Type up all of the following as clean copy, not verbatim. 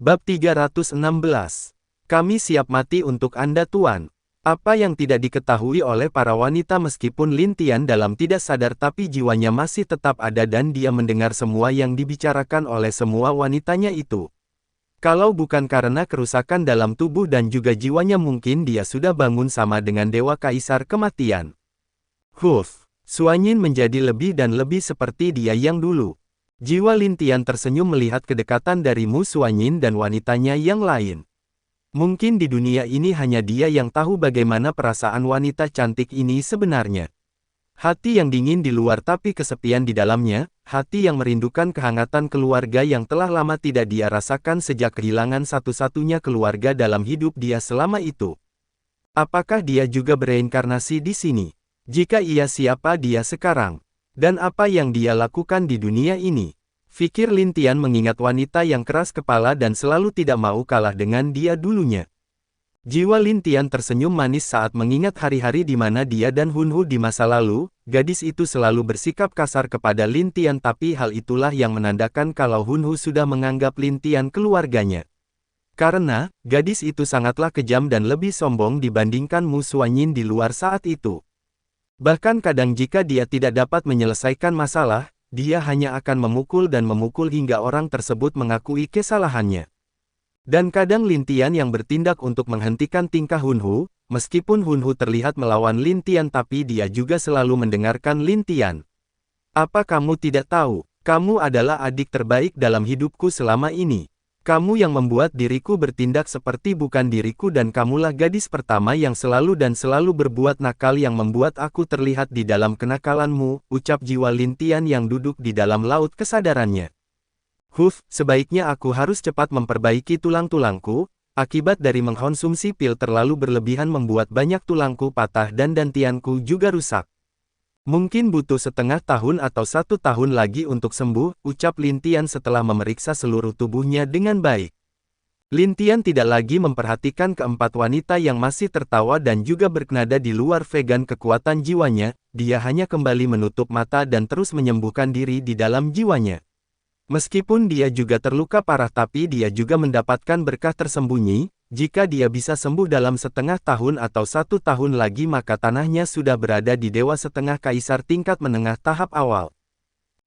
Bab 316. Kami siap mati untuk Anda Tuan. Apa yang tidak diketahui oleh para wanita meskipun Lin Tian dalam tidak sadar tapi jiwanya masih tetap ada dan dia mendengar semua yang dibicarakan oleh semua wanitanya itu. Kalau bukan karena kerusakan dalam tubuh dan juga jiwanya mungkin dia sudah bangun sama dengan Dewa Kaisar Kematian. Suanyin menjadi lebih dan lebih seperti dia yang dulu. Jiwa Lin Tian tersenyum melihat kedekatan dari Mu Suanyin dan wanitanya yang lain. Mungkin di dunia ini hanya dia yang tahu bagaimana perasaan wanita cantik ini sebenarnya. Hati yang dingin di luar tapi kesepian di dalamnya, hati yang merindukan kehangatan keluarga yang telah lama tidak dia rasakan sejak kehilangan satu-satunya keluarga dalam hidup dia selama itu. Apakah dia juga bereinkarnasi di sini? Jika iya, siapa dia sekarang? Dan apa yang dia lakukan di dunia ini? Fikir Lin Tian mengingat wanita yang keras kepala dan selalu tidak mau kalah dengan dia dulunya. Jiwa Lin Tian tersenyum manis saat mengingat hari-hari di mana dia dan Hun Hu di masa lalu. Gadis itu selalu bersikap kasar kepada Lin Tian tapi hal itulah yang menandakan kalau Hun Hu sudah menganggap Lin Tian keluarganya. Karena, gadis itu sangatlah kejam dan lebih sombong dibandingkan Mu Suanyin di luar saat itu. Bahkan kadang jika dia tidak dapat menyelesaikan masalah, dia hanya akan memukul dan memukul hingga orang tersebut mengakui kesalahannya. Dan kadang Lin Tian yang bertindak untuk menghentikan tingkah Hun Hu, meskipun Hun Hu terlihat melawan Lin Tian tapi dia juga selalu mendengarkan Lin Tian. Apa kamu tidak tahu, kamu adalah adik terbaik dalam hidupku selama ini. Kamu yang membuat diriku bertindak seperti bukan diriku dan kamulah gadis pertama yang selalu berbuat nakal yang membuat aku terlihat di dalam kenakalanmu, ucap jiwa Lin Tian yang duduk di dalam laut kesadarannya. Sebaiknya aku harus cepat memperbaiki tulang-tulangku, akibat dari mengkonsumsi pil terlalu berlebihan membuat banyak tulangku patah dan dantianku juga rusak. Mungkin butuh setengah tahun atau 1 tahun lagi untuk sembuh, ucap Lin Tian setelah memeriksa seluruh tubuhnya dengan baik. Lin Tian tidak lagi memperhatikan keempat wanita yang masih tertawa dan juga bernada di luar vegan kekuatan jiwanya, dia hanya kembali menutup mata dan terus menyembuhkan diri di dalam jiwanya. Meskipun dia juga terluka parah tapi dia juga mendapatkan berkah tersembunyi. Jika dia bisa sembuh dalam setengah tahun atau 1 tahun lagi maka tanahnya sudah berada di Dewa Setengah Kaisar tingkat menengah tahap awal.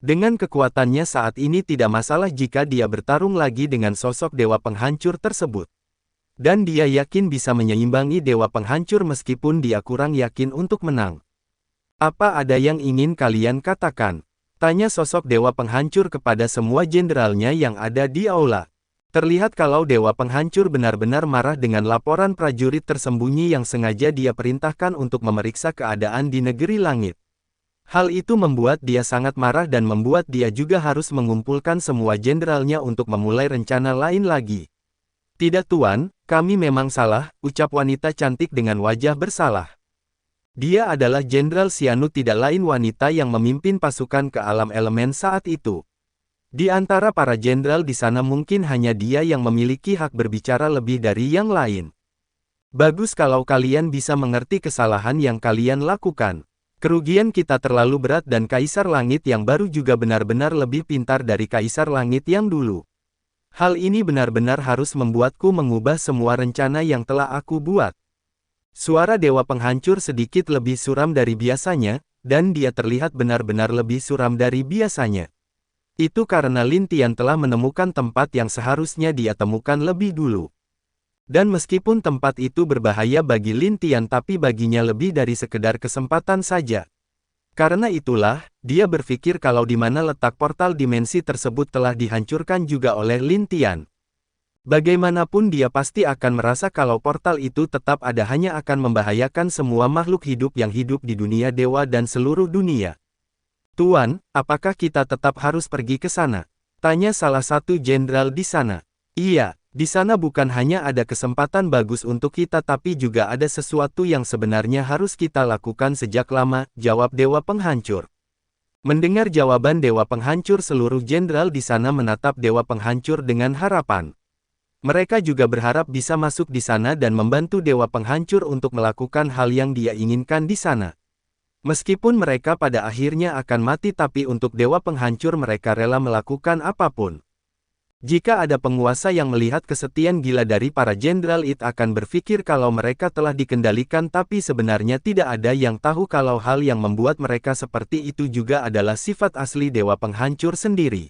Dengan kekuatannya saat ini tidak masalah jika dia bertarung lagi dengan sosok Dewa Penghancur tersebut. Dan dia yakin bisa menyeimbangi Dewa Penghancur meskipun dia kurang yakin untuk menang. Apa ada yang ingin kalian katakan? Tanya sosok Dewa Penghancur kepada semua jenderalnya yang ada di aula. Terlihat kalau Dewa Penghancur benar-benar marah dengan laporan prajurit tersembunyi yang sengaja dia perintahkan untuk memeriksa keadaan di negeri langit. Hal itu membuat dia sangat marah dan membuat dia juga harus mengumpulkan semua jenderalnya untuk memulai rencana lain lagi. Tidak Tuan, kami memang salah, ucap wanita cantik dengan wajah bersalah. Dia adalah Jenderal Xianu, tidak lain wanita yang memimpin pasukan ke alam elemen saat itu. Di antara para jenderal di sana mungkin hanya dia yang memiliki hak berbicara lebih dari yang lain. Bagus kalau kalian bisa mengerti kesalahan yang kalian lakukan. Kerugian kita terlalu berat dan Kaisar Langit yang baru juga benar-benar lebih pintar dari Kaisar Langit yang dulu. Hal ini benar-benar harus membuatku mengubah semua rencana yang telah aku buat. Suara Dewa Penghancur sedikit lebih suram dari biasanya, dan dia terlihat benar-benar lebih suram dari biasanya. Itu karena Lin Tian telah menemukan tempat yang seharusnya dia temukan lebih dulu. Dan meskipun tempat itu berbahaya bagi Lin Tian tapi baginya lebih dari sekedar kesempatan saja. Karena itulah, dia berpikir kalau di mana letak portal dimensi tersebut telah dihancurkan juga oleh Lin Tian. Bagaimanapun dia pasti akan merasa kalau portal itu tetap ada hanya akan membahayakan semua makhluk hidup yang hidup di dunia dewa dan seluruh dunia. Tuan, apakah kita tetap harus pergi ke sana? Tanya salah satu jenderal di sana. Iya, di sana bukan hanya ada kesempatan bagus untuk kita tapi juga ada sesuatu yang sebenarnya harus kita lakukan sejak lama, jawab Dewa Penghancur. Mendengar jawaban Dewa Penghancur seluruh jenderal di sana menatap Dewa Penghancur dengan harapan. Mereka juga berharap bisa masuk di sana dan membantu Dewa Penghancur untuk melakukan hal yang dia inginkan di sana. Meskipun mereka pada akhirnya akan mati tapi untuk Dewa Penghancur mereka rela melakukan apapun. Jika ada penguasa yang melihat kesetiaan gila dari para jenderal itu akan berpikir kalau mereka telah dikendalikan, tapi sebenarnya tidak ada yang tahu kalau hal yang membuat mereka seperti itu juga adalah sifat asli Dewa Penghancur sendiri.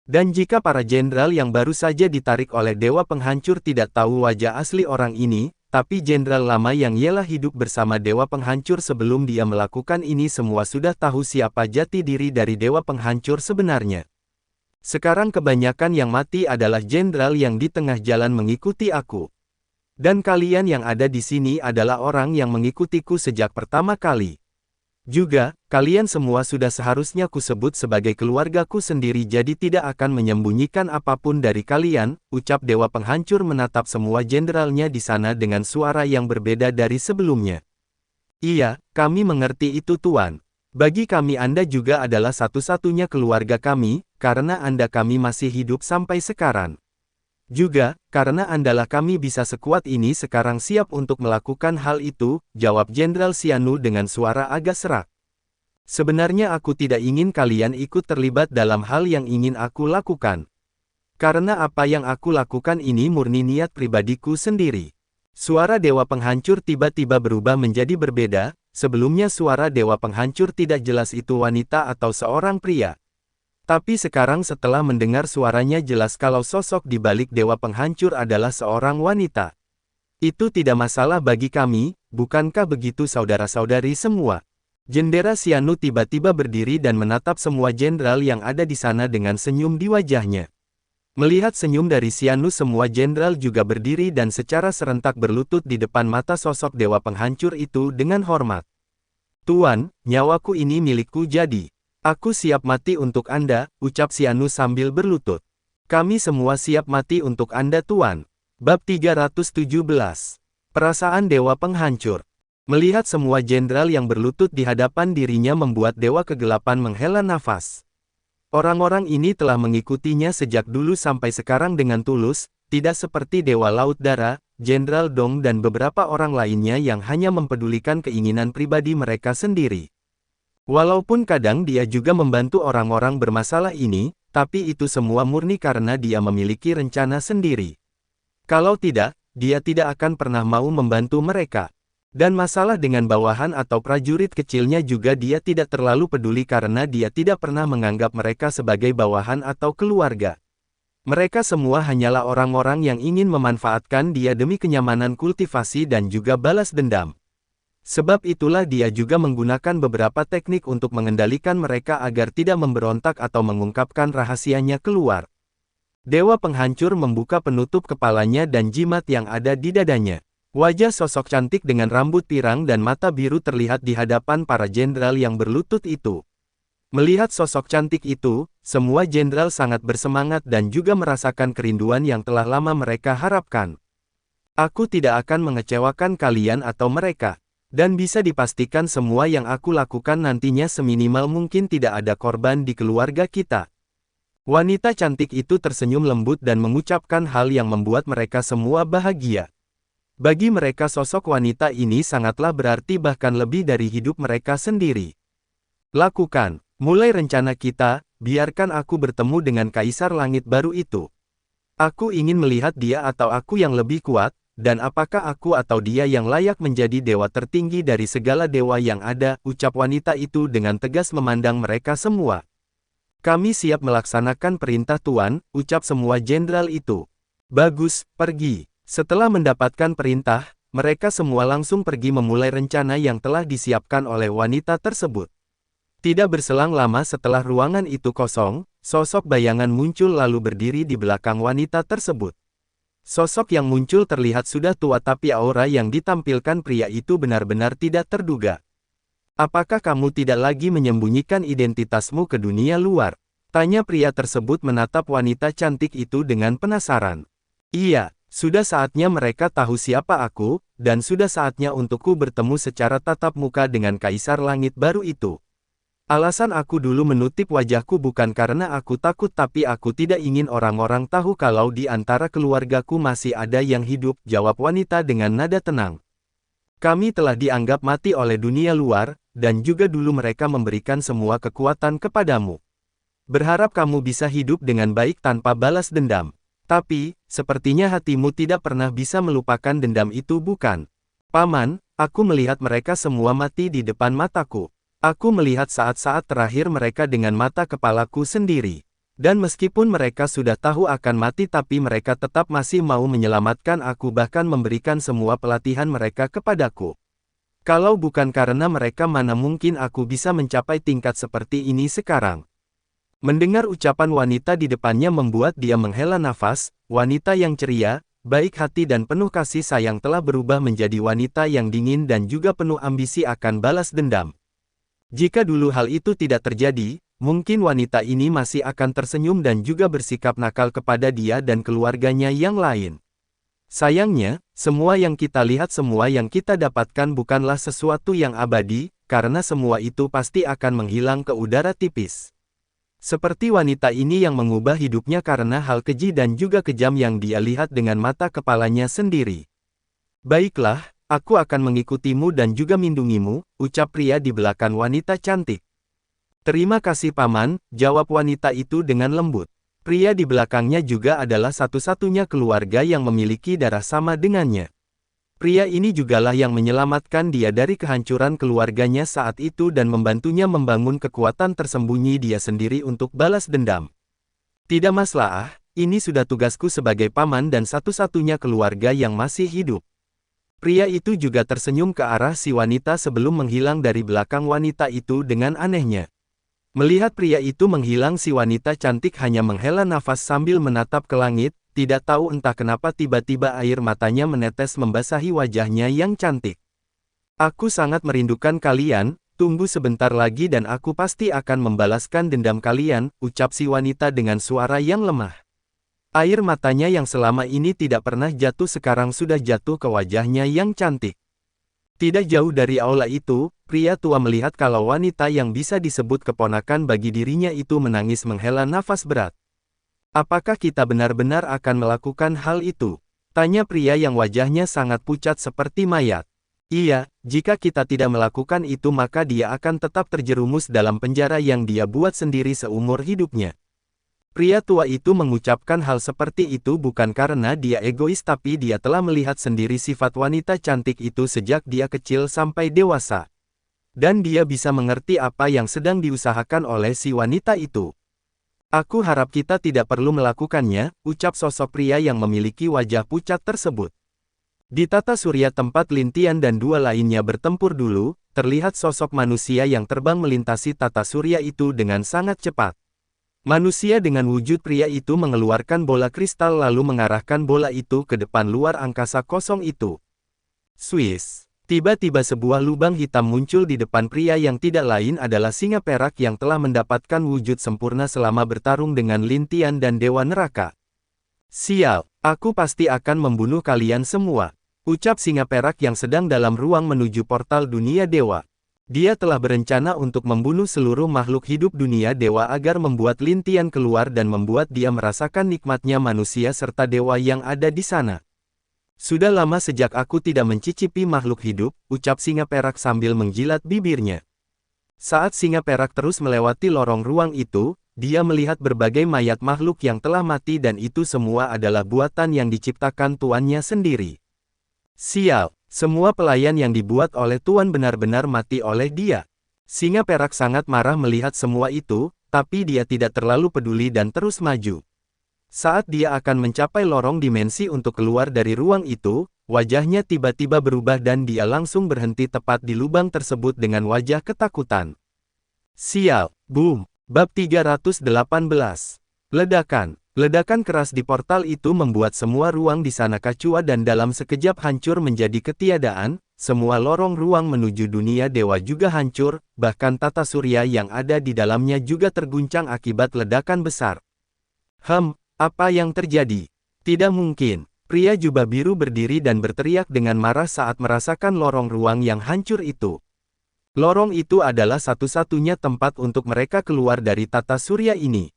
Dan jika para jenderal yang baru saja ditarik oleh Dewa Penghancur tidak tahu wajah asli orang ini, tapi jenderal lama yang ialah hidup bersama Dewa Penghancur sebelum dia melakukan ini semua sudah tahu siapa jati diri dari Dewa Penghancur sebenarnya. Sekarang kebanyakan yang mati adalah jenderal yang di tengah jalan mengikuti aku. Dan kalian yang ada di sini adalah orang yang mengikutiku sejak pertama kali. Juga, kalian semua sudah seharusnya kusebut sebagai keluargaku sendiri, jadi tidak akan menyembunyikan apapun dari kalian, ucap Dewa Penghancur menatap semua jenderalnya di sana dengan suara yang berbeda dari sebelumnya. Iya, kami mengerti itu Tuan. Bagi kami Anda juga adalah satu-satunya keluarga kami, karena Anda kami masih hidup sampai sekarang. Juga, karena Andalah kami bisa sekuat ini sekarang siap untuk melakukan hal itu, jawab Jenderal Xianu dengan suara agak serak. Sebenarnya aku tidak ingin kalian ikut terlibat dalam hal yang ingin aku lakukan. Karena apa yang aku lakukan ini murni niat pribadiku sendiri. Suara Dewa Penghancur tiba-tiba berubah menjadi berbeda. Sebelumnya suara Dewa Penghancur tidak jelas itu wanita atau seorang pria. Tapi sekarang setelah mendengar suaranya jelas kalau sosok di balik Dewa Penghancur adalah seorang wanita. Itu tidak masalah bagi kami, bukankah begitu saudara-saudari semua? Jenderal Xianu tiba-tiba berdiri dan menatap semua jenderal yang ada di sana dengan senyum di wajahnya. Melihat senyum dari Xianu, semua jenderal juga berdiri dan secara serentak berlutut di depan mata sosok Dewa Penghancur itu dengan hormat. Tuan, nyawaku ini milikku, jadi aku siap mati untuk Anda, ucap Xianu sambil berlutut. Kami semua siap mati untuk Anda Tuan. Bab 317. Perasaan Dewa Penghancur. Melihat semua jenderal yang berlutut di hadapan dirinya membuat Dewa Kegelapan menghela nafas. Orang-orang ini telah mengikutinya sejak dulu sampai sekarang dengan tulus, tidak seperti Dewa Laut Dara, Jenderal Dong dan beberapa orang lainnya yang hanya mempedulikan keinginan pribadi mereka sendiri. Walaupun kadang dia juga membantu orang-orang bermasalah ini, tapi itu semua murni karena dia memiliki rencana sendiri. Kalau tidak, dia tidak akan pernah mau membantu mereka. Dan masalah dengan bawahan atau prajurit kecilnya juga dia tidak terlalu peduli karena dia tidak pernah menganggap mereka sebagai bawahan atau keluarga. Mereka semua hanyalah orang-orang yang ingin memanfaatkan dia demi kenyamanan kultivasi dan juga balas dendam. Sebab itulah dia juga menggunakan beberapa teknik untuk mengendalikan mereka agar tidak memberontak atau mengungkapkan rahasianya keluar. Dewa Penghancur membuka penutup kepalanya dan jimat yang ada di dadanya. Wajah sosok cantik dengan rambut pirang dan mata biru terlihat di hadapan para jenderal yang berlutut itu. Melihat sosok cantik itu, semua jenderal sangat bersemangat dan juga merasakan kerinduan yang telah lama mereka harapkan. Aku tidak akan mengecewakan kalian atau mereka. Dan bisa dipastikan semua yang aku lakukan nantinya seminimal mungkin tidak ada korban di keluarga kita. Wanita cantik itu tersenyum lembut dan mengucapkan hal yang membuat mereka semua bahagia. Bagi mereka sosok wanita ini sangatlah berarti bahkan lebih dari hidup mereka sendiri. Lakukan, mulai rencana kita, biarkan aku bertemu dengan Kaisar Langit baru itu. Aku ingin melihat dia atau aku yang lebih kuat, dan apakah aku atau dia yang layak menjadi dewa tertinggi dari segala dewa yang ada, ucap wanita itu dengan tegas memandang mereka semua. Kami siap melaksanakan perintah Tuan, ucap semua jenderal itu. Bagus, pergi. Setelah mendapatkan perintah, mereka semua langsung pergi memulai rencana yang telah disiapkan oleh wanita tersebut. Tidak berselang lama setelah ruangan itu kosong, sosok bayangan muncul lalu berdiri di belakang wanita tersebut. Sosok yang muncul terlihat sudah tua tapi aura yang ditampilkan pria itu benar-benar tidak terduga. Apakah kamu tidak lagi menyembunyikan identitasmu ke dunia luar? Tanya pria tersebut menatap wanita cantik itu dengan penasaran. Iya. Sudah saatnya mereka tahu siapa aku, dan sudah saatnya untukku bertemu secara tatap muka dengan Kaisar Langit baru itu. Alasan aku dulu menutup wajahku bukan karena aku takut tapi aku tidak ingin orang-orang tahu kalau di antara keluargaku masih ada yang hidup, jawab wanita dengan nada tenang. Kami telah dianggap mati oleh dunia luar, dan juga dulu mereka memberikan semua kekuatan kepadamu. Berharap kamu bisa hidup dengan baik tanpa balas dendam. Tapi, sepertinya hatimu tidak pernah bisa melupakan dendam itu bukan? Paman, aku melihat mereka semua mati di depan mataku. Aku melihat saat-saat terakhir mereka dengan mata kepalaku sendiri. Dan meskipun mereka sudah tahu akan mati tapi mereka tetap masih mau menyelamatkan aku bahkan memberikan semua pelatihan mereka kepadaku. Kalau bukan karena mereka mana mungkin aku bisa mencapai tingkat seperti ini sekarang. Mendengar ucapan wanita di depannya membuat dia menghela nafas, wanita yang ceria, baik hati dan penuh kasih sayang telah berubah menjadi wanita yang dingin dan juga penuh ambisi akan balas dendam. Jika dulu hal itu tidak terjadi, mungkin wanita ini masih akan tersenyum dan juga bersikap nakal kepada dia dan keluarganya yang lain. Sayangnya, semua yang kita lihat semua yang kita dapatkan bukanlah sesuatu yang abadi, karena semua itu pasti akan menghilang ke udara tipis. Seperti wanita ini yang mengubah hidupnya karena hal keji dan juga kejam yang dia lihat dengan mata kepalanya sendiri. Baiklah, aku akan mengikutimu dan juga melindungimu, ucap pria di belakang wanita cantik. Terima kasih paman, jawab wanita itu dengan lembut. Pria di belakangnya juga adalah satu-satunya keluarga yang memiliki darah sama dengannya. Pria ini jugalah yang menyelamatkan dia dari kehancuran keluarganya saat itu dan membantunya membangun kekuatan tersembunyi dia sendiri untuk balas dendam. Tidak masalah, ini sudah tugasku sebagai paman dan satu-satunya keluarga yang masih hidup. Pria itu juga tersenyum ke arah si wanita sebelum menghilang dari belakang wanita itu dengan anehnya. Melihat pria itu menghilang si wanita cantik hanya menghela nafas sambil menatap ke langit. Tidak tahu entah kenapa tiba-tiba air matanya menetes membasahi wajahnya yang cantik. Aku sangat merindukan kalian, tunggu sebentar lagi dan aku pasti akan membalaskan dendam kalian, ucap si wanita dengan suara yang lemah. Air matanya yang selama ini tidak pernah jatuh sekarang sudah jatuh ke wajahnya yang cantik. Tidak jauh dari aula itu, pria tua melihat kalau wanita yang bisa disebut keponakan bagi dirinya itu menangis menghela nafas berat. Apakah kita benar-benar akan melakukan hal itu? Tanya pria yang wajahnya sangat pucat seperti mayat. Iya, jika kita tidak melakukan itu maka dia akan tetap terjerumus dalam penjara yang dia buat sendiri seumur hidupnya. Pria tua itu mengucapkan hal seperti itu bukan karena dia egois tapi dia telah melihat sendiri sifat wanita cantik itu sejak dia kecil sampai dewasa. Dan dia bisa mengerti apa yang sedang diusahakan oleh si wanita itu. Aku harap kita tidak perlu melakukannya, ucap sosok pria yang memiliki wajah pucat tersebut. Di tata surya tempat Lintian dan dua lainnya bertempur dulu, terlihat sosok manusia yang terbang melintasi tata surya itu dengan sangat cepat. Manusia dengan wujud pria itu mengeluarkan bola kristal lalu mengarahkan bola itu ke depan luar angkasa kosong itu. Swiss. Tiba-tiba sebuah lubang hitam muncul di depan pria yang tidak lain adalah singa perak yang telah mendapatkan wujud sempurna selama bertarung dengan Lintian dan Dewa Neraka. Sial, aku pasti akan membunuh kalian semua, ucap singa perak yang sedang dalam ruang menuju portal dunia dewa. Dia telah berencana untuk membunuh seluruh makhluk hidup dunia dewa agar membuat Lintian keluar dan membuat dia merasakan nikmatnya manusia serta dewa yang ada di sana. Sudah lama sejak aku tidak mencicipi makhluk hidup, ucap singa perak sambil menjilat bibirnya. Saat singa perak terus melewati lorong ruang itu, dia melihat berbagai mayat makhluk yang telah mati dan itu semua adalah buatan yang diciptakan tuannya sendiri. Sial, semua pelayan yang dibuat oleh tuan benar-benar mati oleh dia. Singa perak sangat marah melihat semua itu, tapi dia tidak terlalu peduli dan terus maju. Saat dia akan mencapai lorong dimensi untuk keluar dari ruang itu, wajahnya tiba-tiba berubah dan dia langsung berhenti tepat di lubang tersebut dengan wajah ketakutan. Sial, boom, bab 318. Ledakan. Ledakan keras di portal itu membuat semua ruang di sana kacau dan dalam sekejap hancur menjadi ketiadaan, semua lorong ruang menuju dunia dewa juga hancur, bahkan tata surya yang ada di dalamnya juga terguncang akibat ledakan besar. Apa yang terjadi? Tidak mungkin. Pria jubah biru berdiri dan berteriak dengan marah saat merasakan lorong ruang yang hancur itu. Lorong itu adalah satu-satunya tempat untuk mereka keluar dari tata surya ini.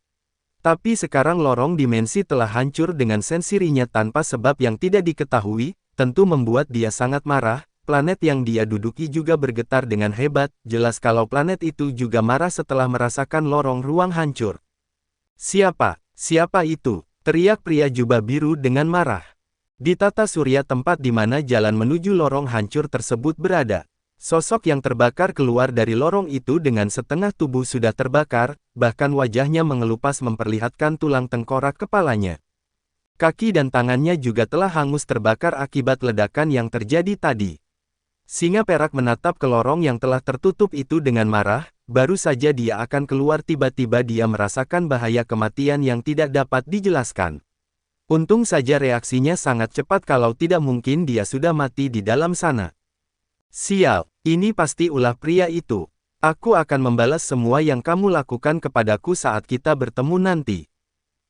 Tapi sekarang lorong dimensi telah hancur dengan sendirinya tanpa sebab yang tidak diketahui, tentu membuat dia sangat marah. Planet yang dia duduki juga bergetar dengan hebat, jelas kalau planet itu juga marah setelah merasakan lorong ruang hancur. Siapa? Siapa itu? Teriak pria jubah biru dengan marah. Di tata surya tempat di mana jalan menuju lorong hancur tersebut berada. Sosok yang terbakar keluar dari lorong itu dengan setengah tubuh sudah terbakar, bahkan wajahnya mengelupas memperlihatkan tulang tengkorak kepalanya. Kaki dan tangannya juga telah hangus terbakar akibat ledakan yang terjadi tadi. Singa perak menatap ke lorong yang telah tertutup itu dengan marah, baru saja dia akan keluar tiba-tiba dia merasakan bahaya kematian yang tidak dapat dijelaskan. Untung saja reaksinya sangat cepat kalau tidak mungkin dia sudah mati di dalam sana. Sial, ini pasti ulah pria itu. Aku akan membalas semua yang kamu lakukan kepadaku saat kita bertemu nanti.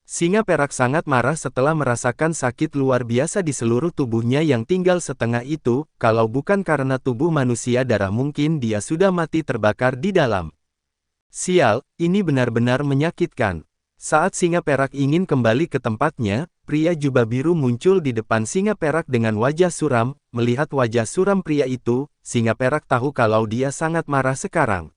Singa perak sangat marah setelah merasakan sakit luar biasa di seluruh tubuhnya yang tinggal setengah itu, kalau bukan karena tubuh manusia darah mungkin dia sudah mati terbakar di dalam. Sial, ini benar-benar menyakitkan. Saat singa perak ingin kembali ke tempatnya, pria jubah biru muncul di depan singa perak dengan wajah suram. Melihat wajah suram pria itu, singa perak tahu kalau dia sangat marah sekarang.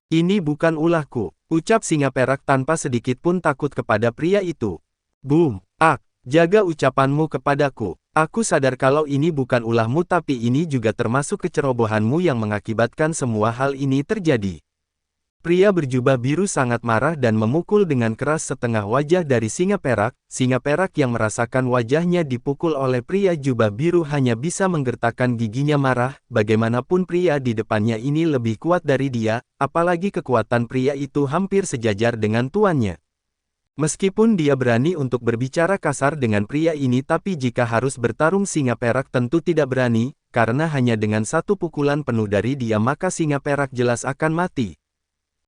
Ini bukan ulahku, ucap singa perak tanpa sedikit pun takut kepada pria itu. Boom, jaga ucapanmu kepadaku. Aku sadar kalau ini bukan ulahmu tapi ini juga termasuk kecerobohanmu yang mengakibatkan semua hal ini terjadi. Pria berjubah biru sangat marah dan memukul dengan keras setengah wajah dari singa perak yang merasakan wajahnya dipukul oleh pria jubah biru hanya bisa menggertakkan giginya marah, bagaimanapun pria di depannya ini lebih kuat dari dia, apalagi kekuatan pria itu hampir sejajar dengan tuannya. Meskipun dia berani untuk berbicara kasar dengan pria ini tapi jika harus bertarung singa perak tentu tidak berani, karena hanya dengan satu pukulan penuh dari dia maka singa perak jelas akan mati.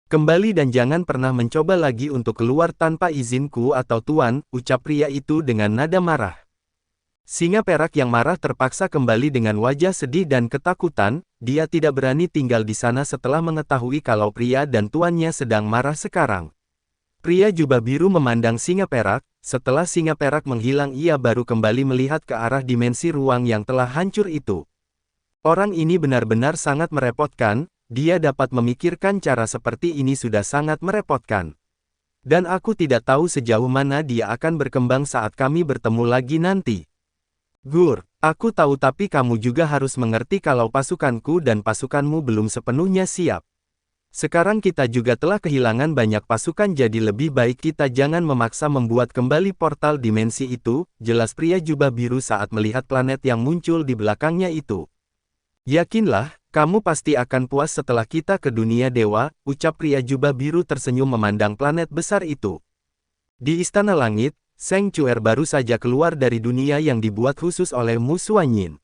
Kembali dan jangan pernah mencoba lagi untuk keluar tanpa izinku atau tuan, ucap pria itu dengan nada marah. Singa perak yang marah terpaksa kembali dengan wajah sedih dan ketakutan, dia tidak berani tinggal di sana setelah mengetahui kalau pria dan tuannya sedang marah sekarang. Pria jubah biru memandang singa perak, setelah singa perak menghilang ia baru kembali melihat ke arah dimensi ruang yang telah hancur itu. Orang ini benar-benar sangat merepotkan. Dia dapat memikirkan cara seperti ini sudah sangat merepotkan. Dan aku tidak tahu sejauh mana dia akan berkembang saat kami bertemu lagi nanti. Gur, aku tahu tapi kamu juga harus mengerti kalau pasukanku dan pasukanmu belum sepenuhnya siap. Sekarang kita juga telah kehilangan banyak pasukan jadi lebih baik kita jangan memaksa membuat kembali portal dimensi itu, jelas pria jubah biru saat melihat planet yang muncul di belakangnya itu. Yakinlah, kamu pasti akan puas setelah kita ke dunia dewa, ucap pria jubah biru tersenyum memandang planet besar itu. Di Istana Langit, Seng Chuer baru saja keluar dari dunia yang dibuat khusus oleh Mu Suanyin.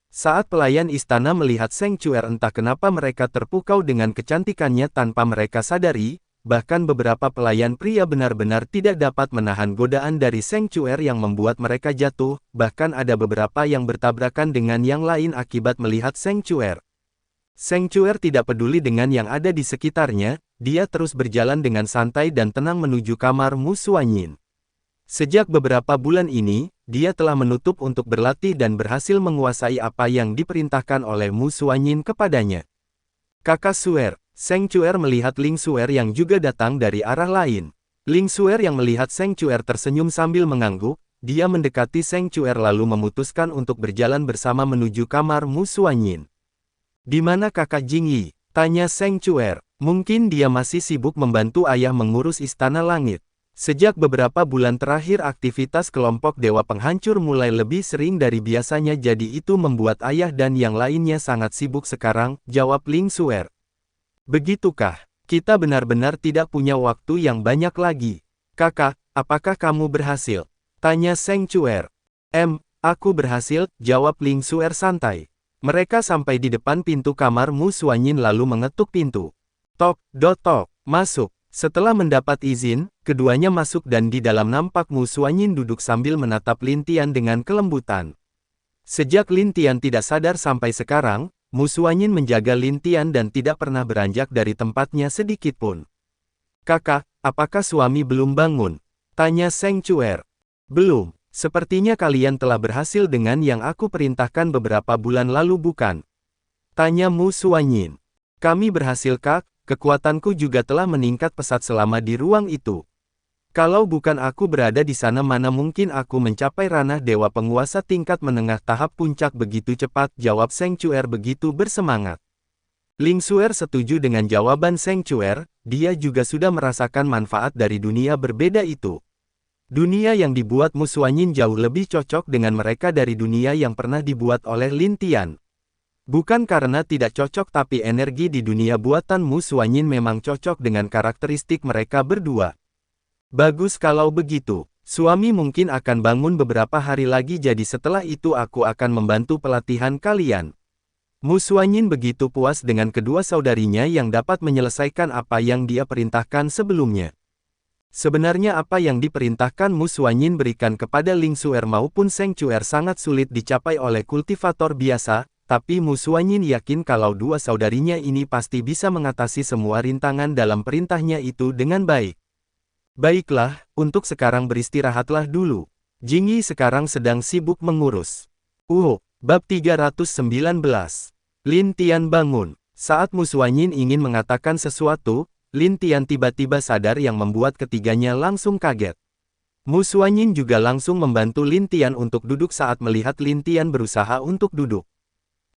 Saat pelayan istana melihat Seng Chuer entah kenapa mereka terpukau dengan kecantikannya tanpa mereka sadari, bahkan beberapa pelayan pria benar-benar tidak dapat menahan godaan dari Seng Chuer yang membuat mereka jatuh, bahkan ada beberapa yang bertabrakan dengan yang lain akibat melihat Seng Chuer. Seng Chuer tidak peduli dengan yang ada di sekitarnya, dia terus berjalan dengan santai dan tenang menuju kamar Mu Suanyin. Sejak beberapa bulan ini, dia telah menutup untuk berlatih dan berhasil menguasai apa yang diperintahkan oleh Mu Suanyin kepadanya. Kakak Suer, Seng Chuer melihat Ling Suer yang juga datang dari arah lain. Ling Suer yang melihat Seng Chuer tersenyum sambil mengangguk, dia mendekati Seng Chuer lalu memutuskan untuk berjalan bersama menuju kamar Mu Suanyin. Di mana kakak Jingyi? Tanya Seng Chuer. Mungkin dia masih sibuk membantu ayah mengurus Istana Langit. Sejak beberapa bulan terakhir aktivitas kelompok Dewa Penghancur mulai lebih sering dari biasanya jadi itu membuat ayah dan yang lainnya sangat sibuk sekarang, jawab Ling Suer. Begitukah? Kita benar-benar tidak punya waktu yang banyak lagi. Kakak, apakah kamu berhasil? Tanya Seng Chuer. Aku berhasil, jawab Ling Suer santai. Mereka sampai di depan pintu kamar Mu Suanyin lalu mengetuk pintu. Tok, masuk. Setelah mendapat izin, keduanya masuk dan di dalam nampak Mu Suanyin duduk sambil menatap Lin Tian dengan kelembutan. Sejak Lin Tian tidak sadar sampai sekarang, Mu Suanyin menjaga Lin Tian dan tidak pernah beranjak dari tempatnya sedikitpun. Kakak, apakah suami belum bangun? Tanya Seng Chuer. Belum. Sepertinya kalian telah berhasil dengan yang aku perintahkan beberapa bulan lalu bukan? Tanya Mu Suanyin. Kami berhasil kak, kekuatanku juga telah meningkat pesat selama di ruang itu. Kalau bukan aku berada di sana, mana mungkin aku mencapai ranah dewa penguasa tingkat menengah tahap puncak begitu cepat, jawab Seng Chuer begitu bersemangat. Ling Xuer setuju dengan jawaban Seng Chuer, dia juga sudah merasakan manfaat dari dunia berbeda itu. Dunia yang dibuat Mu Xuanyin jauh lebih cocok dengan mereka dari dunia yang pernah dibuat oleh Lin Tian. Bukan karena tidak cocok, tapi energi di dunia buatan Mu Xuanyin memang cocok dengan karakteristik mereka berdua. Bagus kalau begitu. Suami mungkin akan bangun beberapa hari lagi, jadi setelah itu aku akan membantu pelatihan kalian. Mu Xuanyin begitu puas dengan kedua saudarinya yang dapat menyelesaikan apa yang dia perintahkan sebelumnya. Sebenarnya apa yang diperintahkan Mu Xuanyin berikan kepada Ling Xuer maupun Seng Chuer sangat sulit dicapai oleh kultivator biasa, tapi Mu Xuanyin yakin kalau dua saudarinya ini pasti bisa mengatasi semua rintangan dalam perintahnya itu dengan baik. Baiklah, untuk sekarang beristirahatlah dulu. Jingyi sekarang sedang sibuk mengurus. Bab 319. Lin Tian bangun. Saat Mu Xuanyin ingin mengatakan sesuatu, Lin Tian tiba-tiba sadar yang membuat ketiganya langsung kaget. Mu Xuanyin juga langsung membantu Lin Tian untuk duduk saat melihat Lin Tian berusaha untuk duduk.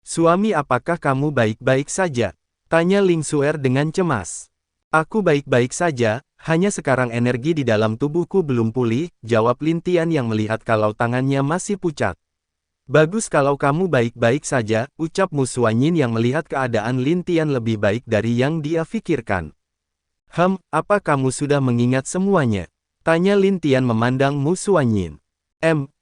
Suami, apakah kamu baik-baik saja? Tanya Ling Xuer dengan cemas. Aku baik-baik saja, hanya sekarang energi di dalam tubuhku belum pulih, jawab Lin Tian yang melihat kalau tangannya masih pucat. Bagus kalau kamu baik-baik saja, ucap Mu Xuanyin yang melihat keadaan Lin Tian lebih baik dari yang dia pikirkan. Apa kamu sudah mengingat semuanya? Tanya Lin Tian memandang Mu Xuanyin.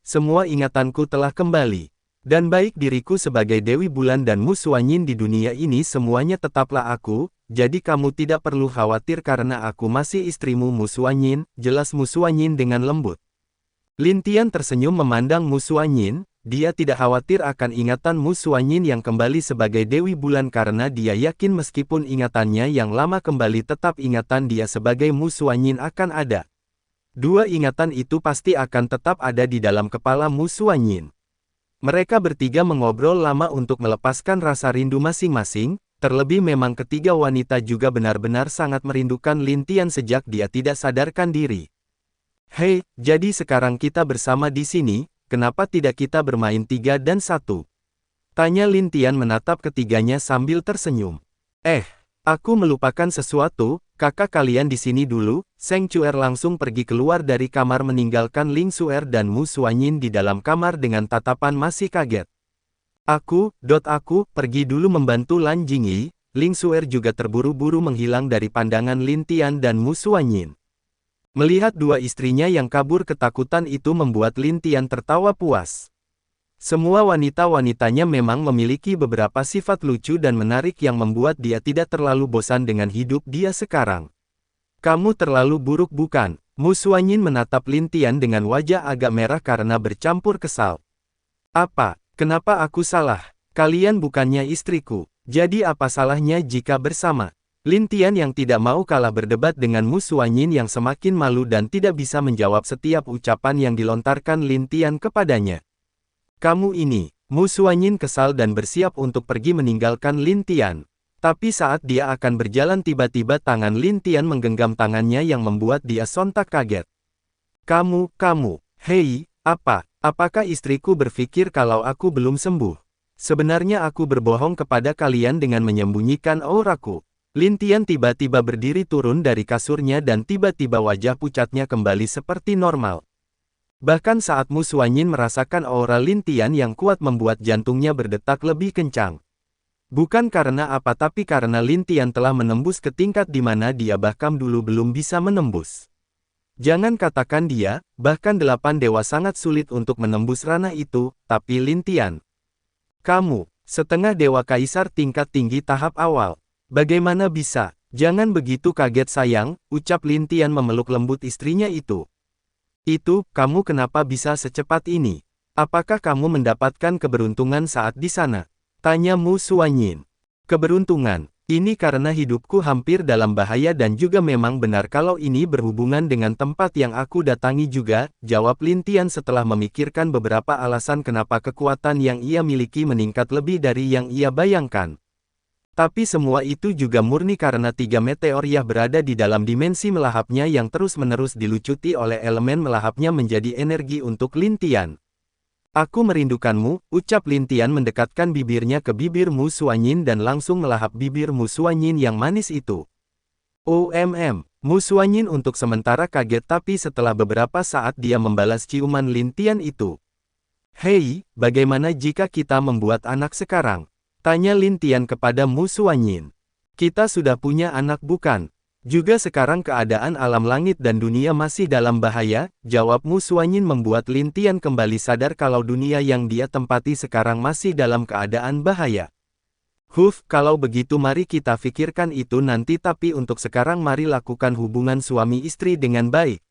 Semua ingatanku telah kembali. Dan baik diriku sebagai Dewi Bulan dan Mu Xuanyin di dunia ini semuanya tetaplah aku, jadi kamu tidak perlu khawatir karena aku masih istrimu Mu Xuanyin, jelas Mu Xuanyin dengan lembut. Lin Tian tersenyum memandang Mu Xuanyin, dia tidak khawatir akan ingatan Mu Xuanyin yang kembali sebagai Dewi Bulan karena dia yakin meskipun ingatannya yang lama kembali tetap ingatan dia sebagai Mu Xuanyin akan ada. Dua ingatan itu pasti akan tetap ada di dalam kepala Mu Xuanyin. Mereka bertiga mengobrol lama untuk melepaskan rasa rindu masing-masing, terlebih memang ketiga wanita juga benar-benar sangat merindukan Lin Tian sejak dia tidak sadarkan diri. Hei, jadi sekarang kita bersama di sini, kenapa tidak kita bermain 3 dan 1? Tanya Lin Tian menatap ketiganya sambil tersenyum. Aku melupakan sesuatu, kakak kalian di sini dulu. Seng Chuer langsung pergi keluar dari kamar meninggalkan Ling Xuer dan Mu Xuanyin di dalam kamar dengan tatapan masih kaget. Aku pergi dulu membantu Lan Jingyi. Ling Xuer juga terburu-buru menghilang dari pandangan Lin Tian dan Mu Xuanyin. Melihat dua istrinya yang kabur ketakutan itu membuat Lin Tian tertawa puas. Semua wanita-wanitanya memang memiliki beberapa sifat lucu dan menarik yang membuat dia tidak terlalu bosan dengan hidup dia sekarang. Kamu terlalu buruk bukan? Mu Xuanyin menatap Lin Tian dengan wajah agak merah karena bercampur kesal. Kenapa aku salah? Kalian bukannya istriku, jadi apa salahnya jika bersama? Lin Tian yang tidak mau kalah berdebat dengan Mu Xuanyin yang semakin malu dan tidak bisa menjawab setiap ucapan yang dilontarkan Lin Tian kepadanya. Kamu ini, Mu Xuanyin kesal dan bersiap untuk pergi meninggalkan Lin Tian. Tapi saat dia akan berjalan tiba-tiba tangan Lin Tian menggenggam tangannya yang membuat dia sontak kaget. Kamu, hei, apakah istriku berpikir kalau aku belum sembuh? Sebenarnya aku berbohong kepada kalian dengan menyembunyikan auraku. Lin Tian tiba-tiba berdiri turun dari kasurnya dan tiba-tiba wajah pucatnya kembali seperti normal. Bahkan saat Mu Xuanyin merasakan aura Lin Tian yang kuat membuat jantungnya berdetak lebih kencang. Bukan karena apa tapi karena Lin Tian telah menembus ke tingkat di mana dia bahkan dulu belum bisa menembus. Jangan katakan dia, bahkan 8 dewa sangat sulit untuk menembus ranah itu, tapi Lin Tian. Kamu, setengah dewa kaisar tingkat tinggi tahap awal. Bagaimana bisa? Jangan begitu kaget sayang, ucap Lin Tian memeluk lembut istrinya itu. Kamu kenapa bisa secepat ini? Apakah kamu mendapatkan keberuntungan saat di sana? Tanya Mu Xuanyin. Keberuntungan, ini karena hidupku hampir dalam bahaya dan juga memang benar kalau ini berhubungan dengan tempat yang aku datangi juga, jawab Lin Tian setelah memikirkan beberapa alasan kenapa kekuatan yang ia miliki meningkat lebih dari yang ia bayangkan. Tapi semua itu juga murni karena 3 meteor yang berada di dalam dimensi melahapnya yang terus-menerus dilucuti oleh elemen melahapnya menjadi energi untuk Lin Tian. Aku merindukanmu, ucap Lin Tian mendekatkan bibirnya ke bibir Mu Suanyin dan langsung melahap bibir Mu Suanyin yang manis itu. Mu Suanyin untuk sementara kaget tapi setelah beberapa saat dia membalas ciuman Lin Tian itu. Hei, bagaimana jika kita membuat anak sekarang? Tanya Lin Tian kepada Mu Suanyin. Kita sudah punya anak bukan? Juga sekarang keadaan alam langit dan dunia masih dalam bahaya, jawab Mu Suanyin membuat Lin Tian kembali sadar kalau dunia yang dia tempati sekarang masih dalam keadaan bahaya. Kalau begitu mari kita pikirkan itu nanti tapi untuk sekarang mari lakukan hubungan suami istri dengan baik.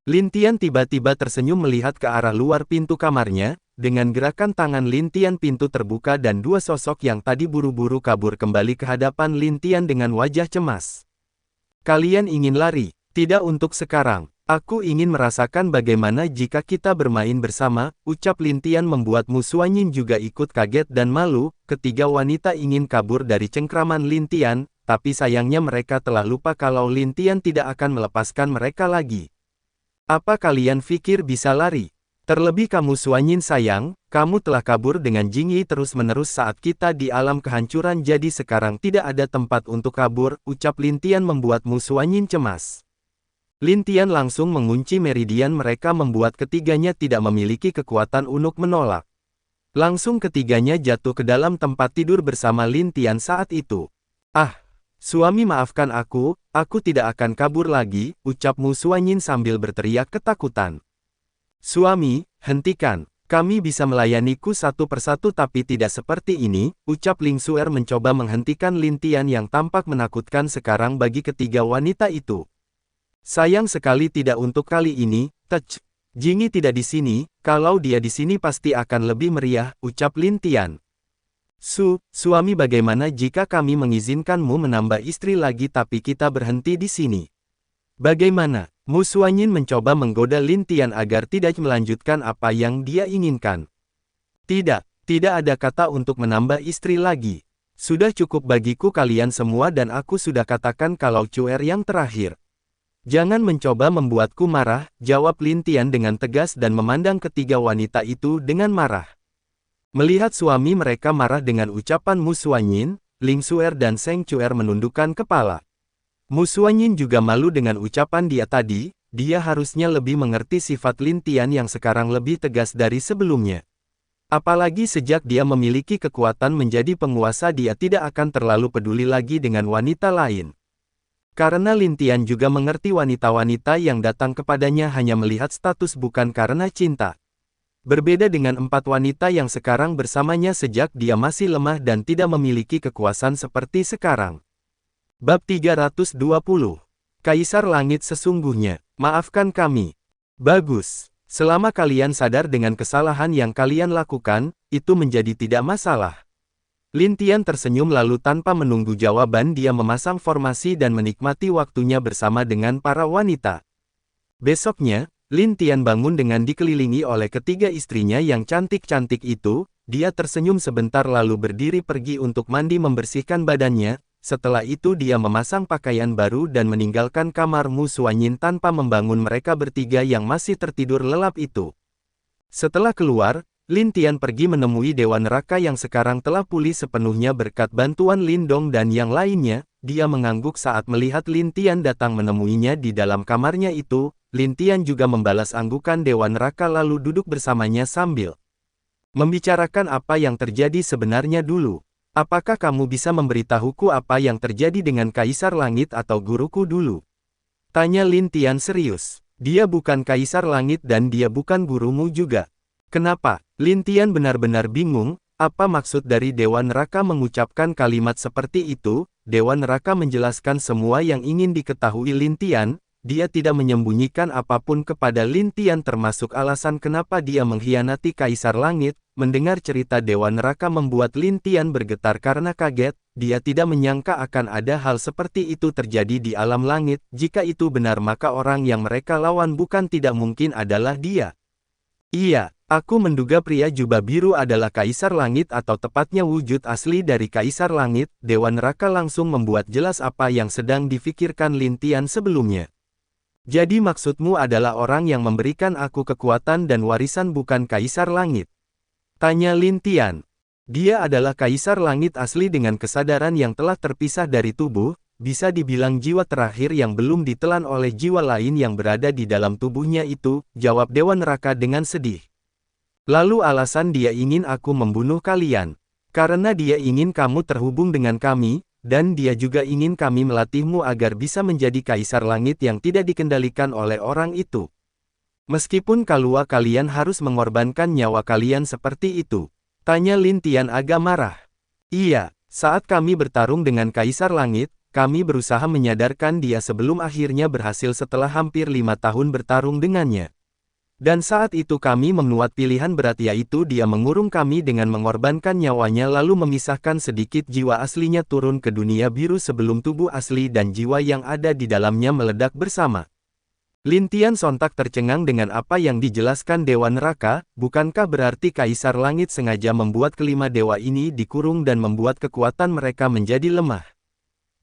Lin Tian tiba-tiba tersenyum melihat ke arah luar pintu kamarnya. Dengan gerakan tangan Lin Tian pintu terbuka dan 2 sosok yang tadi buru-buru kabur kembali ke hadapan Lin Tian dengan wajah cemas. Kalian ingin lari? Tidak untuk sekarang. Aku ingin merasakan bagaimana jika kita bermain bersama, ucap Lin Tian membuat Mu Suanyin juga ikut kaget dan malu. Ketiga wanita ingin kabur dari cengkraman Lin Tian, tapi sayangnya mereka telah lupa kalau Lin Tian tidak akan melepaskan mereka lagi. Apa kalian pikir bisa lari? Terlebih kamu Suanyin sayang, kamu telah kabur dengan Jingyi terus-menerus saat kita di alam kehancuran jadi sekarang tidak ada tempat untuk kabur, ucap Lin Tian membuat Mu Suanyin cemas. Lin Tian langsung mengunci meridian mereka membuat ketiganya tidak memiliki kekuatan untuk menolak. Langsung ketiganya jatuh ke dalam tempat tidur bersama Lin Tian saat itu. Suami maafkan aku tidak akan kabur lagi, ucap Mu Suanyin sambil berteriak ketakutan. Suami, hentikan. Kami bisa melayaniku satu persatu tapi tidak seperti ini, ucap Ling Xuer mencoba menghentikan Lin Tian yang tampak menakutkan sekarang bagi ketiga wanita itu. Sayang sekali tidak untuk kali ini, Jingyi tidak di sini, kalau dia di sini pasti akan lebih meriah, ucap Lin Tian. Suami bagaimana jika kami mengizinkanmu menambah istri lagi tapi kita berhenti di sini? Bagaimana? Mu Suanyin mencoba menggoda Lin Tian agar tidak melanjutkan apa yang dia inginkan. Tidak ada kata untuk menambah istri lagi. Sudah cukup bagiku kalian semua dan aku sudah katakan kalau Cuer yang terakhir. Jangan mencoba membuatku marah, jawab Lin Tian dengan tegas dan memandang ketiga wanita itu dengan marah. Melihat suami mereka marah dengan ucapan Mu Suanyin, Ling Xuer dan Seng Cuer menundukkan kepala. Mu Suanyin juga malu dengan ucapan dia tadi, dia harusnya lebih mengerti sifat Lin Tian yang sekarang lebih tegas dari sebelumnya. Apalagi sejak dia memiliki kekuatan menjadi penguasa dia tidak akan terlalu peduli lagi dengan wanita lain. Karena Lin Tian juga mengerti wanita-wanita yang datang kepadanya hanya melihat status bukan karena cinta. Berbeda dengan 4 wanita yang sekarang bersamanya sejak dia masih lemah dan tidak memiliki kekuasaan seperti sekarang. Bab 320. Kaisar Langit sesungguhnya. Maafkan kami. Bagus. Selama kalian sadar dengan kesalahan yang kalian lakukan, itu menjadi tidak masalah. Lin Tian tersenyum lalu tanpa menunggu jawaban dia memasang formasi dan menikmati waktunya bersama dengan para wanita. Besoknya, Lin Tian bangun dengan dikelilingi oleh ketiga istrinya yang cantik-cantik itu, dia tersenyum sebentar lalu berdiri pergi untuk mandi membersihkan badannya. Setelah itu dia memasang pakaian baru dan meninggalkan kamar Mu Suanyin tanpa membangun mereka bertiga yang masih tertidur lelap itu. Setelah keluar, Lin Tian pergi menemui Dewa Neraka yang sekarang telah pulih sepenuhnya berkat bantuan Lin Dong dan yang lainnya. Dia mengangguk saat melihat Lin Tian datang menemuinya di dalam kamarnya itu. Lin Tian juga membalas anggukan Dewa Neraka lalu duduk bersamanya sambil membicarakan apa yang terjadi sebenarnya dulu. Apakah kamu bisa memberitahuku apa yang terjadi dengan Kaisar Langit atau guruku dulu? Tanya Lin Tian serius. Dia bukan Kaisar Langit dan dia bukan gurumu juga. Kenapa? Lin Tian benar-benar bingung, apa maksud dari Dewa Neraka mengucapkan kalimat seperti itu? Dewa Neraka menjelaskan semua yang ingin diketahui Lin Tian. Dia tidak menyembunyikan apapun kepada Lin Tian termasuk alasan kenapa dia mengkhianati Kaisar Langit. Mendengar cerita Dewa Neraka membuat Lin Tian bergetar karena kaget, dia tidak menyangka akan ada hal seperti itu terjadi di alam langit. Jika itu benar maka orang yang mereka lawan bukan tidak mungkin adalah dia. Iya, Aku menduga pria jubah biru adalah Kaisar Langit atau tepatnya wujud asli dari Kaisar Langit. Dewa Neraka langsung membuat jelas apa yang sedang difikirkan Lin Tian sebelumnya. Jadi maksudmu adalah orang yang memberikan aku kekuatan dan warisan bukan Kaisar Langit? Tanya Lin Tian. Dia adalah Kaisar Langit asli dengan kesadaran yang telah terpisah dari tubuh, bisa dibilang jiwa terakhir yang belum ditelan oleh jiwa lain yang berada di dalam tubuhnya itu, jawab Dewa Neraka dengan sedih. Lalu alasan dia ingin aku membunuh kalian. Karena dia ingin kamu terhubung dengan kami, dan dia juga ingin kami melatihmu agar bisa menjadi Kaisar Langit yang tidak dikendalikan oleh orang itu. Meskipun kalua kalian harus mengorbankan nyawa kalian seperti itu. Tanya Lin Tian agak marah. Iya, saat kami bertarung dengan Kaisar Langit, kami berusaha menyadarkan dia sebelum akhirnya berhasil setelah hampir 5 tahun bertarung dengannya. Dan saat itu kami memuat pilihan berat yaitu dia mengurung kami dengan mengorbankan nyawanya lalu memisahkan sedikit jiwa aslinya turun ke dunia biru sebelum tubuh asli dan jiwa yang ada di dalamnya meledak bersama. Lin Tian sontak tercengang dengan apa yang dijelaskan Dewa Neraka, bukankah berarti Kaisar Langit sengaja membuat kelima dewa ini dikurung dan membuat kekuatan mereka menjadi lemah?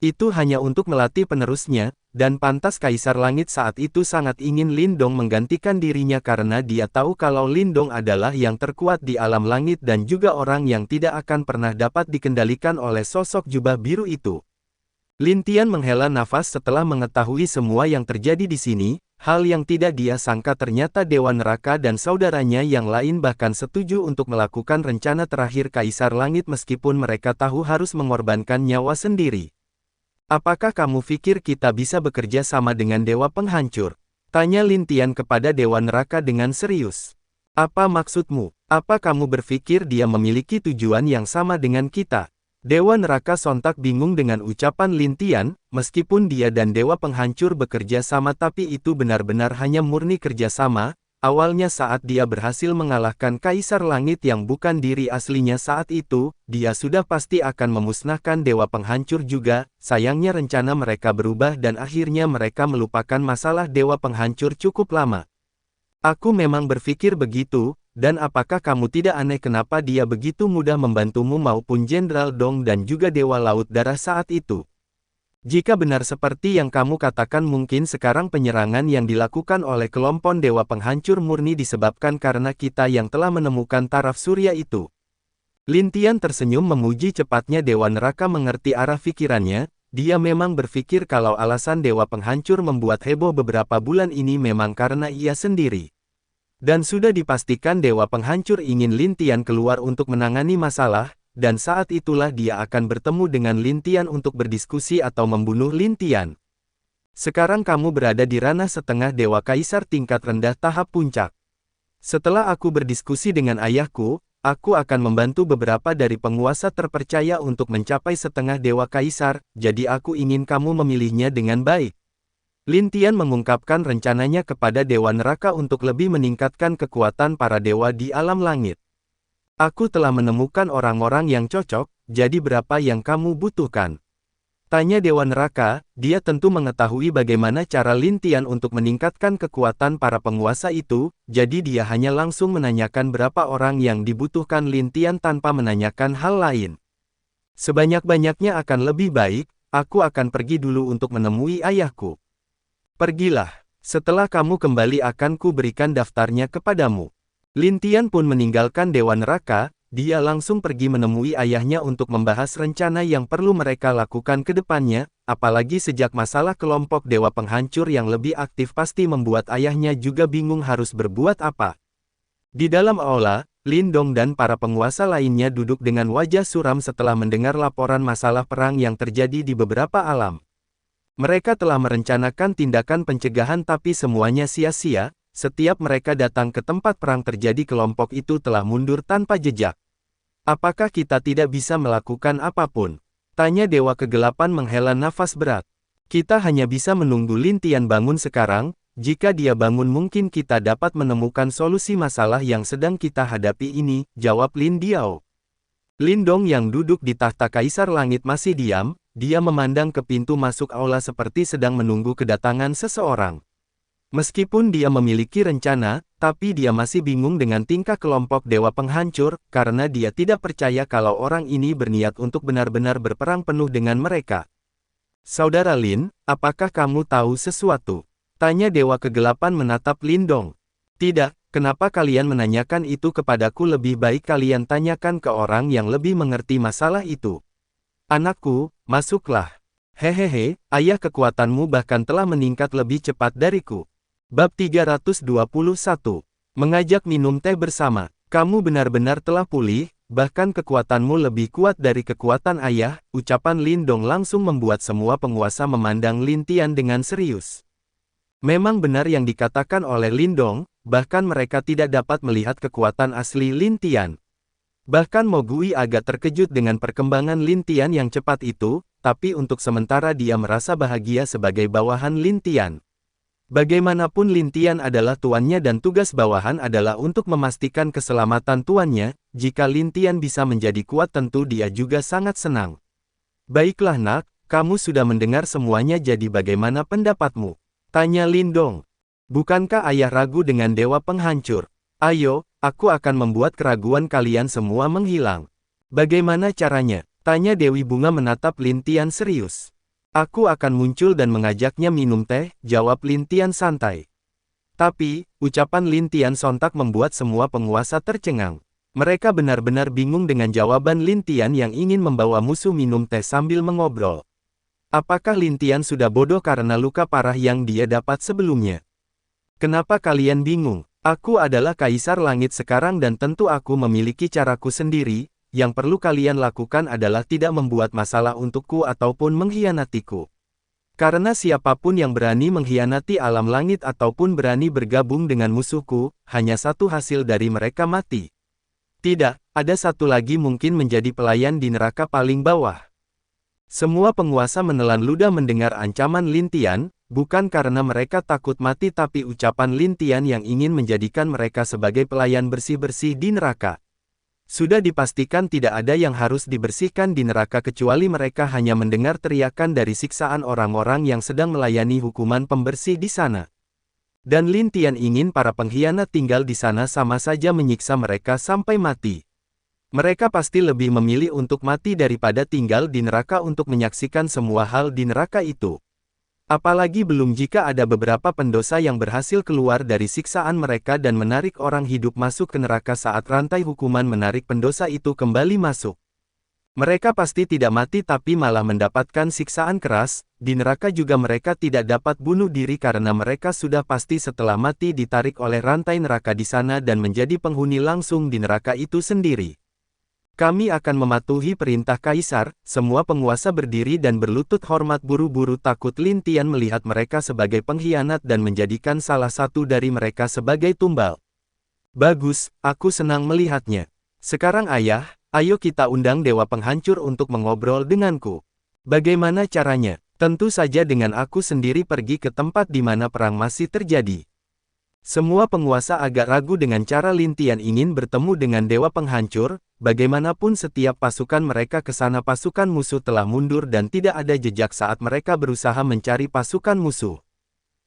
Itu hanya untuk melatih penerusnya, dan pantas Kaisar Langit saat itu sangat ingin Lin Dong menggantikan dirinya karena dia tahu kalau Lin Dong adalah yang terkuat di alam langit dan juga orang yang tidak akan pernah dapat dikendalikan oleh sosok jubah biru itu. Lin Tian menghela nafas setelah mengetahui semua yang terjadi di sini, hal yang tidak dia sangka ternyata Dewa Neraka dan saudaranya yang lain bahkan setuju untuk melakukan rencana terakhir Kaisar Langit meskipun mereka tahu harus mengorbankan nyawa sendiri. Apakah kamu pikir kita bisa bekerja sama dengan Dewa Penghancur? Tanya Lin Tian kepada Dewa Neraka dengan serius. Apa maksudmu? Apa kamu berpikir dia memiliki tujuan yang sama dengan kita? Dewa Neraka sontak bingung dengan ucapan Lin Tian, meskipun dia dan Dewa Penghancur bekerja sama tapi itu benar-benar hanya murni kerjasama. Awalnya saat dia berhasil mengalahkan Kaisar Langit yang bukan diri aslinya saat itu, dia sudah pasti akan memusnahkan Dewa Penghancur juga, sayangnya rencana mereka berubah dan akhirnya mereka melupakan masalah Dewa Penghancur cukup lama. Aku memang berpikir begitu, dan apakah kamu tidak aneh kenapa dia begitu mudah membantumu maupun Jenderal Dong dan juga Dewa Laut Darah saat itu? Jika benar seperti yang kamu katakan mungkin sekarang penyerangan yang dilakukan oleh kelompok Dewa Penghancur murni disebabkan karena kita yang telah menemukan taraf surya itu. Lin Tian tersenyum memuji cepatnya Dewa Neraka mengerti arah pikirannya, dia memang berpikir kalau alasan Dewa Penghancur membuat heboh beberapa bulan ini memang karena ia sendiri. Dan sudah dipastikan Dewa Penghancur ingin Lin Tian keluar untuk menangani masalah, dan saat itulah dia akan bertemu dengan Lin Tian untuk berdiskusi atau membunuh Lin Tian. Sekarang kamu berada di ranah setengah Dewa Kaisar tingkat rendah tahap puncak. Setelah aku berdiskusi dengan ayahku, aku akan membantu beberapa dari penguasa terpercaya untuk mencapai setengah Dewa Kaisar, jadi aku ingin kamu memilihnya dengan baik. Lin Tian mengungkapkan rencananya kepada Dewa Neraka untuk lebih meningkatkan kekuatan para dewa di alam langit. Aku telah menemukan orang-orang yang cocok, jadi berapa yang kamu butuhkan? Tanya Dewa Neraka, dia tentu mengetahui bagaimana cara Lin Tian untuk meningkatkan kekuatan para penguasa itu, jadi dia hanya langsung menanyakan berapa orang yang dibutuhkan Lin Tian tanpa menanyakan hal lain. Sebanyak-banyaknya akan lebih baik, aku akan pergi dulu untuk menemui ayahku. Pergilah, setelah kamu kembali akan ku berikan daftarnya kepadamu. Lin Tian pun meninggalkan Dewa Neraka, dia langsung pergi menemui ayahnya untuk membahas rencana yang perlu mereka lakukan ke depannya, apalagi sejak masalah kelompok Dewa Penghancur yang lebih aktif pasti membuat ayahnya juga bingung harus berbuat apa. Di dalam aula, Lin Dong dan para penguasa lainnya duduk dengan wajah suram setelah mendengar laporan masalah perang yang terjadi di beberapa alam. Mereka telah merencanakan tindakan pencegahan tapi semuanya sia-sia. Setiap mereka datang ke tempat perang terjadi kelompok itu telah mundur tanpa jejak. Apakah kita tidak bisa melakukan apapun? Tanya Dewa Kegelapan menghela nafas berat. Kita hanya bisa menunggu Lin Tian bangun sekarang, jika dia bangun mungkin kita dapat menemukan solusi masalah yang sedang kita hadapi ini, jawab Lin Diao. Lin Dong yang duduk di tahta Kaisar Langit masih diam, dia memandang ke pintu masuk aula seperti sedang menunggu kedatangan seseorang. Meskipun dia memiliki rencana, tapi dia masih bingung dengan tingkah kelompok Dewa Penghancur, karena dia tidak percaya kalau orang ini berniat untuk benar-benar berperang penuh dengan mereka. Saudara Lin, apakah kamu tahu sesuatu? Tanya Dewa Kegelapan menatap Lindong. Tidak, kenapa kalian menanyakan itu kepadaku? Lebih baik kalian tanyakan ke orang yang lebih mengerti masalah itu. Anakku, masuklah. Hehehe, ayah, kekuatanmu bahkan telah meningkat lebih cepat dariku. Bab 321. Mengajak minum teh bersama. Kamu benar-benar telah pulih, bahkan kekuatanmu lebih kuat dari kekuatan ayah. Ucapan Lindong langsung membuat semua penguasa memandang Lin Tian dengan serius. Memang benar yang dikatakan oleh Lindong, bahkan mereka tidak dapat melihat kekuatan asli Lin Tian. Bahkan Mo Gui agak terkejut dengan perkembangan Lin Tian yang cepat itu, tapi untuk sementara dia merasa bahagia sebagai bawahan Lin Tian. Bagaimanapun Lin Tian adalah tuannya dan tugas bawahan adalah untuk memastikan keselamatan tuannya. Jika Lin Tian bisa menjadi kuat tentu dia juga sangat senang. Baiklah nak, kamu sudah mendengar semuanya, jadi bagaimana pendapatmu? Tanya Lindong. Bukankah ayah ragu dengan Dewa Penghancur? Ayo, aku akan membuat keraguan kalian semua menghilang. Bagaimana caranya? Tanya Dewi Bunga menatap Lin Tian serius. Aku akan muncul dan mengajaknya minum teh, jawab Lin Tian santai. Tapi, ucapan Lin Tian sontak membuat semua penguasa tercengang. Mereka benar-benar bingung dengan jawaban Lin Tian yang ingin membawa musuh minum teh sambil mengobrol. Apakah Lin Tian sudah bodoh karena luka parah yang dia dapat sebelumnya? Kenapa kalian bingung? Aku adalah Kaisar Langit sekarang dan tentu aku memiliki caraku sendiri. Yang perlu kalian lakukan adalah tidak membuat masalah untukku ataupun mengkhianatiku. Karena siapapun yang berani mengkhianati alam langit ataupun berani bergabung dengan musuhku, hanya satu hasil dari mereka mati. Tidak, ada satu lagi mungkin menjadi pelayan di neraka paling bawah. Semua penguasa menelan ludah mendengar ancaman Lin Tian, bukan karena mereka takut mati tapi ucapan Lin Tian yang ingin menjadikan mereka sebagai pelayan bersih-bersih di neraka. Sudah dipastikan tidak ada yang harus dibersihkan di neraka kecuali mereka hanya mendengar teriakan dari siksaan orang-orang yang sedang melayani hukuman pembersih di sana. Dan Lin Tian ingin para pengkhianat tinggal di sana sama saja menyiksa mereka sampai mati. Mereka pasti lebih memilih untuk mati daripada tinggal di neraka untuk menyaksikan semua hal di neraka itu. Apalagi belum jika ada beberapa pendosa yang berhasil keluar dari siksaan mereka dan menarik orang hidup masuk ke neraka saat rantai hukuman menarik pendosa itu kembali masuk. Mereka pasti tidak mati tapi malah mendapatkan siksaan keras. Di neraka juga mereka tidak dapat bunuh diri karena mereka sudah pasti setelah mati ditarik oleh rantai neraka di sana dan menjadi penghuni langsung di neraka itu sendiri. Kami akan mematuhi perintah Kaisar. Semua penguasa berdiri dan berlutut hormat buru-buru takut Lin Tian melihat mereka sebagai pengkhianat dan menjadikan salah satu dari mereka sebagai tumbal. Bagus, aku senang melihatnya. Sekarang ayah, ayo kita undang Dewa Penghancur untuk mengobrol denganku. Bagaimana caranya? Tentu saja dengan aku sendiri pergi ke tempat di mana perang masih terjadi. Semua penguasa agak ragu dengan cara Lin Tian ingin bertemu dengan Dewa Penghancur. Bagaimanapun setiap pasukan mereka ke sana pasukan musuh telah mundur dan tidak ada jejak saat mereka berusaha mencari pasukan musuh.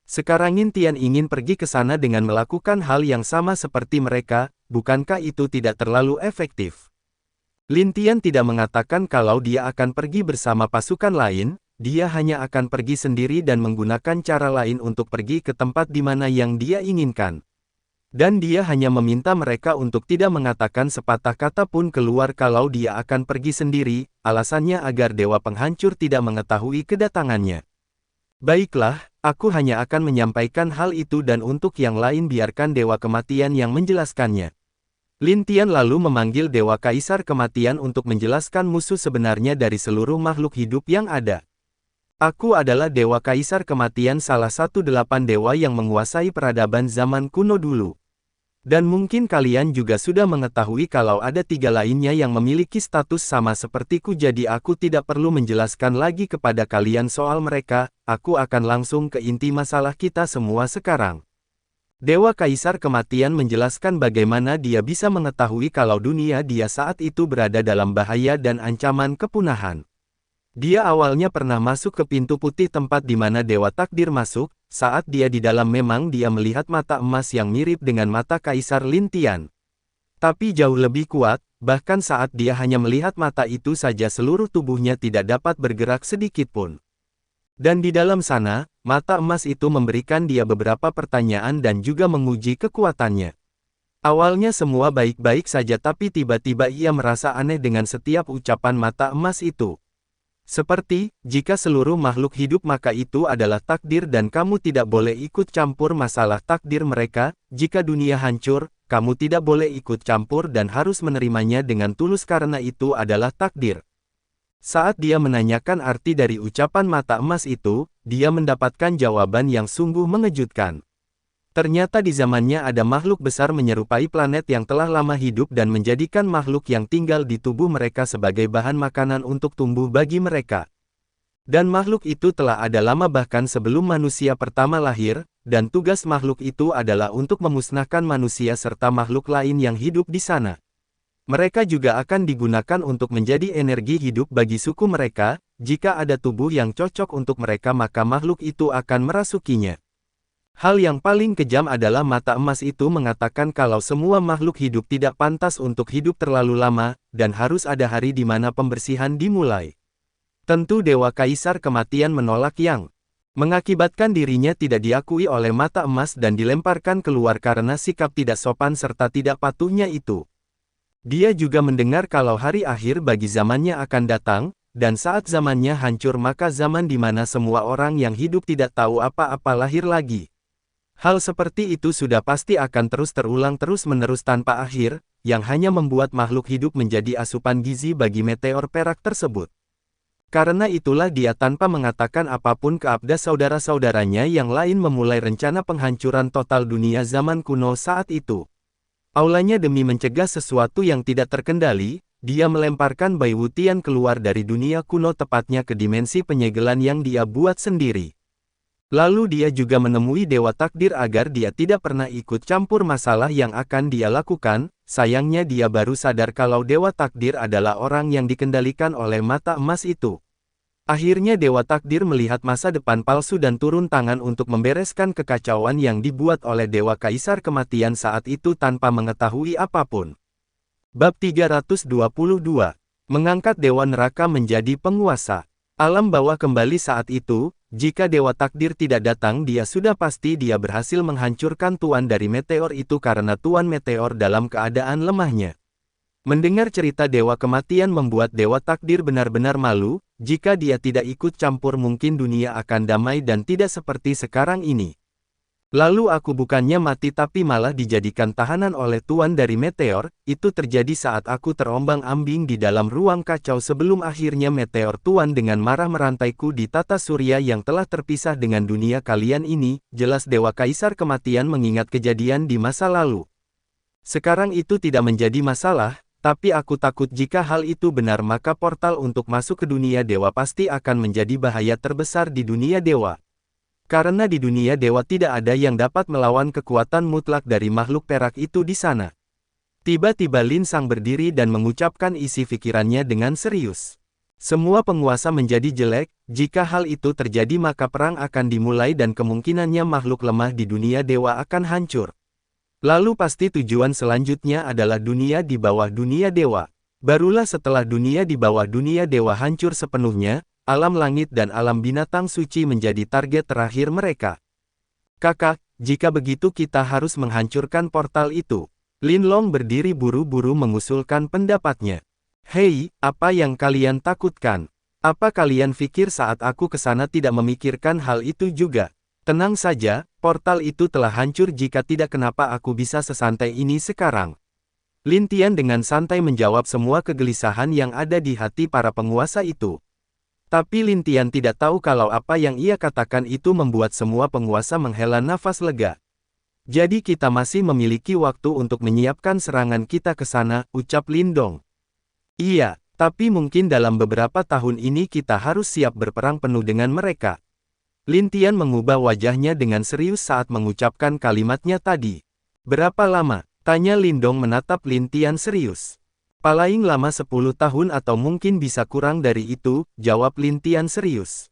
Sekarang Lin Tian ingin pergi ke sana dengan melakukan hal yang sama seperti mereka, bukankah itu tidak terlalu efektif? Lin Tian tidak mengatakan kalau dia akan pergi bersama pasukan lain, dia hanya akan pergi sendiri dan menggunakan cara lain untuk pergi ke tempat di mana yang dia inginkan. Dan dia hanya meminta mereka untuk tidak mengatakan sepatah kata pun keluar kalau dia akan pergi sendiri, alasannya agar Dewa Penghancur tidak mengetahui kedatangannya. Baiklah, aku hanya akan menyampaikan hal itu dan untuk yang lain biarkan Dewa Kematian yang menjelaskannya. Lin Tian lalu memanggil Dewa Kaisar Kematian untuk menjelaskan musuh sebenarnya dari seluruh makhluk hidup yang ada. Aku adalah Dewa Kaisar Kematian, salah satu 8 dewa yang menguasai peradaban zaman kuno dulu. Dan mungkin kalian juga sudah mengetahui kalau ada 3 lainnya yang memiliki status sama sepertiku, jadi aku tidak perlu menjelaskan lagi kepada kalian soal mereka, aku akan langsung ke inti masalah kita semua sekarang. Dewa Kaisar Kematian menjelaskan bagaimana dia bisa mengetahui kalau dunia dia saat itu berada dalam bahaya dan ancaman kepunahan. Dia awalnya pernah masuk ke pintu putih tempat di mana Dewa Takdir masuk, saat dia di dalam memang dia melihat mata emas yang mirip dengan mata Kaisar Lin Tian. Tapi jauh lebih kuat, bahkan saat dia hanya melihat mata itu saja seluruh tubuhnya tidak dapat bergerak sedikit pun. Dan di dalam sana, mata emas itu memberikan dia beberapa pertanyaan dan juga menguji kekuatannya. Awalnya semua baik-baik saja tapi tiba-tiba ia merasa aneh dengan setiap ucapan mata emas itu. Seperti, jika seluruh makhluk hidup maka itu adalah takdir dan kamu tidak boleh ikut campur masalah takdir mereka, jika dunia hancur, kamu tidak boleh ikut campur dan harus menerimanya dengan tulus karena itu adalah takdir. Saat dia menanyakan arti dari ucapan mata emas itu, dia mendapatkan jawaban yang sungguh mengejutkan. Ternyata di zamannya ada makhluk besar menyerupai planet yang telah lama hidup dan menjadikan makhluk yang tinggal di tubuh mereka sebagai bahan makanan untuk tumbuh bagi mereka. Dan makhluk itu telah ada lama bahkan sebelum manusia pertama lahir, dan tugas makhluk itu adalah untuk memusnahkan manusia serta makhluk lain yang hidup di sana. Mereka juga akan digunakan untuk menjadi energi hidup bagi suku mereka, jika ada tubuh yang cocok untuk mereka maka makhluk itu akan merasukinya. Hal yang paling kejam adalah mata emas itu mengatakan kalau semua makhluk hidup tidak pantas untuk hidup terlalu lama, dan harus ada hari di mana pembersihan dimulai. Tentu Dewa Kaisar Kematian menolak yang mengakibatkan dirinya tidak diakui oleh mata emas dan dilemparkan keluar karena sikap tidak sopan serta tidak patuhnya itu. Dia juga mendengar kalau hari akhir bagi zamannya akan datang, dan saat zamannya hancur maka zaman di mana semua orang yang hidup tidak tahu apa-apa lahir lagi. Hal seperti itu sudah pasti akan terus terulang terus-menerus tanpa akhir, yang hanya membuat makhluk hidup menjadi asupan gizi bagi meteor perak tersebut. Karena itulah dia tanpa mengatakan apapun ke Abda saudara-saudaranya yang lain memulai rencana penghancuran total dunia zaman kuno saat itu. Aulanya demi mencegah sesuatu yang tidak terkendali, dia melemparkan Bai Wutian keluar dari dunia kuno tepatnya ke dimensi penyegelan yang dia buat sendiri. Lalu dia juga menemui Dewa Takdir agar dia tidak pernah ikut campur masalah yang akan dia lakukan, sayangnya dia baru sadar kalau Dewa Takdir adalah orang yang dikendalikan oleh mata emas itu. Akhirnya Dewa Takdir melihat masa depan palsu dan turun tangan untuk membereskan kekacauan yang dibuat oleh Dewa Kaisar Kematian saat itu tanpa mengetahui apapun. Bab 322. Mengangkat Dewa Neraka menjadi penguasa. Alam bawah kembali saat itu, jika Dewa Takdir tidak datang dia sudah pasti dia berhasil menghancurkan tuan dari meteor itu karena tuan meteor dalam keadaan lemahnya. Mendengar cerita Dewa Kematian membuat Dewa Takdir benar-benar malu, jika dia tidak ikut campur mungkin dunia akan damai dan tidak seperti sekarang ini. Lalu aku bukannya mati tapi malah dijadikan tahanan oleh tuan dari meteor, itu terjadi saat aku terombang-ambing di dalam ruang kacau sebelum akhirnya meteor tuan dengan marah merantaiku di tata surya yang telah terpisah dengan dunia kalian ini, jelas Dewa Kaisar Kematian mengingat kejadian di masa lalu. Sekarang itu tidak menjadi masalah, tapi aku takut jika hal itu benar maka portal untuk masuk ke dunia dewa pasti akan menjadi bahaya terbesar di dunia dewa. Karena di dunia dewa tidak ada yang dapat melawan kekuatan mutlak dari makhluk perak itu di sana. Tiba-tiba Lin Sang berdiri dan mengucapkan isi pikirannya dengan serius. Semua penguasa menjadi jelek, jika hal itu terjadi maka perang akan dimulai dan kemungkinannya makhluk lemah di dunia dewa akan hancur. Lalu pasti tujuan selanjutnya adalah dunia di bawah dunia dewa. Barulah setelah dunia di bawah dunia dewa hancur sepenuhnya, alam langit dan alam binatang suci menjadi target terakhir mereka. Kakak, jika begitu kita harus menghancurkan portal itu. Lin Long berdiri buru-buru mengusulkan pendapatnya. Hei, apa yang kalian takutkan? Apa kalian pikir saat aku ke sana tidak memikirkan hal itu juga? Tenang saja, portal itu telah hancur jika tidak kenapa aku bisa sesantai ini sekarang. Lin Tian dengan santai menjawab semua kegelisahan yang ada di hati para penguasa itu. Tapi Lin Tian tidak tahu kalau apa yang ia katakan itu membuat semua penguasa menghela nafas lega. Jadi kita masih memiliki waktu untuk menyiapkan serangan kita ke sana, ucap Lin Dong. Iya, tapi mungkin dalam beberapa tahun ini kita harus siap berperang penuh dengan mereka. Lin Tian mengubah wajahnya dengan serius saat mengucapkan kalimatnya tadi. Berapa lama? Tanya Lin Dong menatap Lin Tian serius. Paling lama 10 tahun atau mungkin bisa kurang dari itu, jawab Lin Tian serius.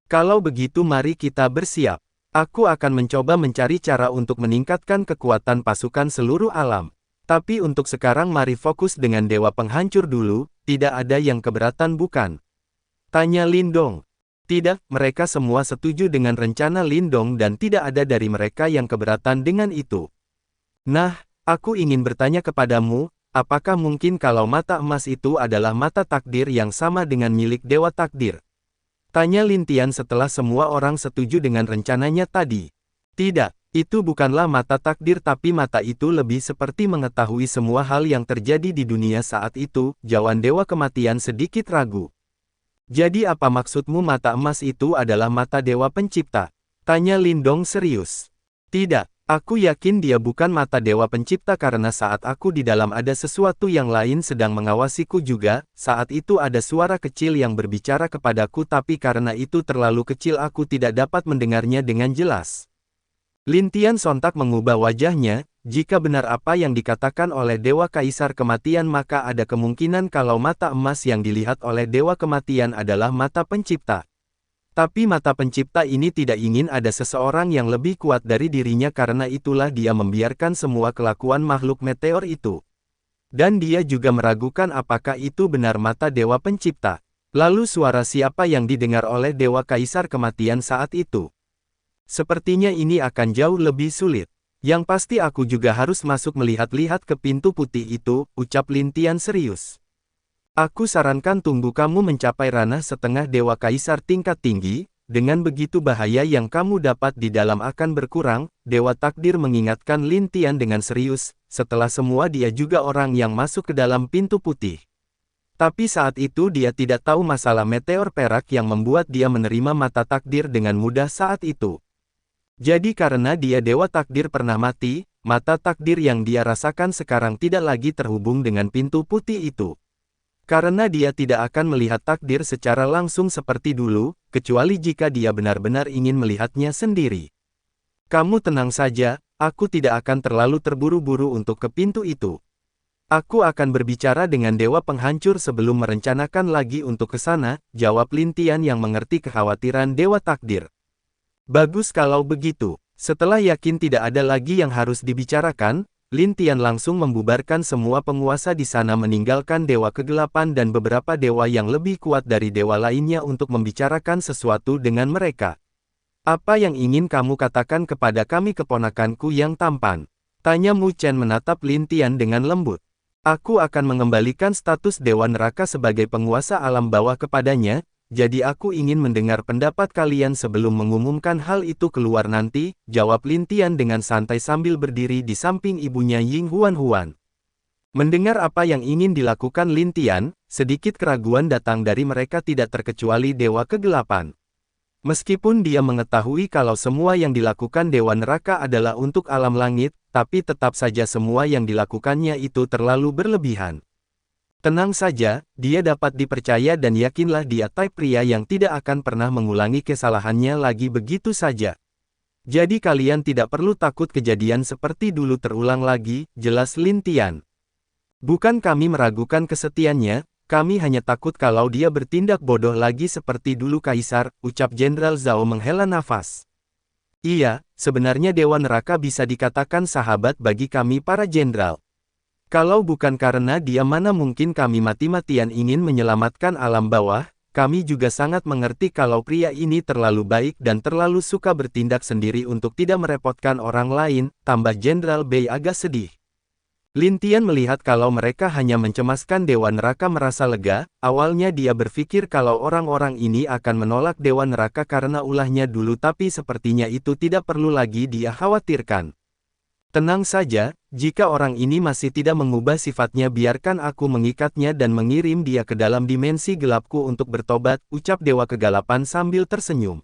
Kalau begitu mari kita bersiap. Aku akan mencoba mencari cara untuk meningkatkan kekuatan pasukan seluruh alam. Tapi untuk sekarang mari fokus dengan Dewa Penghancur dulu, tidak ada yang keberatan bukan? Tanya Lindong. Tidak, mereka semua setuju dengan rencana Lindong dan tidak ada dari mereka yang keberatan dengan itu. Nah, aku ingin bertanya kepadamu, apakah mungkin kalau mata emas itu adalah mata takdir yang sama dengan milik Dewa Takdir? Tanya Lin Tian setelah semua orang setuju dengan rencananya tadi. Tidak, itu bukanlah mata takdir tapi mata itu lebih seperti mengetahui semua hal yang terjadi di dunia saat itu, jawab Dewa Kematian sedikit ragu. Jadi apa maksudmu mata emas itu adalah mata Dewa Pencipta? Tanya Lindong serius. Tidak. Aku yakin dia bukan mata Dewa Pencipta karena saat aku di dalam ada sesuatu yang lain sedang mengawasiku juga, saat itu ada suara kecil yang berbicara kepadaku tapi karena itu terlalu kecil aku tidak dapat mendengarnya dengan jelas. Lin Tian sontak mengubah wajahnya, jika benar apa yang dikatakan oleh Dewa Kaisar Kematian maka ada kemungkinan kalau mata emas yang dilihat oleh Dewa Kematian adalah mata pencipta. Tapi mata pencipta ini tidak ingin ada seseorang yang lebih kuat dari dirinya karena itulah dia membiarkan semua kelakuan makhluk meteor itu. Dan dia juga meragukan apakah itu benar mata Dewa Pencipta. Lalu suara siapa yang didengar oleh Dewa Kaisar Kematian saat itu? Sepertinya ini akan jauh lebih sulit. Yang pasti aku juga harus masuk melihat-lihat ke pintu putih itu, ucap Lin Tian serius. Aku sarankan tunggu kamu mencapai ranah setengah Dewa Kaisar tingkat tinggi, dengan begitu bahaya yang kamu dapat di dalam akan berkurang, Dewa Takdir mengingatkan Lin Tian dengan serius, setelah semua dia juga orang yang masuk ke dalam pintu putih. Tapi saat itu dia tidak tahu masalah meteor perak yang membuat dia menerima mata takdir dengan mudah saat itu. Jadi karena dia Dewa Takdir pernah mati, mata takdir yang dia rasakan sekarang tidak lagi terhubung dengan pintu putih itu. Karena dia tidak akan melihat takdir secara langsung seperti dulu, kecuali jika dia benar-benar ingin melihatnya sendiri. Kamu tenang saja, aku tidak akan terlalu terburu-buru untuk ke pintu itu. Aku akan berbicara dengan Dewa Penghancur sebelum merencanakan lagi untuk ke sana, jawab Lin Tian yang mengerti kekhawatiran Dewa Takdir. Bagus kalau begitu. Setelah yakin tidak ada lagi yang harus dibicarakan, Lin Tian langsung membubarkan semua penguasa di sana meninggalkan Dewa Kegelapan dan beberapa dewa yang lebih kuat dari dewa lainnya untuk membicarakan sesuatu dengan mereka. Apa yang ingin kamu katakan kepada kami keponakanku yang tampan? Tanya Mu Chen menatap Lin Tian dengan lembut. Aku akan mengembalikan status Dewa Neraka sebagai penguasa alam bawah kepadanya, jadi aku ingin mendengar pendapat kalian sebelum mengumumkan hal itu keluar nanti, jawab Lin Tian dengan santai sambil berdiri di samping ibunya Ying Huan. Mendengar apa yang ingin dilakukan Lin Tian, sedikit keraguan datang dari mereka tidak terkecuali Dewa Kegelapan. Meskipun dia mengetahui kalau semua yang dilakukan Dewa Neraka adalah untuk alam langit, tapi tetap saja semua yang dilakukannya itu terlalu berlebihan. Tenang saja, dia dapat dipercaya dan yakinlah dia type pria yang tidak akan pernah mengulangi kesalahannya lagi begitu saja. Jadi kalian tidak perlu takut kejadian seperti dulu terulang lagi, jelas Lin Tian. Bukan kami meragukan kesetiaannya, kami hanya takut kalau dia bertindak bodoh lagi seperti dulu Kaisar, ucap Jenderal Zhao menghela nafas. Iya, sebenarnya Dewa Neraka bisa dikatakan sahabat bagi kami para jenderal. Kalau bukan karena dia mana mungkin kami mati-matian ingin menyelamatkan alam bawah, kami juga sangat mengerti kalau pria ini terlalu baik dan terlalu suka bertindak sendiri untuk tidak merepotkan orang lain, tambah Jenderal Bei agak sedih. Lin Tian melihat kalau mereka hanya mencemaskan Dewa Neraka merasa lega, awalnya dia berpikir kalau orang-orang ini akan menolak Dewa Neraka karena ulahnya dulu tapi sepertinya itu tidak perlu lagi dia khawatirkan. Tenang saja, jika orang ini masih tidak mengubah sifatnya biarkan aku mengikatnya dan mengirim dia ke dalam dimensi gelapku untuk bertobat, ucap Dewa Kegelapan sambil tersenyum.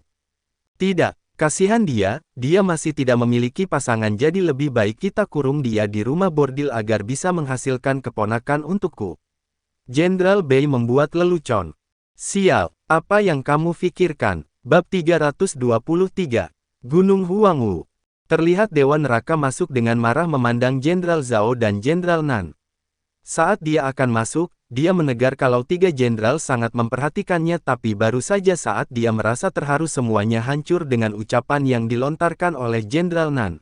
Tidak, kasihan dia masih tidak memiliki pasangan jadi lebih baik kita kurung dia di rumah bordil agar bisa menghasilkan keponakan untukku. Jenderal Bei membuat lelucon. Sial, apa yang kamu pikirkan? Bab 323. Gunung Huangwu. Terlihat Dewa Neraka masuk dengan marah memandang Jenderal Zhao dan Jenderal Nan. Saat dia akan masuk, dia menegar kalau tiga jenderal sangat memperhatikannya tapi baru saja saat dia merasa terharu semuanya hancur dengan ucapan yang dilontarkan oleh Jenderal Nan.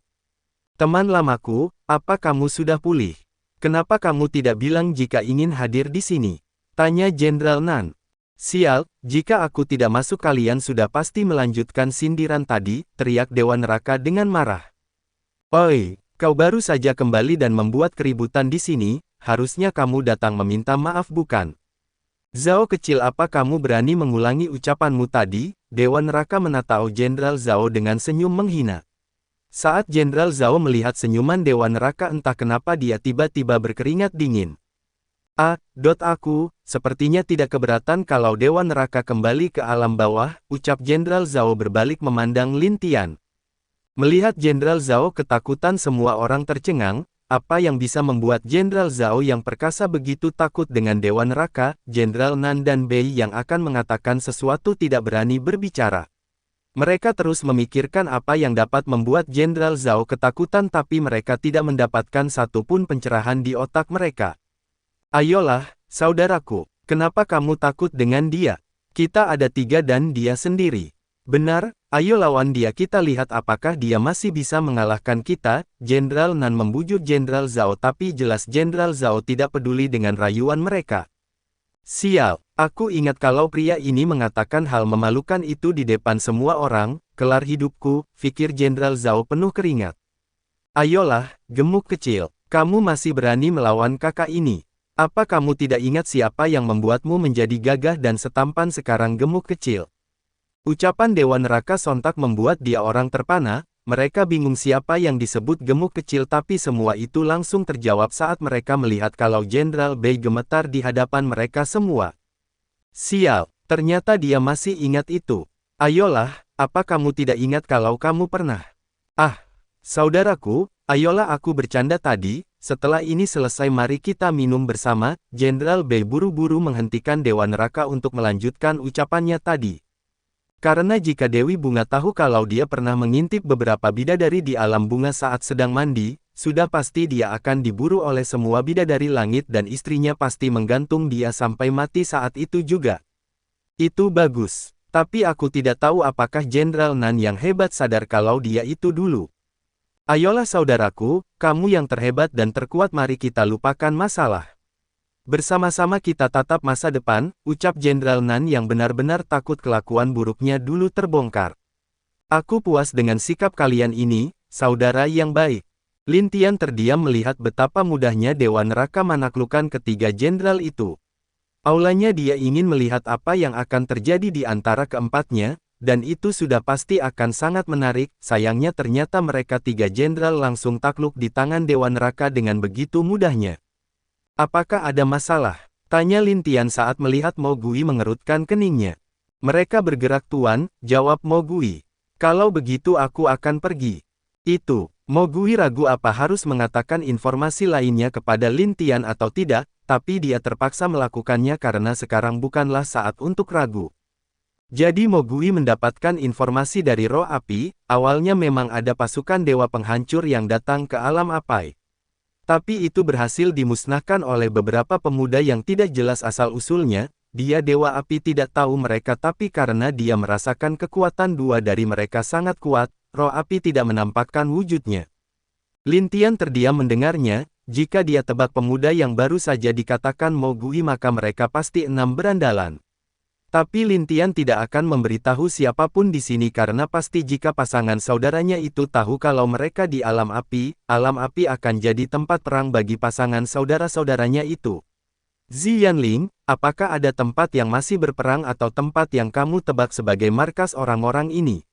Teman lamaku, apa kamu sudah pulih? Kenapa kamu tidak bilang jika ingin hadir di sini? Tanya Jenderal Nan. Sial, jika aku tidak masuk kalian sudah pasti melanjutkan sindiran tadi, teriak Dewa Neraka dengan marah. Oi, kau baru saja kembali dan membuat keributan di sini, harusnya kamu datang meminta maaf bukan? Zhao kecil, apa kamu berani mengulangi ucapanmu tadi? Dewa Neraka menatau Jenderal Zhao dengan senyum menghina. Saat Jenderal Zhao melihat senyuman Dewa Neraka entah kenapa dia tiba-tiba berkeringat dingin. Aku, sepertinya tidak keberatan kalau Dewa Neraka kembali ke alam bawah, ucap Jenderal Zhao berbalik memandang Lin Tian. Melihat Jenderal Zhao ketakutan semua orang tercengang, apa yang bisa membuat Jenderal Zhao yang perkasa begitu takut dengan Dewa Neraka, Jenderal Nan dan Bei yang akan mengatakan sesuatu tidak berani berbicara. Mereka terus memikirkan apa yang dapat membuat Jenderal Zhao ketakutan tapi mereka tidak mendapatkan satupun pencerahan di otak mereka. Ayolah, saudaraku, kenapa kamu takut dengan dia? Kita ada tiga dan dia sendiri. Benar, ayo lawan dia kita lihat apakah dia masih bisa mengalahkan kita. Jenderal Nan membujuk Jenderal Zhao tapi jelas Jenderal Zhao tidak peduli dengan rayuan mereka. Sial, aku ingat kalau pria ini mengatakan hal memalukan itu di depan semua orang, kelar hidupku, pikir Jenderal Zhao penuh keringat. Ayolah, gemuk kecil, kamu masih berani melawan kakak ini. Apa kamu tidak ingat siapa yang membuatmu menjadi gagah dan setampan sekarang gemuk kecil? Ucapan Dewa Neraka sontak membuat dia orang terpana, mereka bingung siapa yang disebut gemuk kecil tapi semua itu langsung terjawab saat mereka melihat kalau Jenderal Bei gemetar di hadapan mereka semua. Sial, ternyata dia masih ingat itu. Ayolah, apa kamu tidak ingat kalau kamu pernah? Saudaraku, ayolah aku bercanda tadi. Setelah ini selesai mari kita minum bersama. Jenderal Bei buru-buru menghentikan Dewa Neraka untuk melanjutkan ucapannya tadi. Karena jika Dewi Bunga tahu kalau dia pernah mengintip beberapa bidadari di alam bunga saat sedang mandi, sudah pasti dia akan diburu oleh semua bidadari langit dan istrinya pasti menggantung dia sampai mati saat itu juga. Itu bagus. Tapi aku tidak tahu apakah Jenderal Nan yang hebat sadar kalau dia itu dulu. Ayolah saudaraku, kamu yang terhebat dan terkuat mari kita lupakan masalah. Bersama-sama kita tatap masa depan, ucap Jenderal Nan yang benar-benar takut kelakuan buruknya dulu terbongkar. Aku puas dengan sikap kalian ini, saudara yang baik. Lin Tian terdiam melihat betapa mudahnya Dewa Neraka menaklukkan ketiga jenderal itu. Aulanya dia ingin melihat apa yang akan terjadi di antara keempatnya, dan itu sudah pasti akan sangat menarik. Sayangnya ternyata mereka tiga jenderal langsung takluk di tangan Dewa Neraka dengan begitu mudahnya. Apakah ada masalah? Tanya Lin Tian saat melihat Mo Gui mengerutkan keningnya. Mereka bergerak tuan, jawab Mo Gui. Kalau begitu aku akan pergi. Itu, Mo Gui ragu apa harus mengatakan informasi lainnya kepada Lin Tian atau tidak, tapi dia terpaksa melakukannya karena sekarang bukanlah saat untuk ragu. Jadi Mo Gui mendapatkan informasi dari roh api, awalnya memang ada pasukan dewa penghancur yang datang ke alam apai. Tapi itu berhasil dimusnahkan oleh beberapa pemuda yang tidak jelas asal-usulnya, dia dewa api tidak tahu mereka tapi karena dia merasakan kekuatan dua dari mereka sangat kuat, roh api tidak menampakkan wujudnya. Lin Tian terdiam mendengarnya, jika dia tebak pemuda yang baru saja dikatakan Mo Gui maka mereka pasti 6 berandalan. Tapi Lin Tian tidak akan memberitahu siapapun di sini karena pasti jika pasangan saudaranya itu tahu kalau mereka di alam api akan jadi tempat perang bagi pasangan saudara-saudaranya itu. Ziyanling, apakah ada tempat yang masih berperang atau tempat yang kamu tebak sebagai markas orang-orang ini?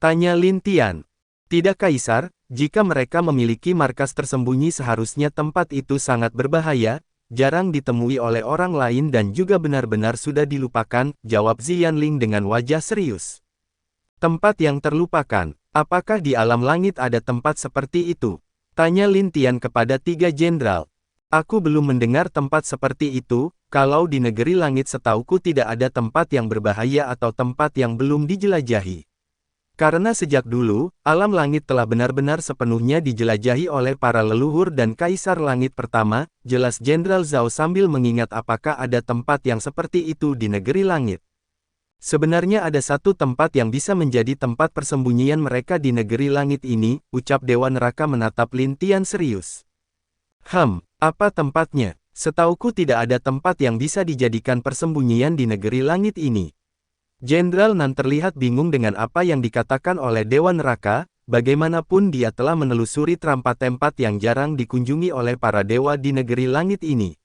Tanya Lin Tian. Tidak Kaisar, jika mereka memiliki markas tersembunyi seharusnya tempat itu sangat berbahaya, jarang ditemui oleh orang lain dan juga benar-benar sudah dilupakan, jawab Ziyanling dengan wajah serius. Tempat yang terlupakan, apakah di alam langit ada tempat seperti itu? Tanya Lin Tian kepada tiga jenderal. Aku belum mendengar tempat seperti itu, kalau di negeri langit setauku tidak ada tempat yang berbahaya atau tempat yang belum dijelajahi. Karena sejak dulu, alam langit telah benar-benar sepenuhnya dijelajahi oleh para leluhur dan Kaisar Langit pertama, jelas Jenderal Zhao sambil mengingat apakah ada tempat yang seperti itu di negeri langit. Sebenarnya ada satu tempat yang bisa menjadi tempat persembunyian mereka di negeri langit ini, ucap Dewa Neraka menatap Lin Tian serius. Apa tempatnya? Setauku tidak ada tempat yang bisa dijadikan persembunyian di negeri langit ini. Jenderal Nan terlihat bingung dengan apa yang dikatakan oleh Dewa Neraka, bagaimanapun dia telah menelusuri tempat-tempat yang jarang dikunjungi oleh para dewa di negeri langit ini.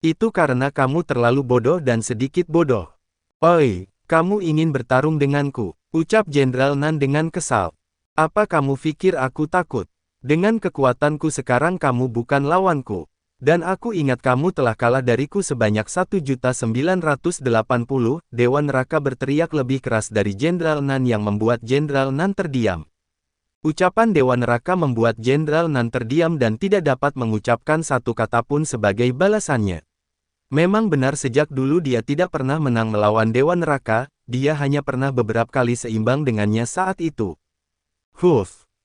Itu karena kamu terlalu bodoh dan sedikit bodoh. Oi, kamu ingin bertarung denganku, ucap Jenderal Nan dengan kesal. Apa kamu pikir aku takut? Dengan kekuatanku sekarang kamu bukan lawanku. Dan aku ingat kamu telah kalah dariku sebanyak 1.980, Dewa Neraka berteriak lebih keras dari Jenderal Nan yang membuat Jenderal Nan terdiam. Ucapan Dewa Neraka membuat Jenderal Nan terdiam dan tidak dapat mengucapkan satu kata pun sebagai balasannya. Memang benar sejak dulu dia tidak pernah menang melawan Dewa Neraka, dia hanya pernah beberapa kali seimbang dengannya saat itu.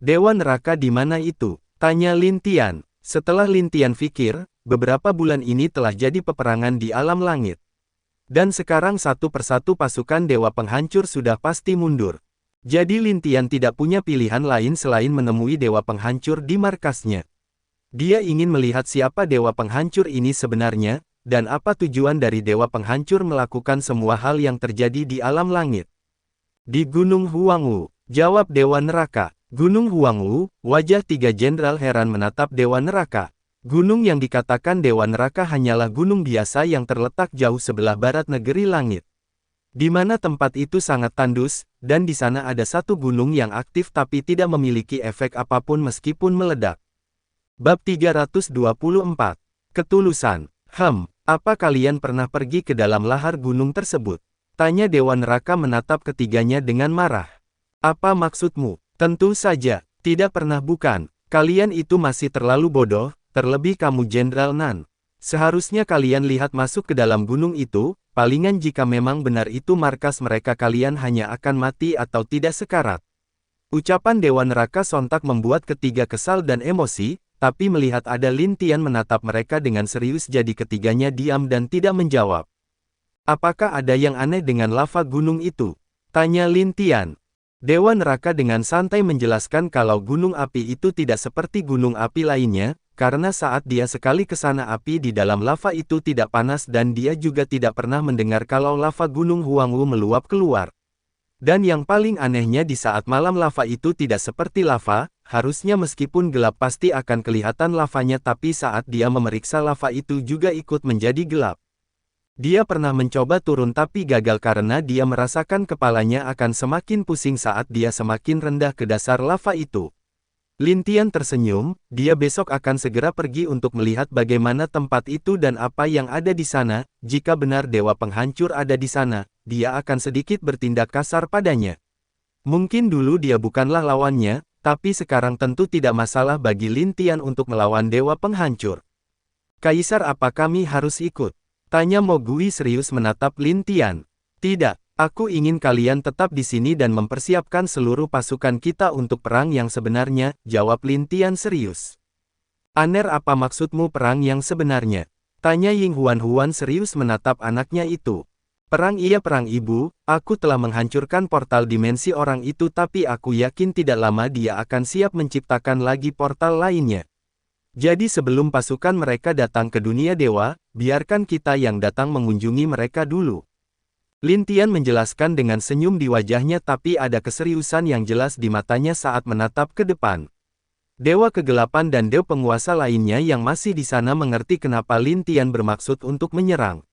Dewa Neraka di mana itu? Tanya Lin Tian. Setelah Lin Tian pikir, beberapa bulan ini telah jadi peperangan di alam langit. Dan sekarang satu persatu pasukan Dewa Penghancur sudah pasti mundur. Jadi Lin Tian tidak punya pilihan lain selain menemui Dewa Penghancur di markasnya. Dia ingin melihat siapa Dewa Penghancur ini sebenarnya, dan apa tujuan dari Dewa Penghancur melakukan semua hal yang terjadi di alam langit. Di Gunung Huangwu, jawab Dewa Neraka. Gunung Huangwu, wajah tiga jenderal heran menatap Dewa Neraka. Gunung yang dikatakan Dewa Neraka hanyalah gunung biasa yang terletak jauh sebelah barat negeri langit. Di mana tempat itu sangat tandus, dan di sana ada satu gunung yang aktif tapi tidak memiliki efek apapun meskipun meledak. Bab 324. Ketulusan. Apa kalian pernah pergi ke dalam lahar gunung tersebut? Tanya Dewa Neraka menatap ketiganya dengan marah. Apa maksudmu? Tentu saja, tidak pernah bukan. Kalian itu masih terlalu bodoh, terlebih kamu Jenderal Nan. Seharusnya kalian lihat masuk ke dalam gunung itu, palingan jika memang benar itu markas mereka kalian hanya akan mati atau tidak sekarat. Ucapan Dewa Neraka sontak membuat ketiga kesal dan emosi, tapi melihat ada Lin Tian menatap mereka dengan serius jadi ketiganya diam dan tidak menjawab. Apakah ada yang aneh dengan lava gunung itu? Tanya Lin Tian. Dewa Neraka dengan santai menjelaskan kalau gunung api itu tidak seperti gunung api lainnya, karena saat dia sekali ke sana api di dalam lava itu tidak panas dan dia juga tidak pernah mendengar kalau lava gunung Huangwu meluap keluar. Dan yang paling anehnya di saat malam lava itu tidak seperti lava, harusnya meskipun gelap pasti akan kelihatan lavanya tapi saat dia memeriksa lava itu juga ikut menjadi gelap. Dia pernah mencoba turun tapi gagal karena dia merasakan kepalanya akan semakin pusing saat dia semakin rendah ke dasar lava itu. Lin Tian tersenyum, dia besok akan segera pergi untuk melihat bagaimana tempat itu dan apa yang ada di sana. Jika benar Dewa Penghancur ada di sana, dia akan sedikit bertindak kasar padanya. Mungkin dulu dia bukanlah lawannya, tapi sekarang tentu tidak masalah bagi Lin Tian untuk melawan Dewa Penghancur. Kaisar, apa kami harus ikut? Tanya Mo Gui serius menatap Lin Tian. Tidak, aku ingin kalian tetap di sini dan mempersiapkan seluruh pasukan kita untuk perang yang sebenarnya, jawab Lin Tian serius. Aner, apa maksudmu perang yang sebenarnya? Tanya Ying Huan serius menatap anaknya itu. Perang, iya perang ibu, aku telah menghancurkan portal dimensi orang itu tapi aku yakin tidak lama dia akan siap menciptakan lagi portal lainnya. Jadi sebelum pasukan mereka datang ke dunia dewa, biarkan kita yang datang mengunjungi mereka dulu. Lin Tian menjelaskan dengan senyum di wajahnya tapi ada keseriusan yang jelas di matanya saat menatap ke depan. Dewa Kegelapan dan Dewa penguasa lainnya yang masih di sana mengerti kenapa Lin Tian bermaksud untuk menyerang.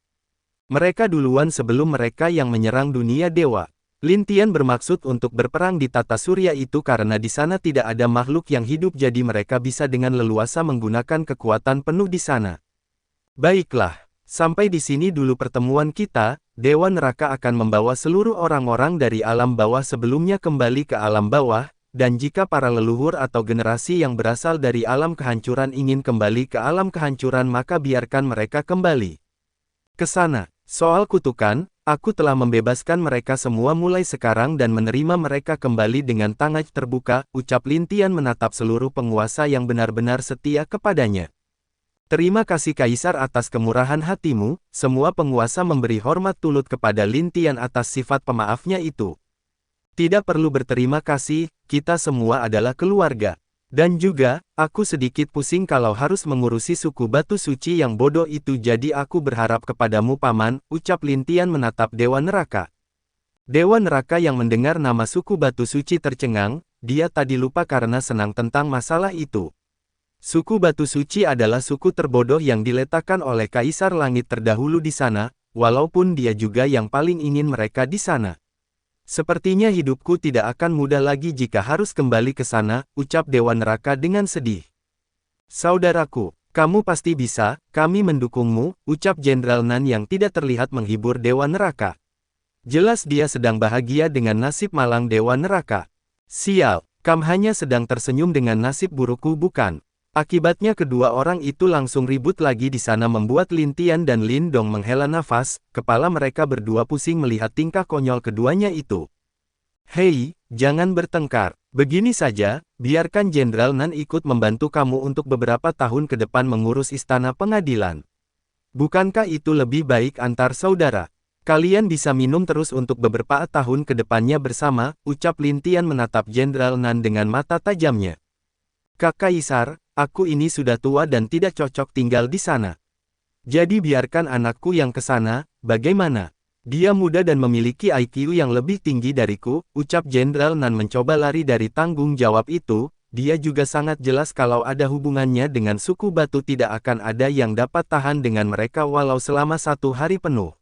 Mereka duluan sebelum mereka yang menyerang dunia dewa. Lin Tian bermaksud untuk berperang di tata surya itu karena di sana tidak ada makhluk yang hidup jadi mereka bisa dengan leluasa menggunakan kekuatan penuh di sana. Baiklah, sampai di sini dulu pertemuan kita. Dewa Neraka akan membawa seluruh orang-orang dari alam bawah sebelumnya kembali ke alam bawah, dan jika para leluhur atau generasi yang berasal dari alam kehancuran ingin kembali ke alam kehancuran maka biarkan mereka kembali ke sana. Soal kutukan, Aku telah membebaskan mereka semua mulai sekarang dan menerima mereka kembali dengan tangan terbuka, ucap Lin Tian menatap seluruh penguasa yang benar-benar setia kepadanya. Terima kasih Kaisar atas kemurahan hatimu, semua penguasa memberi hormat tulus kepada Lin Tian atas sifat pemaafnya itu. Tidak perlu berterima kasih, kita semua adalah keluarga. Dan juga, aku sedikit pusing kalau harus mengurusi suku batu suci yang bodoh itu jadi aku berharap kepadamu paman, ucap Lin Tian menatap Dewa Neraka. Dewa Neraka yang mendengar nama suku batu suci tercengang, dia tadi lupa karena senang tentang masalah itu. Suku batu suci adalah suku terbodoh yang diletakkan oleh Kaisar Langit terdahulu di sana, walaupun dia juga yang paling ingin mereka di sana. Sepertinya hidupku tidak akan mudah lagi jika harus kembali ke sana, ucap Dewa Neraka dengan sedih. Saudaraku, kamu pasti bisa, kami mendukungmu, ucap Jenderal Nan yang tidak terlihat menghibur Dewa Neraka. Jelas dia sedang bahagia dengan nasib malang Dewa Neraka. Sial, kamu hanya sedang tersenyum dengan nasib burukku bukan? Akibatnya kedua orang itu langsung ribut lagi di sana membuat Lin Tian dan Lin Dong menghela nafas, kepala mereka berdua pusing melihat tingkah konyol keduanya itu. Hei, jangan bertengkar. Begini saja, biarkan Jenderal Nan ikut membantu kamu untuk beberapa tahun ke depan mengurus istana pengadilan. Bukankah itu lebih baik antar saudara? Kalian bisa minum terus untuk beberapa tahun ke depannya bersama, ucap Lin Tian menatap Jenderal Nan dengan mata tajamnya. Kakak Kaisar, aku ini sudah tua dan tidak cocok tinggal di sana. Jadi biarkan anakku yang ke sana, bagaimana? Dia muda dan memiliki IQ yang lebih tinggi dariku, ucap Jenderal Nan mencoba lari dari tanggung jawab itu, dia juga sangat jelas kalau ada hubungannya dengan suku batu tidak akan ada yang dapat tahan dengan mereka walau selama 1 hari penuh.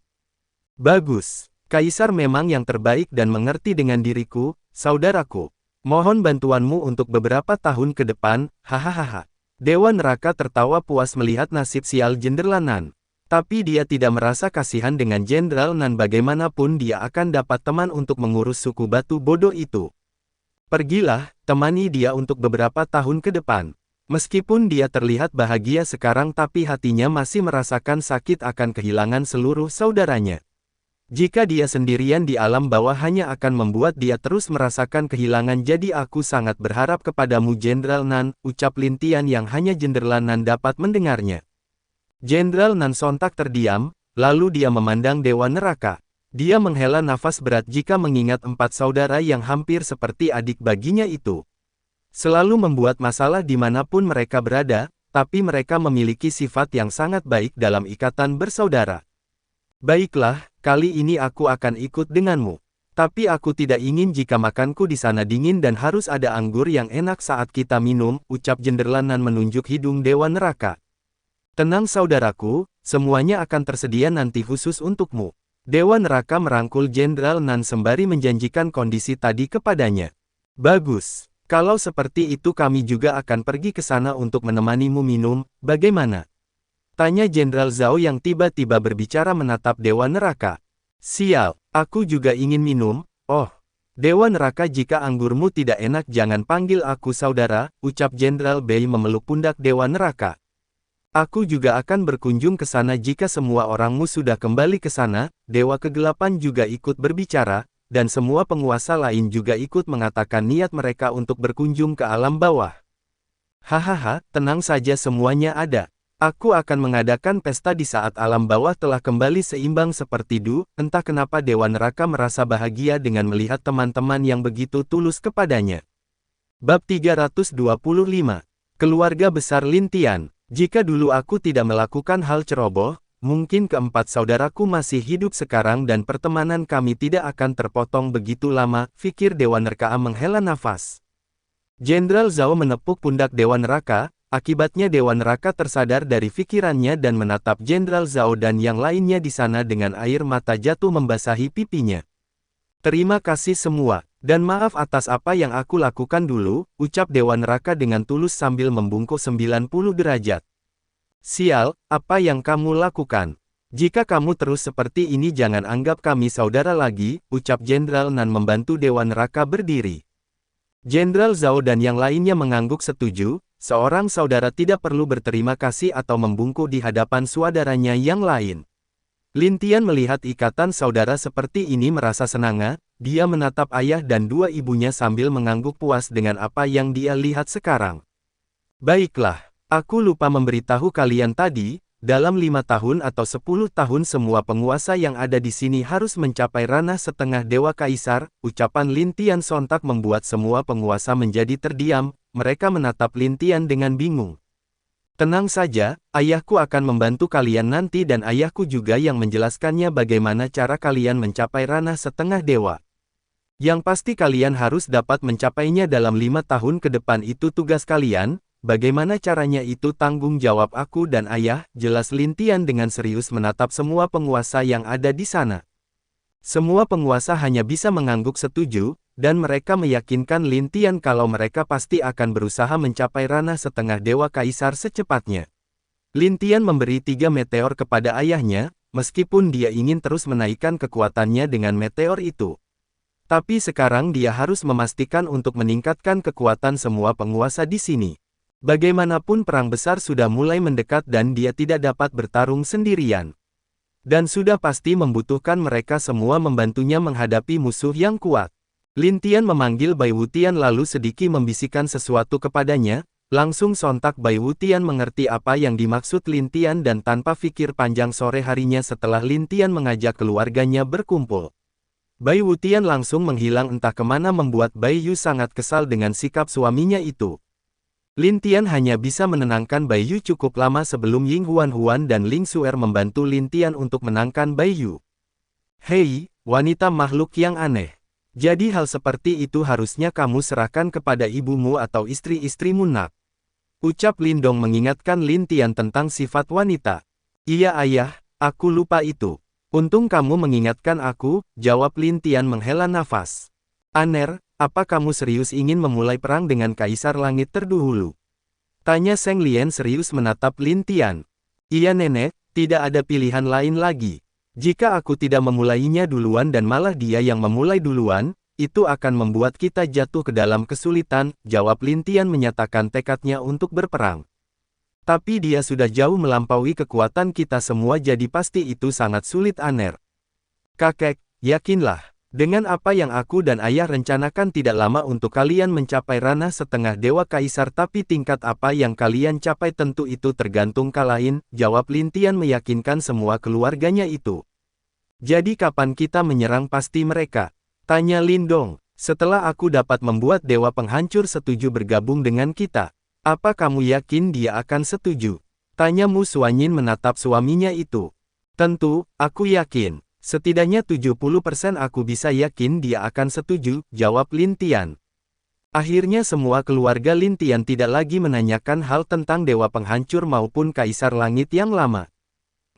Bagus, Kaisar memang yang terbaik dan mengerti dengan diriku, saudaraku. Mohon bantuanmu untuk beberapa tahun ke depan, hahaha. Dewa Neraka tertawa puas melihat nasib sial Jenderal Nan. Tapi dia tidak merasa kasihan dengan Jenderal Nan bagaimanapun dia akan dapat teman untuk mengurus suku batu bodoh itu. Pergilah, temani dia untuk beberapa tahun ke depan. Meskipun dia terlihat bahagia sekarang tapi hatinya masih merasakan sakit akan kehilangan seluruh saudaranya. Jika dia sendirian di alam bawah hanya akan membuat dia terus merasakan kehilangan jadi aku sangat berharap kepadamu Jenderal Nan, ucap Lin Tian yang hanya Jenderal Nan dapat mendengarnya. Jenderal Nan sontak terdiam, lalu dia memandang Dewa Neraka. Dia menghela nafas berat jika mengingat 4 saudara yang hampir seperti adik baginya itu. Selalu membuat masalah dimanapun mereka berada, tapi mereka memiliki sifat yang sangat baik dalam ikatan bersaudara. Baiklah, kali ini aku akan ikut denganmu. Tapi aku tidak ingin jika makanku di sana dingin dan harus ada anggur yang enak saat kita minum, ucap Jenderal Nan menunjuk hidung Dewa Neraka. Tenang saudaraku, semuanya akan tersedia nanti khusus untukmu. Dewa Neraka merangkul Jenderal Nan sembari menjanjikan kondisi tadi kepadanya. Bagus, kalau seperti itu kami juga akan pergi ke sana untuk menemanimu minum, bagaimana? Tanya Jenderal Zhao yang tiba-tiba berbicara menatap Dewa Neraka. Sial, aku juga ingin minum, oh. Dewa Neraka jika anggurmu tidak enak jangan panggil aku saudara, ucap Jenderal Bei memeluk pundak Dewa Neraka. Aku juga akan berkunjung ke sana jika semua orangmu sudah kembali ke sana, Dewa Kegelapan juga ikut berbicara, dan semua penguasa lain juga ikut mengatakan niat mereka untuk berkunjung ke alam bawah. Hahaha, tenang saja semuanya ada. Aku akan mengadakan pesta di saat alam bawah telah kembali seimbang seperti dulu, entah kenapa Dewa Neraka merasa bahagia dengan melihat teman-teman yang begitu tulus kepadanya. Bab 325. Keluarga Besar Lin Tian. Jika dulu aku tidak melakukan hal ceroboh, mungkin keempat saudaraku masih hidup sekarang dan pertemanan kami tidak akan terpotong begitu lama, pikir Dewa Neraka menghela nafas. Jenderal Zhao menepuk pundak Dewa Neraka. Akibatnya Dewa Neraka tersadar dari pikirannya dan menatap Jenderal Zhao dan yang lainnya di sana dengan air mata jatuh membasahi pipinya. Terima kasih semua, dan maaf atas apa yang aku lakukan dulu, ucap Dewa Neraka dengan tulus sambil membungkuk 90 derajat. Sial, apa yang kamu lakukan? Jika kamu terus seperti ini jangan anggap kami saudara lagi, ucap Jenderal Nan membantu Dewa Neraka berdiri. Jenderal Zhao dan yang lainnya mengangguk setuju. Seorang saudara tidak perlu berterima kasih atau membungkuk di hadapan saudaranya yang lain. Lin Tian melihat ikatan saudara seperti ini merasa senang. Dia menatap ayah dan dua ibunya sambil mengangguk puas dengan apa yang dia lihat sekarang. Baiklah, aku lupa memberitahu kalian tadi, dalam 5 tahun atau 10 tahun semua penguasa yang ada di sini harus mencapai ranah setengah dewa kaisar. Ucapan Lin Tian sontak membuat semua penguasa menjadi terdiam, mereka menatap Lin Tian dengan bingung. Tenang saja, ayahku akan membantu kalian nanti dan ayahku juga yang menjelaskannya bagaimana cara kalian mencapai ranah setengah dewa. Yang pasti kalian harus dapat mencapainya dalam 5 tahun ke depan itu tugas kalian, bagaimana caranya itu tanggung jawab aku dan ayah, jelas Lin Tian dengan serius menatap semua penguasa yang ada di sana. Semua penguasa hanya bisa mengangguk setuju, dan mereka meyakinkan Lin Tian kalau mereka pasti akan berusaha mencapai ranah setengah dewa kaisar secepatnya. Lin Tian memberi 3 meteor kepada ayahnya, meskipun dia ingin terus menaikkan kekuatannya dengan meteor itu. Tapi sekarang dia harus memastikan untuk meningkatkan kekuatan semua penguasa di sini. Bagaimanapun perang besar sudah mulai mendekat dan dia tidak dapat bertarung sendirian. Dan sudah pasti membutuhkan mereka semua membantunya menghadapi musuh yang kuat. Lin Tian memanggil Bai Wutian lalu sedikit membisikkan sesuatu kepadanya, langsung sontak Bai Wutian mengerti apa yang dimaksud Lin Tian dan tanpa pikir panjang sore harinya setelah Lin Tian mengajak keluarganya berkumpul. Bai Wutian langsung menghilang entah kemana membuat Bai Yu sangat kesal dengan sikap suaminya itu. Lin Tian hanya bisa menenangkan Bai Yu cukup lama sebelum Ying Huan dan Ling Xuer membantu Lin Tian untuk menangkan Bai Yu. Hei, wanita makhluk yang aneh. Jadi hal seperti itu harusnya kamu serahkan kepada ibumu atau istri-istrimu nak. Ucap Lin Dong mengingatkan Lin Tian tentang sifat wanita. Iya ayah, aku lupa itu. Untung kamu mengingatkan aku, jawab Lin Tian menghela nafas. Aner, apa kamu serius ingin memulai perang dengan Kaisar Langit terdahulu? Tanya Seng Lian serius menatap Lin Tian. Iya nenek, tidak ada pilihan lain lagi. Jika aku tidak memulainya duluan dan malah dia yang memulai duluan, itu akan membuat kita jatuh ke dalam kesulitan, jawab Lin Tian menyatakan tekadnya untuk berperang. Tapi dia sudah jauh melampaui kekuatan kita semua jadi pasti itu sangat sulit Aner. Kakek, yakinlah, dengan apa yang aku dan ayah rencanakan tidak lama untuk kalian mencapai ranah setengah dewa kaisar tapi tingkat apa yang kalian capai tentu itu tergantung kalian, jawab Lin Tian meyakinkan semua keluarganya itu. Jadi kapan kita menyerang pasti mereka? Tanya Lin Dong, setelah aku dapat membuat dewa penghancur setuju bergabung dengan kita. Apa kamu yakin dia akan setuju? Tanya Mu Suanyin menatap suaminya itu. Tentu, aku yakin. Setidaknya 70% aku bisa yakin dia akan setuju, jawab Lin Tian. Akhirnya semua keluarga Lin Tian tidak lagi menanyakan hal tentang dewa penghancur maupun kaisar langit yang lama.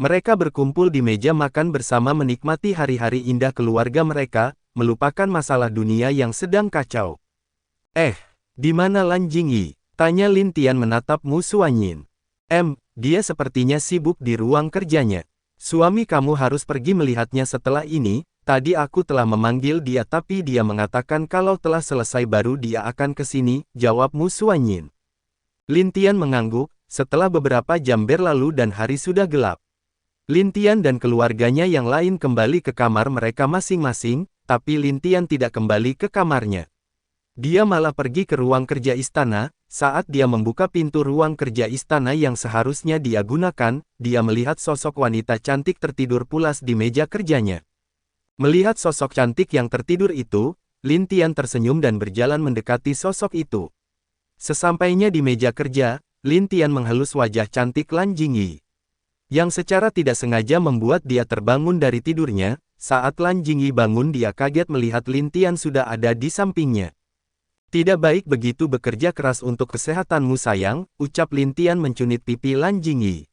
Mereka berkumpul di meja makan bersama menikmati hari-hari indah keluarga mereka, melupakan masalah dunia yang sedang kacau. Di mana Lan Jingyi? Tanya Lin Tian menatap Mu Suanyin. Dia sepertinya sibuk di ruang kerjanya. Suami kamu harus pergi melihatnya setelah ini, tadi aku telah memanggil dia tapi dia mengatakan kalau telah selesai baru dia akan ke sini, jawab Mu Suanyin. Lin Tian mengangguk, setelah beberapa jam berlalu dan hari sudah gelap. Lin Tian dan keluarganya yang lain kembali ke kamar mereka masing-masing, tapi Lin Tian tidak kembali ke kamarnya. Dia malah pergi ke ruang kerja istana. Saat dia membuka pintu ruang kerja istana yang seharusnya dia gunakan, dia melihat sosok wanita cantik tertidur pulas di meja kerjanya. Melihat sosok cantik yang tertidur itu, Lin Tian tersenyum dan berjalan mendekati sosok itu. Sesampainya di meja kerja, Lin Tian menghelus wajah cantik Lan Jingyi. Yang secara tidak sengaja membuat dia terbangun dari tidurnya. Saat Lan Jingyi bangun dia kaget melihat Lin Tian sudah ada di sampingnya. Tidak baik begitu bekerja keras untuk kesehatanmu sayang, ucap Lin Tian mencunit pipi Lan Jingyi.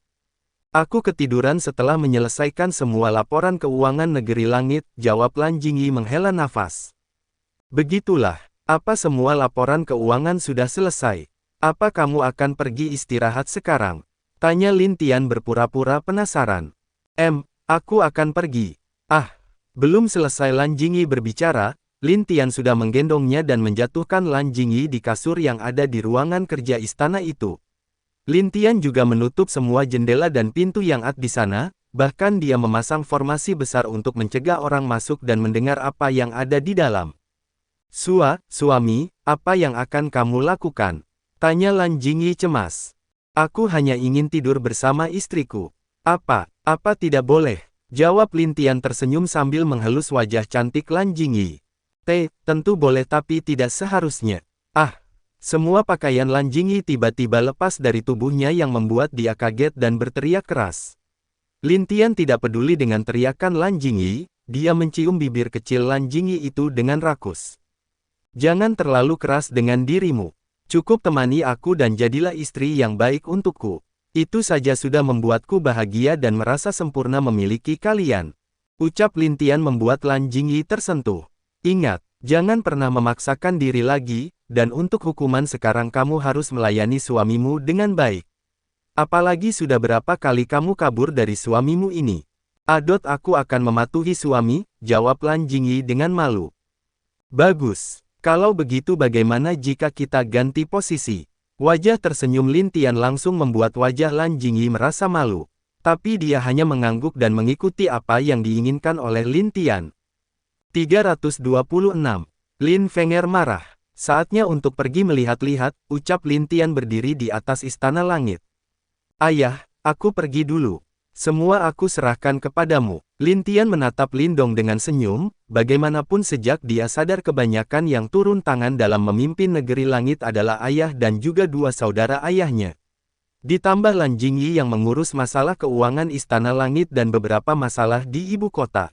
Aku ketiduran setelah menyelesaikan semua laporan keuangan negeri langit, jawab Lan Jingyi menghela nafas. Begitulah, apa semua laporan keuangan sudah selesai? Apa kamu akan pergi istirahat sekarang? Tanya Lin Tian berpura-pura penasaran. Aku akan pergi. Belum selesai Lan Jingyi berbicara, Lin Tian sudah menggendongnya dan menjatuhkan Lan Jingyi di kasur yang ada di ruangan kerja istana itu. Lin Tian juga menutup semua jendela dan pintu yang ada di sana, bahkan dia memasang formasi besar untuk mencegah orang masuk dan mendengar apa yang ada di dalam. Suami, apa yang akan kamu lakukan? Tanya Lan Jingyi cemas. Aku hanya ingin tidur bersama istriku. Apa tidak boleh? Jawab Lin Tian tersenyum sambil menghelus wajah cantik Lan Jingyi. Tentu boleh tapi tidak seharusnya. Semua pakaian Lan Jingyi tiba-tiba lepas dari tubuhnya yang membuat dia kaget dan berteriak keras. Lin Tian tidak peduli dengan teriakan Lan Jingyi, dia mencium bibir kecil Lan Jingyi itu dengan rakus. Jangan terlalu keras dengan dirimu. Cukup temani aku dan jadilah istri yang baik untukku. Itu saja sudah membuatku bahagia dan merasa sempurna memiliki kalian. Ucap Lin Tian membuat Lan Jingyi tersentuh. Ingat, jangan pernah memaksakan diri lagi, dan untuk hukuman sekarang kamu harus melayani suamimu dengan baik. Apalagi sudah berapa kali kamu kabur dari suamimu ini. Aku akan mematuhi suami, jawab Lan Jingyi dengan malu. Bagus. Kalau begitu bagaimana jika kita ganti posisi? Wajah tersenyum Lin Tian langsung membuat wajah Lan Jingyi merasa malu. Tapi dia hanya mengangguk dan mengikuti apa yang diinginkan oleh Lin Tian. 326. Lin Fenger marah. Saatnya untuk pergi melihat-lihat, ucap Lin Tian berdiri di atas istana langit. Ayah, aku pergi dulu. Semua aku serahkan kepadamu. Lin Tian menatap Lin Dong dengan senyum, bagaimanapun sejak dia sadar kebanyakan yang turun tangan dalam memimpin negeri langit adalah ayah dan juga dua saudara ayahnya. Ditambah Lan Jingyi yang mengurus masalah keuangan istana langit dan beberapa masalah di ibu kota.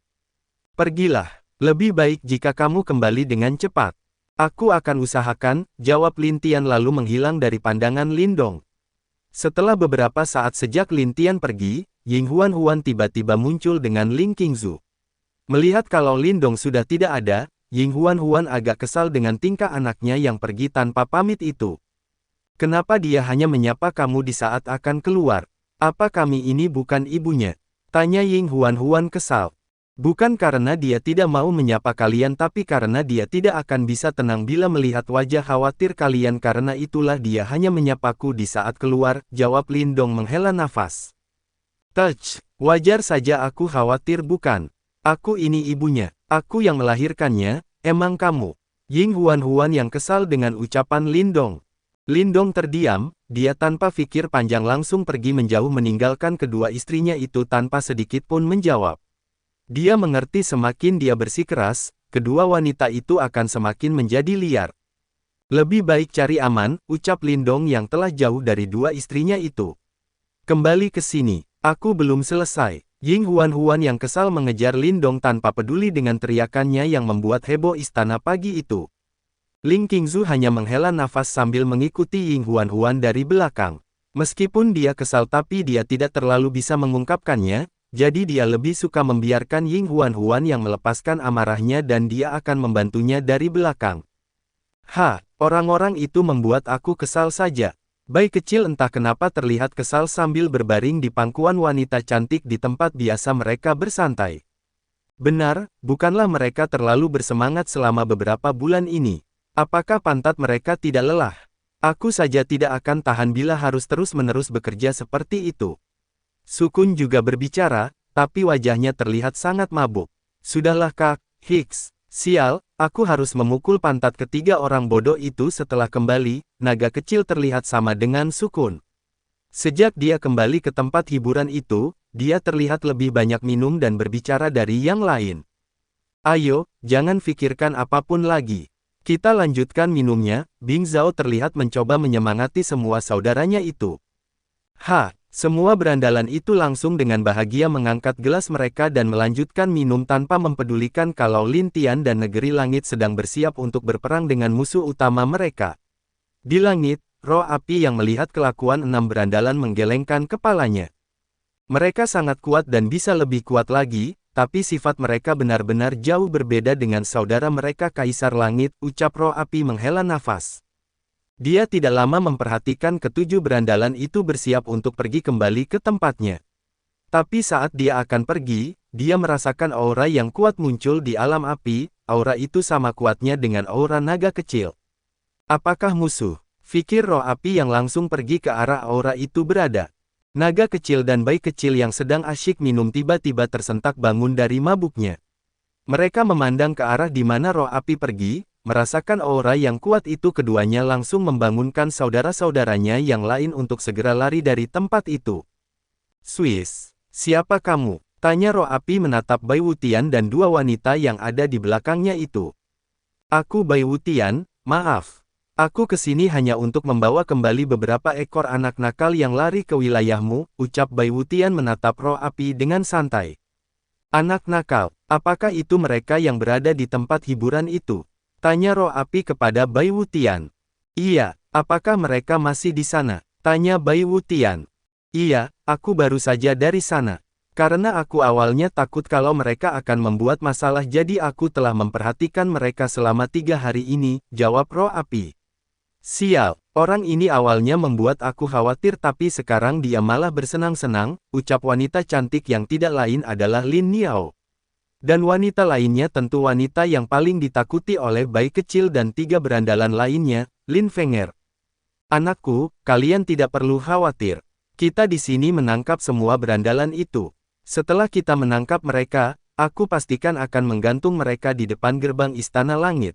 Pergilah, lebih baik jika kamu kembali dengan cepat. Aku akan usahakan, jawab Lin Tian lalu menghilang dari pandangan Lin Dong. Setelah beberapa saat sejak Lin Tian pergi, Ying Huan tiba-tiba muncul dengan Ling Qingzu. Melihat kalau Lin Dong sudah tidak ada, Ying Huan agak kesal dengan tingkah anaknya yang pergi tanpa pamit itu. Kenapa dia hanya menyapa kamu di saat akan keluar? Apa kami ini bukan ibunya? Tanya Ying Huan kesal. Bukan karena dia tidak mau menyapa kalian tapi karena dia tidak akan bisa tenang bila melihat wajah khawatir kalian karena itulah dia hanya menyapaku di saat keluar, jawab Lin Dong menghela nafas. Wajar saja aku khawatir bukan? Aku ini ibunya, aku yang melahirkannya, emang kamu? Ying Huan yang kesal dengan ucapan Lin Dong. Lin Dong terdiam, dia tanpa pikir panjang langsung pergi menjauh meninggalkan kedua istrinya itu tanpa sedikit pun menjawab. Dia mengerti semakin dia bersikeras, kedua wanita itu akan semakin menjadi liar. Lebih baik cari aman, ucap Lin Dong yang telah jauh dari dua istrinya itu. Kembali ke sini, aku belum selesai. Ying Huan yang kesal mengejar Lin Dong tanpa peduli dengan teriakannya yang membuat heboh istana pagi itu. Ling Qingzu hanya menghela nafas sambil mengikuti Ying Huan dari belakang. Meskipun dia kesal tapi dia tidak terlalu bisa mengungkapkannya, jadi dia lebih suka membiarkan Ying Huan yang melepaskan amarahnya dan dia akan membantunya dari belakang. Orang-orang itu membuat aku kesal saja. Bayi kecil entah kenapa terlihat kesal sambil berbaring di pangkuan wanita cantik di tempat biasa mereka bersantai. Benar, bukanlah mereka terlalu bersemangat selama beberapa bulan ini. Apakah pantat mereka tidak lelah? Aku saja tidak akan tahan bila harus terus-menerus bekerja seperti itu. Sukun juga berbicara, tapi wajahnya terlihat sangat mabuk. Sudahlah Kak, Hicks. Sial, aku harus memukul pantat ketiga orang bodoh itu setelah kembali, naga kecil terlihat sama dengan Sukun. Sejak dia kembali ke tempat hiburan itu, dia terlihat lebih banyak minum dan berbicara dari yang lain. Ayo, jangan pikirkan apapun lagi. Kita lanjutkan minumnya, Bing Zhao terlihat mencoba menyemangati semua saudaranya itu. Semua berandalan itu langsung dengan bahagia mengangkat gelas mereka dan melanjutkan minum tanpa mempedulikan kalau Lin Tian dan negeri langit sedang bersiap untuk berperang dengan musuh utama mereka. Di langit, roh api yang melihat kelakuan 6 berandalan menggelengkan kepalanya. Mereka sangat kuat dan bisa lebih kuat lagi, tapi sifat mereka benar-benar jauh berbeda dengan saudara mereka Kaisar Langit, ucap roh api menghela nafas. Dia tidak lama memperhatikan ketujuh berandalan itu bersiap untuk pergi kembali ke tempatnya. Tapi saat dia akan pergi, dia merasakan aura yang kuat muncul di alam api, aura itu sama kuatnya dengan aura naga kecil. Apakah musuh? Fikir roh api yang langsung pergi ke arah aura itu berada. Naga kecil dan bayi kecil yang sedang asyik minum tiba-tiba tersentak bangun dari mabuknya. Mereka memandang ke arah di mana roh api pergi, merasakan aura yang kuat itu. Keduanya langsung membangunkan saudara-saudaranya yang lain untuk segera lari dari tempat itu. Swiss, siapa kamu? Tanya roh api menatap Bai Wutian dan dua wanita yang ada di belakangnya itu. Aku Bai Wutian, maaf. Aku kesini hanya untuk membawa kembali beberapa ekor anak nakal yang lari ke wilayahmu, ucap Bai Wutian menatap roh api dengan santai. Anak nakal, apakah itu mereka yang berada di tempat hiburan itu? Tanya roh api kepada Bai Wutian. Iya, apakah mereka masih di sana? Tanya Bai Wutian. Iya, aku baru saja dari sana. Karena aku awalnya takut kalau mereka akan membuat masalah, jadi aku telah memperhatikan mereka selama 3 hari ini, jawab roh api. Sial, orang ini awalnya membuat aku khawatir tapi sekarang dia malah bersenang-senang, ucap wanita cantik yang tidak lain adalah Lin Niao. Dan wanita lainnya tentu wanita yang paling ditakuti oleh bayi kecil dan 3 berandalan lainnya, Lin Fenger. Anakku, kalian tidak perlu khawatir. Kita di sini menangkap semua berandalan itu. Setelah kita menangkap mereka, aku pastikan akan menggantung mereka di depan gerbang Istana Langit.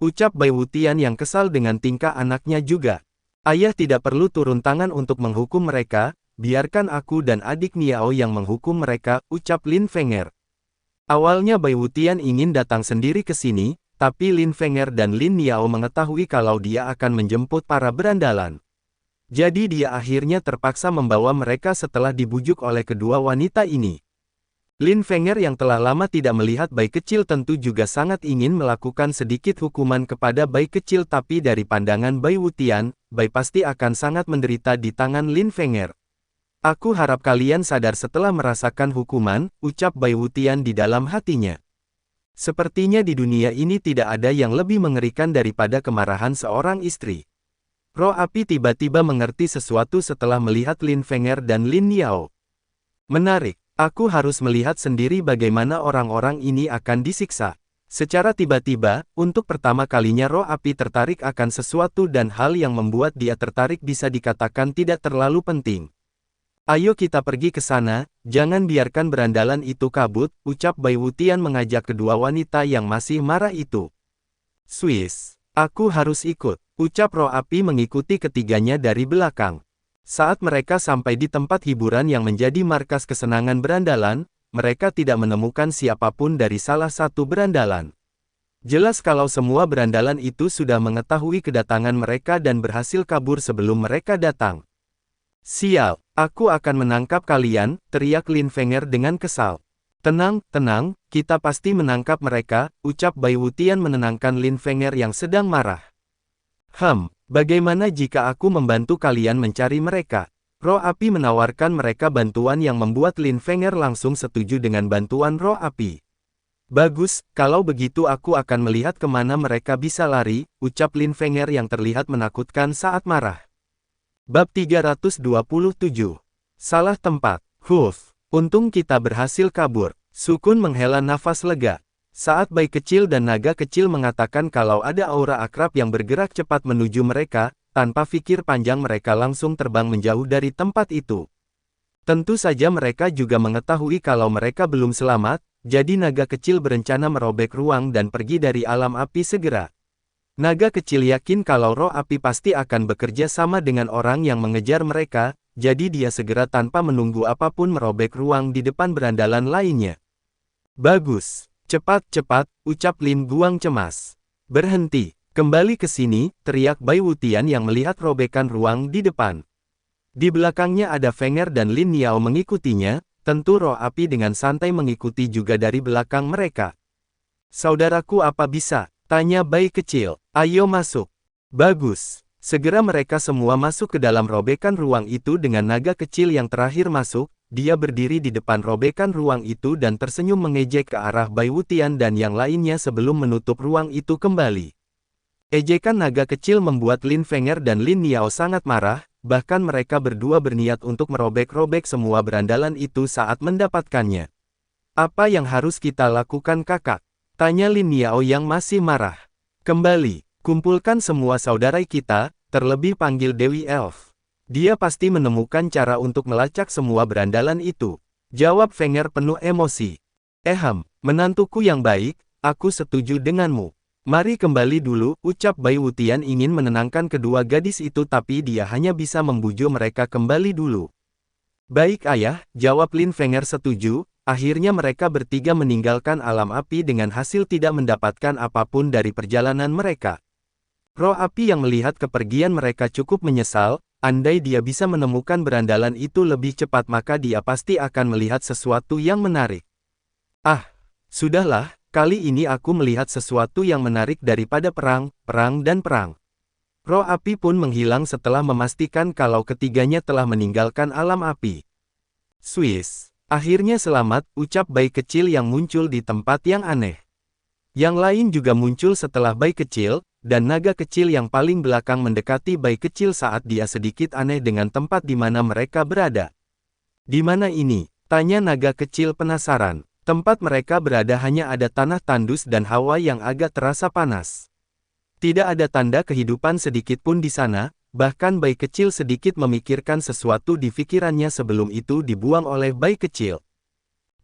Ucap Bai Wutian yang kesal dengan tingkah anaknya juga. Ayah tidak perlu turun tangan untuk menghukum mereka, biarkan aku dan adik Niao yang menghukum mereka, ucap Lin Fenger. Awalnya Bai Wutian ingin datang sendiri ke sini, tapi Lin Fenger dan Lin Niao mengetahui kalau dia akan menjemput para berandalan. Jadi dia akhirnya terpaksa membawa mereka setelah dibujuk oleh kedua wanita ini. Lin Fenger yang telah lama tidak melihat bayi kecil tentu juga sangat ingin melakukan sedikit hukuman kepada bayi kecil, tapi dari pandangan Bai Wutian, bayi pasti akan sangat menderita di tangan Lin Fenger. Aku harap kalian sadar setelah merasakan hukuman, ucap Bai Wutian di dalam hatinya. Sepertinya di dunia ini tidak ada yang lebih mengerikan daripada kemarahan seorang istri. Roh api tiba-tiba mengerti sesuatu setelah melihat Lin Fenger dan Lin Niao. Menarik. Aku harus melihat sendiri bagaimana orang-orang ini akan disiksa. Secara tiba-tiba, untuk pertama kalinya roh api tertarik akan sesuatu dan hal yang membuat dia tertarik bisa dikatakan tidak terlalu penting. Ayo kita pergi ke sana, jangan biarkan berandalan itu kabur, ucap Bai Wutian mengajak kedua wanita yang masih marah itu. Swiss, aku harus ikut, ucap roh api mengikuti ketiganya dari belakang. Saat mereka sampai di tempat hiburan yang menjadi markas kesenangan berandalan, mereka tidak menemukan siapapun dari salah satu berandalan. Jelas kalau semua berandalan itu sudah mengetahui kedatangan mereka dan berhasil kabur sebelum mereka datang. Sial, aku akan menangkap kalian, teriak Lin Fenger dengan kesal. Tenang, tenang, kita pasti menangkap mereka, ucap Bai Wutian menenangkan Lin Fenger yang sedang marah. Bagaimana jika aku membantu kalian mencari mereka? Roh api menawarkan mereka bantuan yang membuat Lin Fenger langsung setuju dengan bantuan roh api. Bagus, kalau begitu aku akan melihat kemana mereka bisa lari, ucap Lin Fenger yang terlihat menakutkan saat marah. Bab 327. Salah tempat. Untung kita berhasil kabur. Sukun menghela nafas lega. Saat bayi kecil dan naga kecil mengatakan kalau ada aura akrab yang bergerak cepat menuju mereka, tanpa pikir panjang mereka langsung terbang menjauh dari tempat itu. Tentu saja mereka juga mengetahui kalau mereka belum selamat, jadi naga kecil berencana merobek ruang dan pergi dari alam api segera. Naga kecil yakin kalau roh api pasti akan bekerja sama dengan orang yang mengejar mereka, jadi dia segera tanpa menunggu apapun merobek ruang di depan berandalan lainnya. Bagus. Cepat-cepat, ucap Lin Guang cemas. Berhenti, kembali ke sini, teriak Bai Wutian yang melihat robekan ruang di depan. Di belakangnya ada Fenger dan Lin Niao mengikutinya, tentu roh api dengan santai mengikuti juga dari belakang mereka. Saudaraku apa bisa? Tanya Bai kecil. Ayo masuk. Bagus. Segera mereka semua masuk ke dalam robekan ruang itu dengan naga kecil yang terakhir masuk. Dia berdiri di depan robekan ruang itu dan tersenyum mengejek ke arah Bai Wutian dan yang lainnya sebelum menutup ruang itu kembali. Ejekan naga kecil membuat Lin Fenger dan Lin Niao sangat marah, bahkan mereka berdua berniat untuk merobek-robek semua berandalan itu saat mendapatkannya. Apa yang harus kita lakukan kakak? Tanya Lin Niao yang masih marah. Kembali, kumpulkan semua saudara kita, terlebih panggil Dewi Elf. Dia pasti menemukan cara untuk melacak semua berandalan itu. Jawab Fenger penuh emosi. Menantuku yang baik, aku setuju denganmu. Mari kembali dulu, ucap Bai Wutian ingin menenangkan kedua gadis itu tapi dia hanya bisa membujuk mereka kembali dulu. Baik ayah, jawab Lin Fenger setuju. Akhirnya mereka bertiga meninggalkan alam api dengan hasil tidak mendapatkan apapun dari perjalanan mereka. Roh api yang melihat kepergian mereka cukup menyesal, andai dia bisa menemukan berandalan itu lebih cepat maka dia pasti akan melihat sesuatu yang menarik. Sudahlah, kali ini aku melihat sesuatu yang menarik daripada perang, dan perang. Roh api pun menghilang setelah memastikan kalau ketiganya telah meninggalkan alam api. Swiss. Akhirnya selamat, ucap Bai kecil yang muncul di tempat yang aneh. Yang lain juga muncul setelah Bai kecil, dan naga kecil yang paling belakang mendekati Bai kecil saat dia sedikit aneh dengan tempat di mana mereka berada. Di mana ini? Tanya naga kecil penasaran. Tempat mereka berada hanya ada tanah tandus dan hawa yang agak terasa panas. Tidak ada tanda kehidupan sedikit pun di sana. Bahkan Bai kecil sedikit memikirkan sesuatu di pikirannya sebelum itu dibuang oleh Bai kecil.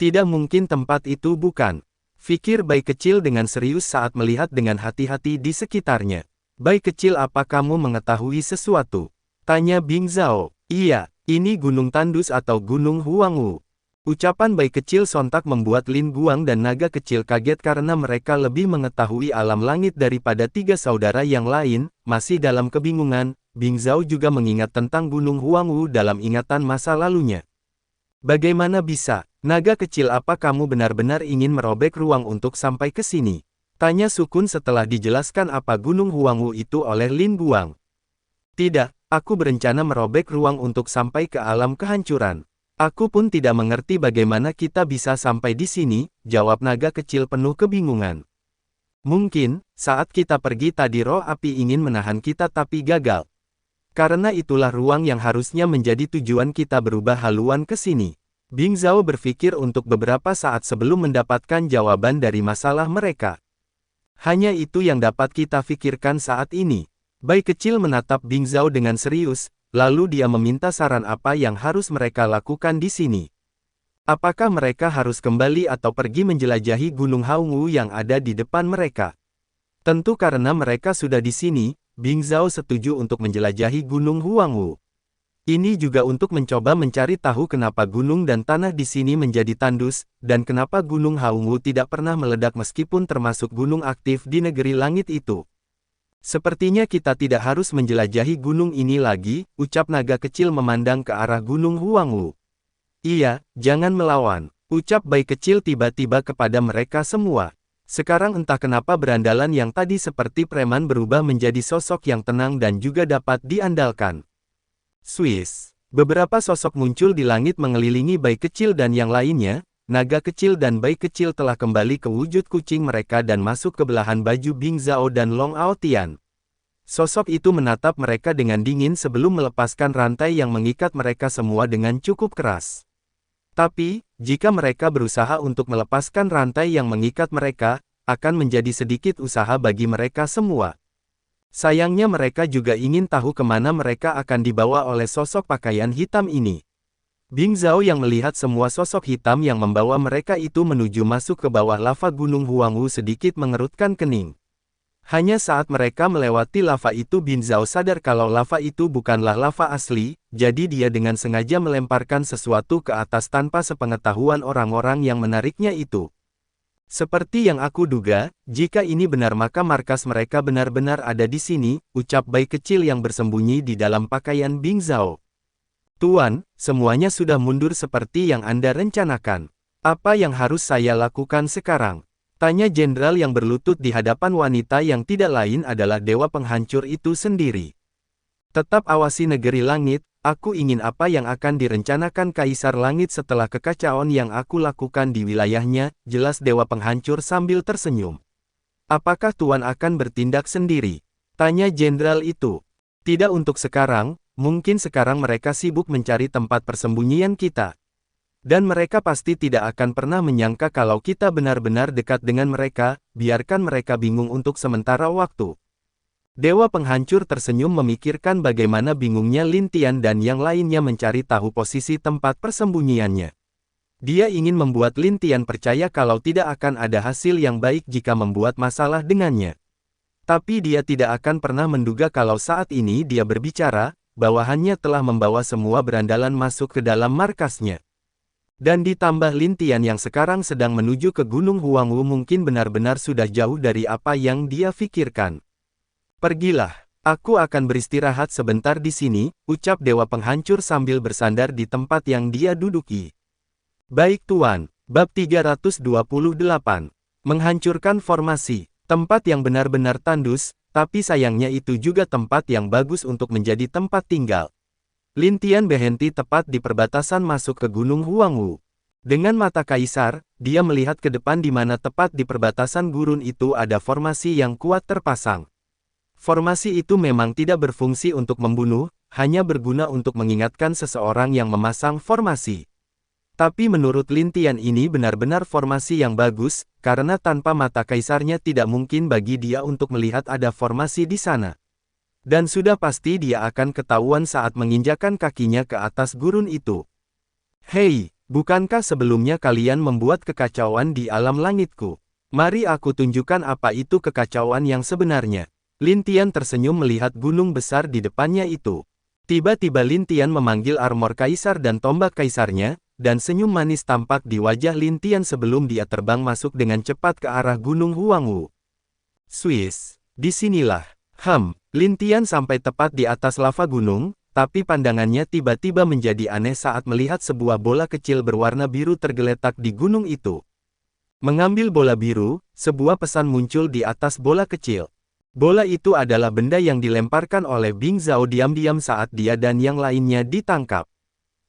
Tidak mungkin tempat itu bukan. Fikir Bai kecil dengan serius saat melihat dengan hati-hati di sekitarnya. Bai kecil, apa kamu mengetahui sesuatu? Tanya Bing Zhao. Iya, ini gunung tandus atau gunung Huangwu. Ucapan Bai kecil sontak membuat Lin Guang dan naga kecil kaget karena mereka lebih mengetahui alam langit daripada tiga saudara yang lain. Masih dalam kebingungan, Bing Zhao juga mengingat tentang gunung Huangwu dalam ingatan masa lalunya. Bagaimana bisa? Naga kecil, apa kamu benar-benar ingin merobek ruang untuk sampai ke sini? Tanya Sukun setelah dijelaskan apa gunung Huangwu itu oleh Lin Guang. Tidak, aku berencana merobek ruang untuk sampai ke alam kehancuran. Aku pun tidak mengerti bagaimana kita bisa sampai di sini, jawab naga kecil penuh kebingungan. Mungkin, saat kita pergi tadi roh api ingin menahan kita tapi gagal. Karena itulah ruang yang harusnya menjadi tujuan kita berubah haluan ke sini. Bing Zhao berpikir untuk beberapa saat sebelum mendapatkan jawaban dari masalah mereka. Hanya itu yang dapat kita pikirkan saat ini. Bai kecil menatap Bing Zhao dengan serius, lalu dia meminta saran apa yang harus mereka lakukan di sini. Apakah mereka harus kembali atau pergi menjelajahi Gunung Huangwu yang ada di depan mereka? Tentu karena mereka sudah di sini, Bing Zhao setuju untuk menjelajahi Gunung Huangwu. Ini juga untuk mencoba mencari tahu kenapa gunung dan tanah di sini menjadi tandus, dan kenapa Gunung Huangwu tidak pernah meledak meskipun termasuk gunung aktif di negeri langit itu. Sepertinya kita tidak harus menjelajahi gunung ini lagi, ucap naga kecil memandang ke arah Gunung Huangwu. Iya, jangan melawan, ucap Bai kecil tiba-tiba kepada mereka semua. Sekarang entah kenapa berandalan yang tadi seperti preman berubah menjadi sosok yang tenang dan juga dapat diandalkan. Swiss. Beberapa sosok muncul di langit mengelilingi Bai kecil dan yang lainnya. Naga kecil dan Bai kecil telah kembali ke wujud kucing mereka dan masuk ke belahan baju Bing Zhao dan Long Aotian. Sosok itu menatap mereka dengan dingin sebelum melepaskan rantai yang mengikat mereka semua dengan cukup keras. Tapi, jika mereka berusaha untuk melepaskan rantai yang mengikat mereka, akan menjadi sedikit usaha bagi mereka semua. Sayangnya mereka juga ingin tahu kemana mereka akan dibawa oleh sosok pakaian hitam ini. Bing Zhao yang melihat semua sosok hitam yang membawa mereka itu menuju masuk ke bawah lava Gunung Huangwu sedikit mengerutkan kening. Hanya saat mereka melewati lava itu Bing Zhao sadar kalau lava itu bukanlah lava asli, jadi dia dengan sengaja melemparkan sesuatu ke atas tanpa sepengetahuan orang-orang yang menariknya itu. Seperti yang aku duga, jika ini benar maka markas mereka benar-benar ada di sini, ucap Bai kecil yang bersembunyi di dalam pakaian Bing Zhao. Tuan, semuanya sudah mundur seperti yang Anda rencanakan. Apa yang harus saya lakukan sekarang? Tanya jenderal yang berlutut di hadapan wanita yang tidak lain adalah dewa penghancur itu sendiri. Tetap awasi negeri langit, aku ingin apa yang akan direncanakan Kaisar Langit setelah kekacauan yang aku lakukan di wilayahnya, jelas dewa penghancur sambil tersenyum. Apakah Tuan akan bertindak sendiri? Tanya jenderal itu. Tidak untuk sekarang. Mungkin sekarang mereka sibuk mencari tempat persembunyian kita. Dan mereka pasti tidak akan pernah menyangka kalau kita benar-benar dekat dengan mereka, biarkan mereka bingung untuk sementara waktu. Dewa penghancur tersenyum memikirkan bagaimana bingungnya Lin Tian dan yang lainnya mencari tahu posisi tempat persembunyiannya. Dia ingin membuat Lin Tian percaya kalau tidak akan ada hasil yang baik jika membuat masalah dengannya. Tapi dia tidak akan pernah menduga kalau saat ini dia berbicara, bawahannya telah membawa semua berandalan masuk ke dalam markasnya. Dan ditambah Lin Tian yang sekarang sedang menuju ke Gunung Huangwu mungkin benar-benar sudah jauh dari apa yang dia pikirkan. Pergilah, aku akan beristirahat sebentar di sini, ucap Dewa Penghancur sambil bersandar di tempat yang dia duduki. Baik Tuan, bab 328. Menghancurkan formasi, tempat yang benar-benar tandus, tapi sayangnya itu juga tempat yang bagus untuk menjadi tempat tinggal. Lin Tian berhenti tepat di perbatasan masuk ke Gunung Huangwu. Dengan mata kaisar, dia melihat ke depan di mana tepat di perbatasan gurun itu ada formasi yang kuat terpasang. Formasi itu memang tidak berfungsi untuk membunuh, hanya berguna untuk mengingatkan seseorang yang memasang formasi. Tapi menurut Lin Tian ini benar-benar formasi yang bagus, karena tanpa mata kaisarnya tidak mungkin bagi dia untuk melihat ada formasi di sana. Dan sudah pasti dia akan ketahuan saat menginjakan kakinya ke atas gurun itu. Hei, bukankah sebelumnya kalian membuat kekacauan di alam langitku? Mari aku tunjukkan apa itu kekacauan yang sebenarnya. Lin Tian tersenyum melihat gunung besar di depannya itu. Tiba-tiba Lin Tian memanggil armor kaisar dan tombak kaisarnya, dan senyum manis tampak di wajah Lin Tian sebelum dia terbang masuk dengan cepat ke arah Gunung Huangwu. Swiss, disinilah. Lin Tian sampai tepat di atas lava gunung, tapi pandangannya tiba-tiba menjadi aneh saat melihat sebuah bola kecil berwarna biru tergeletak di gunung itu. Mengambil bola biru, sebuah pesan muncul di atas bola kecil. Bola itu adalah benda yang dilemparkan oleh Bing Zhao diam-diam saat dia dan yang lainnya ditangkap.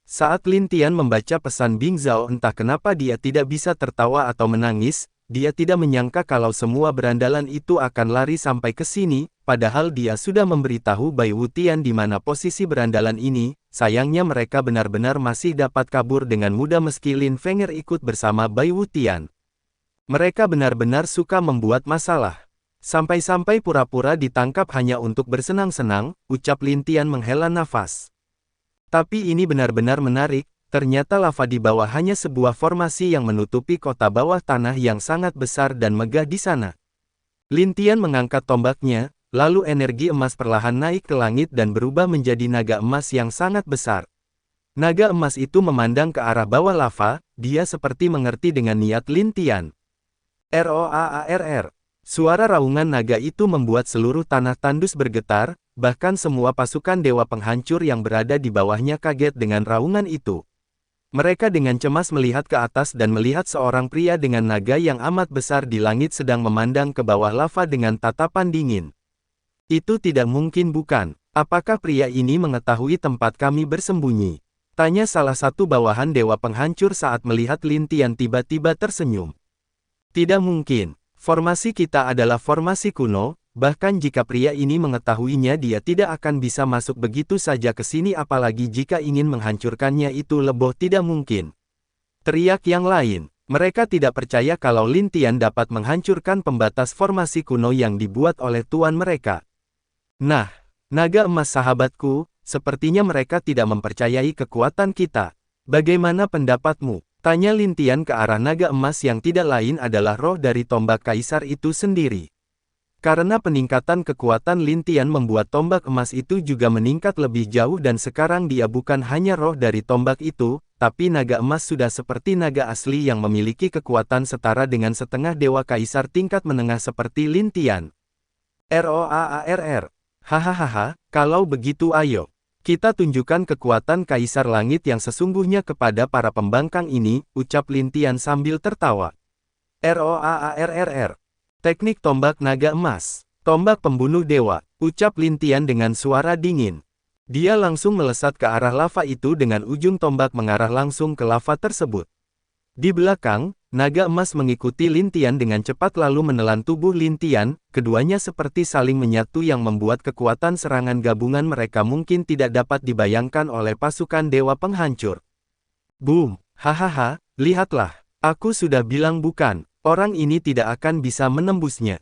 Saat Lin Tian membaca pesan Bing Zhao entah kenapa dia tidak bisa tertawa atau menangis, dia tidak menyangka kalau semua berandalan itu akan lari sampai ke sini, padahal dia sudah memberitahu Bai Wutian di mana posisi berandalan ini, sayangnya mereka benar-benar masih dapat kabur dengan mudah meski Lin Fenger ikut bersama Bai Wutian. Mereka benar-benar suka membuat masalah. Sampai-sampai pura-pura ditangkap hanya untuk bersenang-senang, ucap Lin Tian menghela nafas. Tapi ini benar-benar menarik, ternyata lava di bawah hanya sebuah formasi yang menutupi kota bawah tanah yang sangat besar dan megah di sana. Lin Tian mengangkat tombaknya, lalu energi emas perlahan naik ke langit dan berubah menjadi naga emas yang sangat besar. Naga emas itu memandang ke arah bawah lava, dia seperti mengerti dengan niat Lin Tian. Roaarr. Suara raungan naga itu membuat seluruh tanah tandus bergetar, bahkan semua pasukan dewa penghancur yang berada di bawahnya kaget dengan raungan itu. Mereka dengan cemas melihat ke atas dan melihat seorang pria dengan naga yang amat besar di langit sedang memandang ke bawah lava dengan tatapan dingin. Itu tidak mungkin bukan? Apakah pria ini mengetahui tempat kami bersembunyi? Tanya salah satu bawahan dewa penghancur saat melihat Lin Tian tiba-tiba tersenyum. Tidak mungkin. Formasi kita adalah formasi kuno, bahkan jika pria ini mengetahuinya dia tidak akan bisa masuk begitu saja ke sini apalagi jika ingin menghancurkannya itu lebih tidak mungkin. Teriak yang lain, mereka tidak percaya kalau Lin Tian dapat menghancurkan pembatas formasi kuno yang dibuat oleh tuan mereka. Nah, naga emas sahabatku, sepertinya mereka tidak mempercayai kekuatan kita. Bagaimana pendapatmu? Tanya Lin Tian ke arah naga emas yang tidak lain adalah roh dari tombak kaisar itu sendiri. Karena peningkatan kekuatan Lin Tian membuat tombak emas itu juga meningkat lebih jauh dan sekarang dia bukan hanya roh dari tombak itu, tapi naga emas sudah seperti naga asli yang memiliki kekuatan setara dengan setengah dewa kaisar tingkat menengah seperti Lin Tian. Roaarr. Hahaha, kalau begitu ayo. Kita tunjukkan kekuatan Kaisar Langit yang sesungguhnya kepada para pembangkang ini, ucap Lin Tian sambil tertawa. Roaarr. Teknik tombak naga emas. Tombak pembunuh dewa, ucap Lin Tian dengan suara dingin. Dia langsung melesat ke arah lava itu dengan ujung tombak mengarah langsung ke lava tersebut. Di belakang, naga emas mengikuti Lin Tian dengan cepat lalu menelan tubuh Lin Tian, keduanya seperti saling menyatu yang membuat kekuatan serangan gabungan mereka mungkin tidak dapat dibayangkan oleh pasukan dewa penghancur. Boom, hahaha, lihatlah, aku sudah bilang bukan, orang ini tidak akan bisa menembusnya.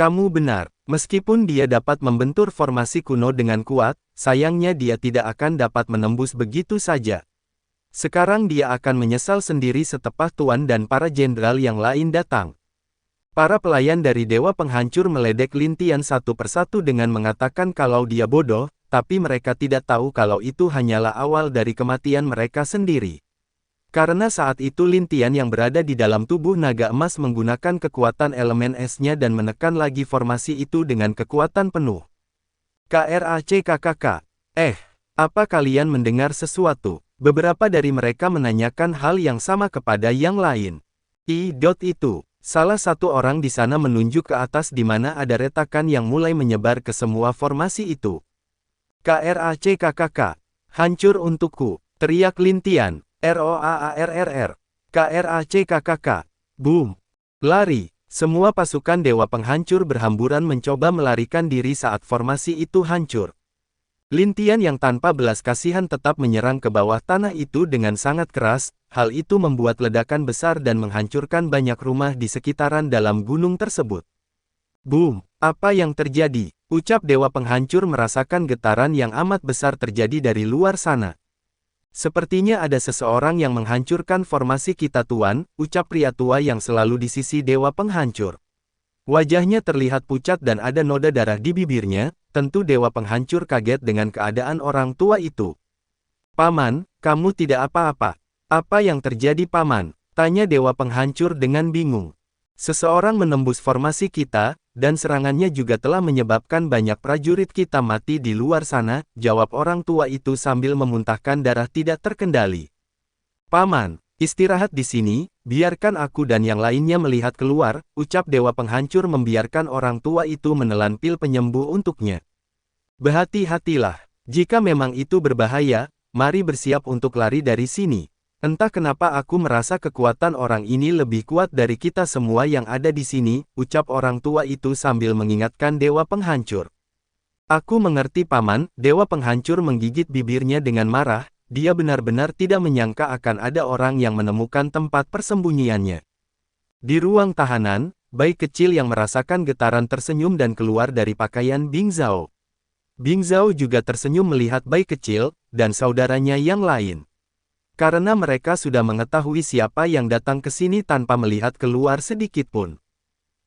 Kamu benar, meskipun dia dapat membentur formasi kuno dengan kuat, sayangnya dia tidak akan dapat menembus begitu saja. Sekarang dia akan menyesal sendiri setelah Tuan dan para jenderal yang lain datang. Para pelayan dari Dewa Penghancur meledek Lin Tian satu persatu dengan mengatakan kalau dia bodoh, tapi mereka tidak tahu kalau itu hanyalah awal dari kematian mereka sendiri. Karena saat itu Lin Tian yang berada di dalam tubuh naga emas menggunakan kekuatan elemen esnya dan menekan lagi formasi itu dengan kekuatan penuh. KRACKKK. Apa kalian mendengar sesuatu? Beberapa dari mereka menanyakan hal yang sama kepada yang lain. Itu. Salah satu orang di sana menunjuk ke atas di mana ada retakan yang mulai menyebar ke semua formasi itu. KRACKKK. Hancur untukku, teriak Lin Tian. ROAARRR. KRACKKK. Boom. Lari. Semua pasukan Dewa Penghancur berhamburan mencoba melarikan diri saat formasi itu hancur. Lin Tian yang tanpa belas kasihan tetap menyerang ke bawah tanah itu dengan sangat keras, hal itu membuat ledakan besar dan menghancurkan banyak rumah di sekitaran dalam gunung tersebut. Boom! Apa yang terjadi? Ucap Dewa Penghancur merasakan getaran yang amat besar terjadi dari luar sana. Sepertinya ada seseorang yang menghancurkan formasi kita Tuan, ucap pria tua yang selalu di sisi Dewa Penghancur. Wajahnya terlihat pucat dan ada noda darah di bibirnya. Tentu Dewa Penghancur kaget dengan keadaan orang tua itu. Paman, kamu tidak apa-apa. Apa yang terjadi Paman? Tanya Dewa Penghancur dengan bingung. Seseorang menembus formasi kita, dan serangannya juga telah menyebabkan banyak prajurit kita mati di luar sana, jawab orang tua itu sambil memuntahkan darah tidak terkendali. Paman, istirahat di sini, biarkan aku dan yang lainnya melihat keluar, ucap Dewa Penghancur membiarkan orang tua itu menelan pil penyembuh untuknya. Berhati-hatilah, jika memang itu berbahaya, mari bersiap untuk lari dari sini. Entah kenapa aku merasa kekuatan orang ini lebih kuat dari kita semua yang ada di sini, ucap orang tua itu sambil mengingatkan Dewa Penghancur. Aku mengerti Paman, Dewa Penghancur menggigit bibirnya dengan marah. Dia benar-benar tidak menyangka akan ada orang yang menemukan tempat persembunyiannya. Di ruang tahanan, bayi kecil yang merasakan getaran tersenyum dan keluar dari pakaian Bing Zhao. Bing Zhao juga tersenyum melihat bayi kecil, dan saudaranya yang lain. Karena mereka sudah mengetahui siapa yang datang ke sini tanpa melihat keluar sedikit pun.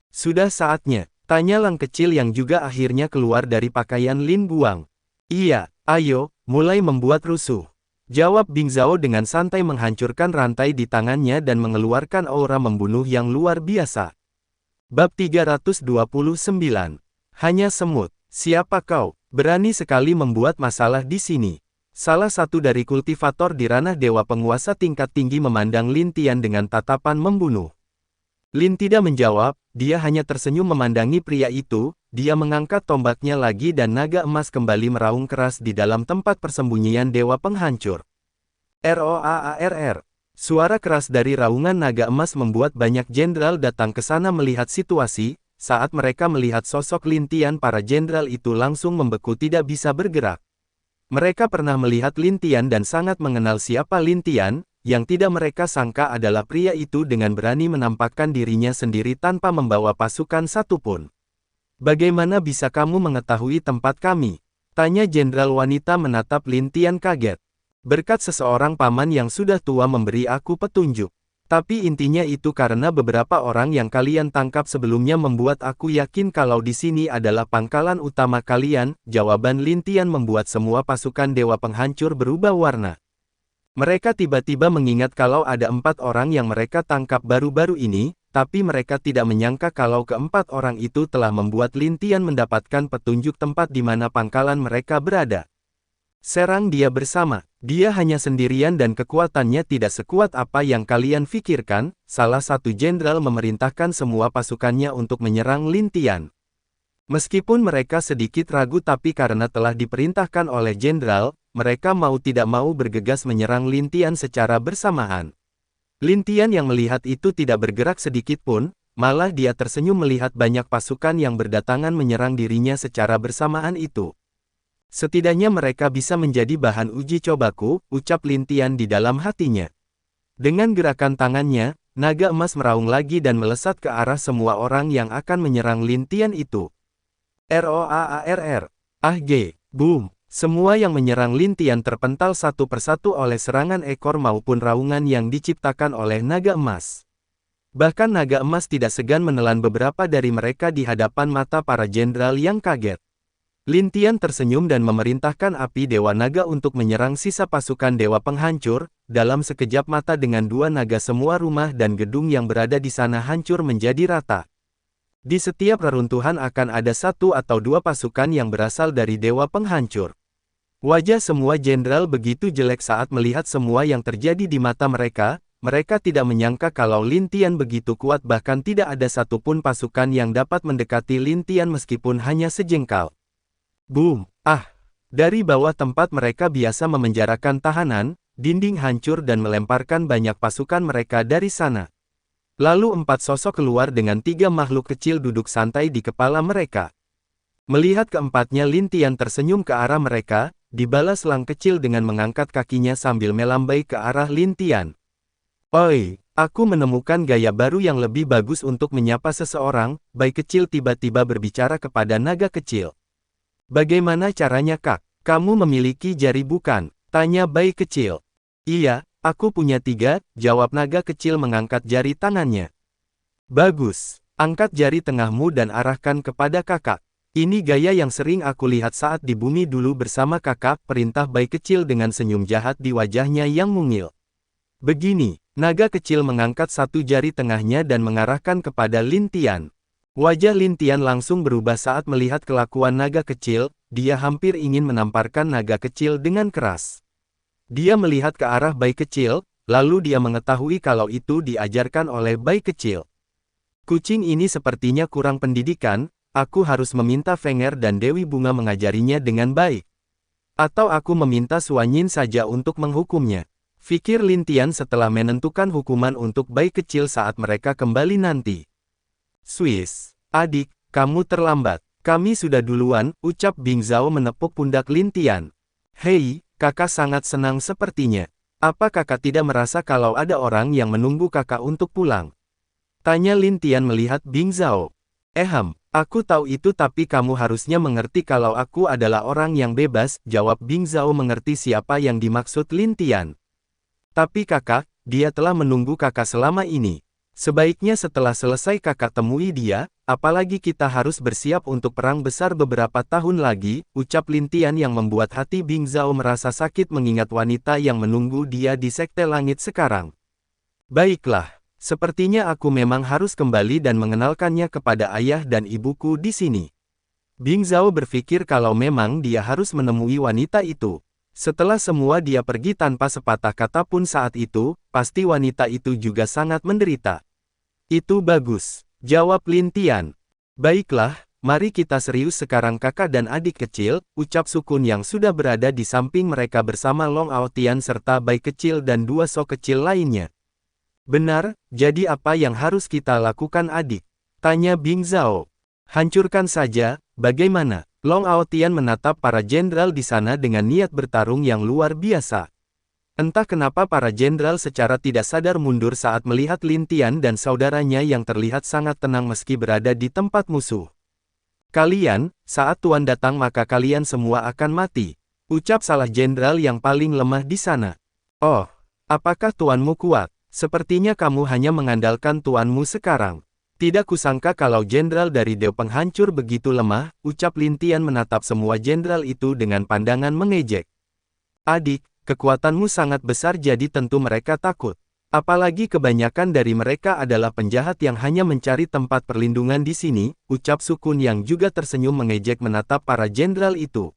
Sudah saatnya, tanya Lang kecil yang juga akhirnya keluar dari pakaian Lin Guang. Iya, ayo, mulai membuat rusuh. Jawab Bing Zhao dengan santai menghancurkan rantai di tangannya dan mengeluarkan aura membunuh yang luar biasa. Bab 329. Hanya semut. Siapa kau? Berani sekali membuat masalah di sini. Salah satu dari kultivator di ranah Dewa Penguasa tingkat tinggi memandang Lin Tian dengan tatapan membunuh. Lin tidak menjawab, dia hanya tersenyum memandangi pria itu. Dia mengangkat tombaknya lagi dan naga emas kembali meraung keras di dalam tempat persembunyian Dewa Penghancur. ROAARR. Suara keras dari raungan naga emas membuat banyak jenderal datang ke sana melihat situasi. Saat mereka melihat sosok Lin Tian, para jenderal itu langsung membeku tidak bisa bergerak. Mereka pernah melihat Lin Tian dan sangat mengenal siapa Lin Tian. Yang tidak mereka sangka adalah pria itu dengan berani menampakkan dirinya sendiri tanpa membawa pasukan satupun. Bagaimana bisa kamu mengetahui tempat kami? Tanya jenderal wanita menatap Lin Tian kaget. Berkat seseorang paman yang sudah tua memberi aku petunjuk. Tapi intinya itu karena beberapa orang yang kalian tangkap sebelumnya membuat aku yakin kalau di sini adalah pangkalan utama kalian. Jawaban Lin Tian membuat semua pasukan Dewa Penghancur berubah warna. Mereka tiba-tiba mengingat kalau ada 4 orang yang mereka tangkap baru-baru ini, tapi mereka tidak menyangka kalau keempat orang itu telah membuat Lin Tian mendapatkan petunjuk tempat di mana pangkalan mereka berada. Serang dia bersama, dia hanya sendirian dan kekuatannya tidak sekuat apa yang kalian pikirkan. Salah satu jenderal memerintahkan semua pasukannya untuk menyerang Lin Tian. Meskipun mereka sedikit ragu tapi karena telah diperintahkan oleh jenderal, mereka mau tidak mau bergegas menyerang Lin Tian secara bersamaan. Lin Tian yang melihat itu tidak bergerak sedikit pun, malah dia tersenyum melihat banyak pasukan yang berdatangan menyerang dirinya secara bersamaan itu. Setidaknya mereka bisa menjadi bahan uji cobaku, ucap Lin Tian di dalam hatinya. Dengan gerakan tangannya, naga emas meraung lagi dan melesat ke arah semua orang yang akan menyerang Lin Tian itu. ROAARR. Boom. Semua yang menyerang Lin Tian terpental satu persatu oleh serangan ekor maupun raungan yang diciptakan oleh naga emas. Bahkan naga emas tidak segan menelan beberapa dari mereka di hadapan mata para jenderal yang kaget. Lin Tian tersenyum dan memerintahkan api Dewa Naga untuk menyerang sisa pasukan Dewa Penghancur. Dalam sekejap mata dengan dua naga semua rumah dan gedung yang berada di sana hancur menjadi rata. Di setiap reruntuhan akan ada satu atau dua pasukan yang berasal dari Dewa Penghancur. Wajah semua jenderal begitu jelek saat melihat semua yang terjadi di mata mereka. Mereka tidak menyangka kalau Lin Tian begitu kuat, bahkan tidak ada satupun pasukan yang dapat mendekati Lin Tian meskipun hanya sejengkal. Boom! Dari bawah tempat mereka biasa memenjarakan tahanan, dinding hancur dan melemparkan banyak pasukan mereka dari sana. Lalu 4 sosok keluar dengan 3 makhluk kecil duduk santai di kepala mereka. Melihat keempatnya, Lin Tian tersenyum ke arah mereka. Dibalas Lang kecil dengan mengangkat kakinya sambil melambai ke arah Lin Tian. Oi, aku menemukan gaya baru yang lebih bagus untuk menyapa seseorang. Bai kecil tiba-tiba berbicara kepada naga kecil. Bagaimana caranya, Kak? Kamu memiliki jari bukan? Tanya Bai kecil. Iya, aku punya 3, jawab naga kecil mengangkat jari tangannya. Bagus, angkat jari tengahmu dan arahkan kepada kakak. Ini gaya yang sering aku lihat saat di bumi dulu bersama kakak, perintah Bai kecil dengan senyum jahat di wajahnya yang mungil. Begini, naga kecil mengangkat satu jari tengahnya dan mengarahkan kepada Lin Tian. Wajah Lin Tian langsung berubah saat melihat kelakuan naga kecil, dia hampir ingin menamparkan naga kecil dengan keras. Dia melihat ke arah Bai kecil, lalu dia mengetahui kalau itu diajarkan oleh Bai kecil. Kucing ini sepertinya kurang pendidikan. Aku harus meminta Fenger dan Dewi Bunga mengajarinya dengan baik. Atau aku meminta Suanyin saja untuk menghukumnya. Fikir Lin Tian setelah menentukan hukuman untuk Bai kecil saat mereka kembali nanti. Swiss, adik, kamu terlambat. Kami sudah duluan, ucap Bing Zhao menepuk pundak Lin Tian. Hei, kakak sangat senang sepertinya. Apa kakak tidak merasa kalau ada orang yang menunggu kakak untuk pulang? Tanya Lin Tian melihat Bing Zhao. Aku tahu itu, tapi kamu harusnya mengerti kalau aku adalah orang yang bebas, jawab Bing Zhao mengerti siapa yang dimaksud Lin Tian. Tapi kakak, dia telah menunggu kakak selama ini. Sebaiknya setelah selesai kakak temui dia, apalagi kita harus bersiap untuk perang besar beberapa tahun lagi, ucap Lin Tian yang membuat hati Bing Zhao merasa sakit mengingat wanita yang menunggu dia di Sekte Langit sekarang. Baiklah. Sepertinya aku memang harus kembali dan mengenalkannya kepada ayah dan ibuku di sini. Bing Zhao berpikir kalau memang dia harus menemui wanita itu. Setelah semua dia pergi tanpa sepatah kata pun saat itu, pasti wanita itu juga sangat menderita. Itu bagus, jawab Lin Tian. Baiklah, mari kita serius sekarang kakak dan adik kecil, ucap Sukun yang sudah berada di samping mereka bersama Long Aotian serta Bai kecil dan 2 sok kecil lainnya. Benar, jadi apa yang harus kita lakukan adik? Tanya Bing Zhao. Hancurkan saja, bagaimana? Long Aotian menatap para jenderal di sana dengan niat bertarung yang luar biasa. Entah kenapa para jenderal secara tidak sadar mundur saat melihat Lin Tian dan saudaranya yang terlihat sangat tenang meski berada di tempat musuh. Kalian, saat Tuan datang maka kalian semua akan mati, ucap salah jenderal yang paling lemah di sana. Oh, apakah tuanmu kuat? Sepertinya kamu hanya mengandalkan tuanmu sekarang. Tidak kusangka kalau jenderal dari Dewa Penghancur begitu lemah, ucap Lin Tian menatap semua jenderal itu dengan pandangan mengejek. Adik, kekuatanmu sangat besar jadi tentu mereka takut. Apalagi kebanyakan dari mereka adalah penjahat yang hanya mencari tempat perlindungan di sini, ucap Sukun yang juga tersenyum mengejek menatap para jenderal itu.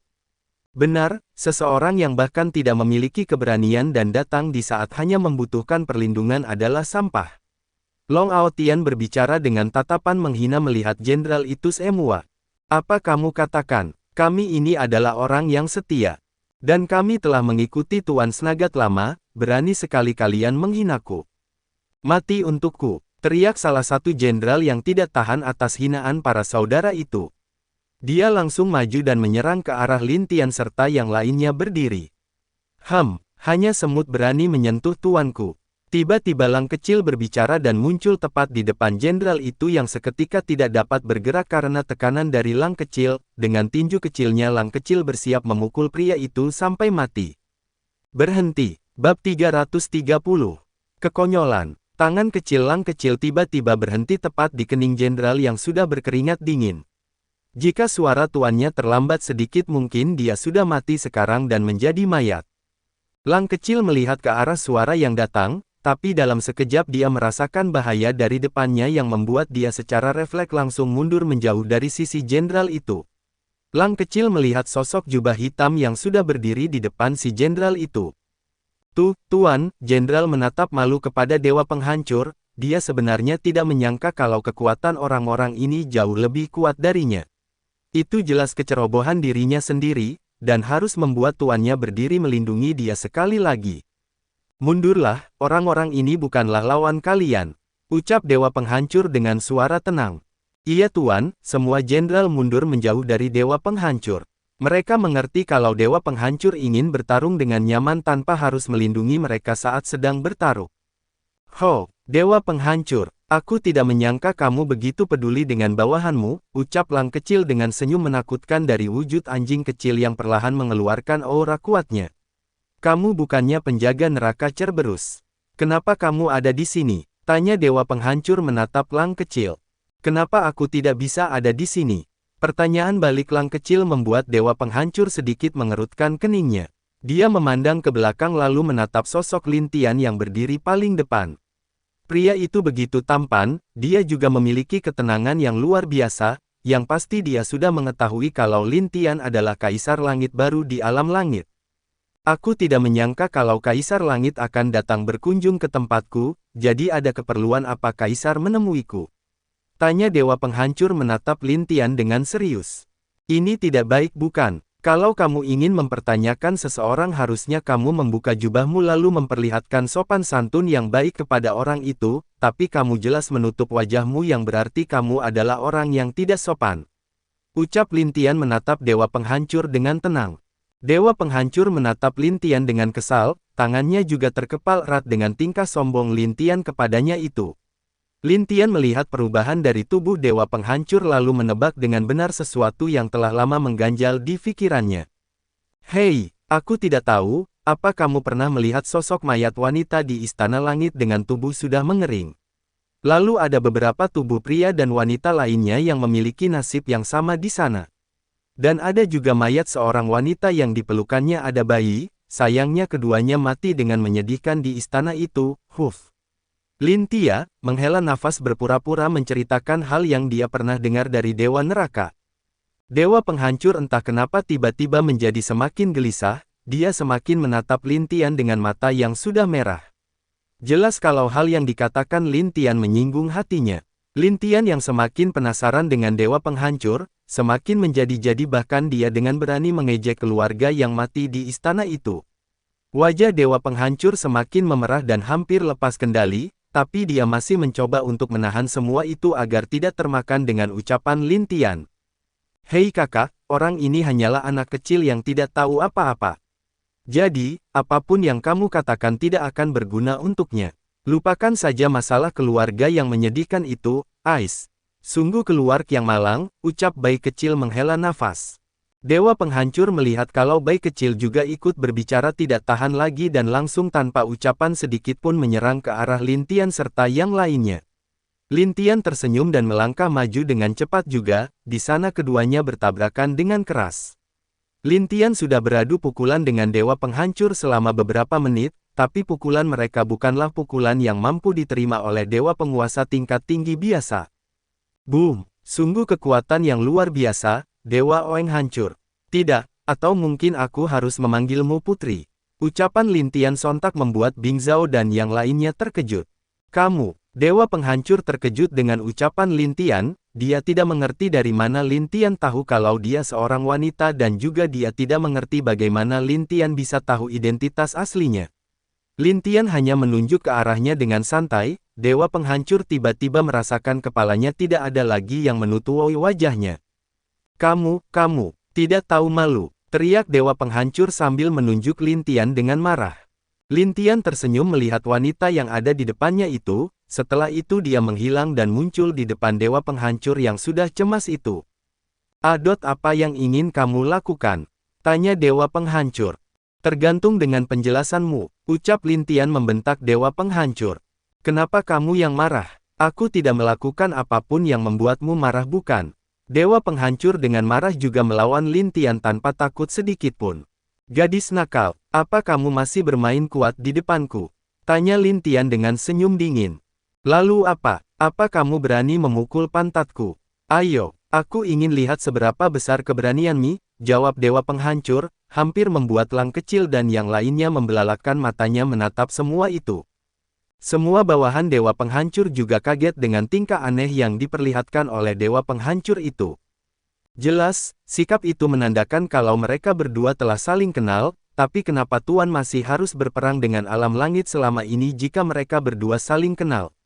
Benar, seseorang yang bahkan tidak memiliki keberanian dan datang di saat hanya membutuhkan perlindungan adalah sampah. Long Aotian berbicara dengan tatapan menghina melihat jenderal itu semua. Apa kamu katakan? Kami ini adalah orang yang setia. Dan kami telah mengikuti Tuan Snagat lama, berani sekali kalian menghinaku. Mati untukku, teriak salah satu jenderal yang tidak tahan atas hinaan para saudara itu. Dia langsung maju dan menyerang ke arah Lin Tian serta yang lainnya berdiri. Hanya semut berani menyentuh tuanku. Tiba-tiba Lang kecil berbicara dan muncul tepat di depan jenderal itu yang seketika tidak dapat bergerak karena tekanan dari Lang kecil. Dengan tinju kecilnya Lang kecil bersiap memukul pria itu sampai mati. Berhenti. Bab 330. Kekonyolan. Tangan kecil Lang kecil tiba-tiba berhenti tepat di kening jenderal yang sudah berkeringat dingin. Jika suara tuannya terlambat sedikit mungkin dia sudah mati sekarang dan menjadi mayat. Lang kecil melihat ke arah suara yang datang, tapi dalam sekejap dia merasakan bahaya dari depannya yang membuat dia secara refleks langsung mundur menjauh dari sisi jenderal itu. Lang kecil melihat sosok jubah hitam yang sudah berdiri di depan si jenderal itu. Tuan, jenderal menatap malu kepada dewa penghancur, dia sebenarnya tidak menyangka kalau kekuatan orang-orang ini jauh lebih kuat darinya. Itu jelas kecerobohan dirinya sendiri, dan harus membuat tuannya berdiri melindungi dia sekali lagi. Mundurlah, orang-orang ini bukanlah lawan kalian, ucap dewa penghancur dengan suara tenang. Iya tuan, semua jenderal mundur menjauh dari dewa penghancur. Mereka mengerti kalau dewa penghancur ingin bertarung dengan nyaman tanpa harus melindungi mereka saat sedang bertarung. Ho, dewa penghancur, aku tidak menyangka kamu begitu peduli dengan bawahanmu, ucap Lang kecil dengan senyum menakutkan dari wujud anjing kecil yang perlahan mengeluarkan aura kuatnya. Kamu bukannya penjaga neraka Cerberus. Kenapa kamu ada di sini? Tanya dewa penghancur menatap Lang kecil. Kenapa aku tidak bisa ada di sini? Pertanyaan balik Lang kecil membuat dewa penghancur sedikit mengerutkan keningnya. Dia memandang ke belakang lalu menatap sosok Lin Tian yang berdiri paling depan. Pria itu begitu tampan, dia juga memiliki ketenangan yang luar biasa, yang pasti dia sudah mengetahui kalau Lin Tian adalah kaisar langit baru di alam langit. Aku tidak menyangka kalau Kaisar Langit akan datang berkunjung ke tempatku, jadi ada keperluan apa Kaisar menemuiku? Tanya Dewa Penghancur menatap Lin Tian dengan serius. Ini tidak baik bukan? Kalau kamu ingin mempertanyakan seseorang harusnya kamu membuka jubahmu lalu memperlihatkan sopan santun yang baik kepada orang itu, tapi kamu jelas menutup wajahmu yang berarti kamu adalah orang yang tidak sopan. Ucap Lin Tian menatap Dewa Penghancur dengan tenang. Dewa Penghancur menatap Lin Tian dengan kesal, tangannya juga terkepal erat dengan tingkah sombong Lin Tian kepadanya itu. Lin Tian melihat perubahan dari tubuh Dewa Penghancur lalu menebak dengan benar sesuatu yang telah lama mengganjal di pikirannya. Hei, aku tidak tahu, apa kamu pernah melihat sosok mayat wanita di Istana Langit dengan tubuh sudah mengering? Lalu ada beberapa tubuh pria dan wanita lainnya yang memiliki nasib yang sama di sana. Dan ada juga mayat seorang wanita yang dipelukannya ada bayi, sayangnya keduanya mati dengan menyedihkan di istana itu, Lin Tian menghela nafas berpura-pura menceritakan hal yang dia pernah dengar dari Dewa Neraka. Dewa Penghancur entah kenapa tiba-tiba menjadi semakin gelisah, dia semakin menatap Lin Tian dengan mata yang sudah merah. Jelas kalau hal yang dikatakan Lin Tian menyinggung hatinya. Lin Tian yang semakin penasaran dengan Dewa Penghancur, semakin menjadi-jadi bahkan dia dengan berani mengejek keluarga yang mati di istana itu. Wajah Dewa Penghancur semakin memerah dan hampir lepas kendali, tapi dia masih mencoba untuk menahan semua itu agar tidak termakan dengan ucapan Lin Tian. Hei kakak, orang ini hanyalah anak kecil yang tidak tahu apa-apa. Jadi, apapun yang kamu katakan tidak akan berguna untuknya. Lupakan saja masalah keluarga yang menyedihkan itu, Ais. Sungguh keluarga yang malang, ucap bayi kecil menghela nafas. Dewa Penghancur melihat kalau bayi kecil juga ikut berbicara tidak tahan lagi dan langsung tanpa ucapan sedikit pun menyerang ke arah Lin Tian serta yang lainnya. Lin Tian tersenyum dan melangkah maju dengan cepat juga, di sana keduanya bertabrakan dengan keras. Lin Tian sudah beradu pukulan dengan Dewa Penghancur selama beberapa menit, tapi pukulan mereka bukanlah pukulan yang mampu diterima oleh dewa penguasa tingkat tinggi biasa. Boom! Sungguh kekuatan yang luar biasa, Dewa Oeng hancur. Tidak, atau mungkin aku harus memanggilmu putri. Ucapan Lin Tian sontak membuat Bing Zhao dan yang lainnya terkejut. Kamu, Dewa Penghancur terkejut dengan ucapan Lin Tian, dia tidak mengerti dari mana Lin Tian tahu kalau dia seorang wanita dan juga dia tidak mengerti bagaimana Lin Tian bisa tahu identitas aslinya. Lin Tian hanya menunjuk ke arahnya dengan santai, Dewa Penghancur tiba-tiba merasakan kepalanya tidak ada lagi yang menutupi wajahnya. Kamu, tidak tahu malu, teriak Dewa Penghancur sambil menunjuk Lin Tian dengan marah. Lin Tian tersenyum melihat wanita yang ada di depannya itu, setelah itu dia menghilang dan muncul di depan dewa penghancur yang sudah cemas itu. Adot, apa yang ingin kamu lakukan? Tanya dewa penghancur. Tergantung dengan penjelasanmu, ucap Lin Tian membentak dewa penghancur. Kenapa kamu yang marah? Aku tidak melakukan apapun yang membuatmu marah, bukan? Dewa penghancur dengan marah juga melawan Lin Tian tanpa takut sedikitpun. Gadis nakal, apa kamu masih bermain kuat di depanku? Tanya Lin Tian dengan senyum dingin. Lalu apa? Apa kamu berani memukul pantatku? Ayo, aku ingin lihat seberapa besar keberanianmu, jawab dewa penghancur, hampir membuat Lang kecil dan yang lainnya membelalakkan matanya menatap semua itu. Semua bawahan dewa penghancur juga kaget dengan tingkah aneh yang diperlihatkan oleh dewa penghancur itu. Jelas, sikap itu menandakan kalau mereka berdua telah saling kenal, tapi kenapa Tuan masih harus berperang dengan alam langit selama ini jika mereka berdua saling kenal?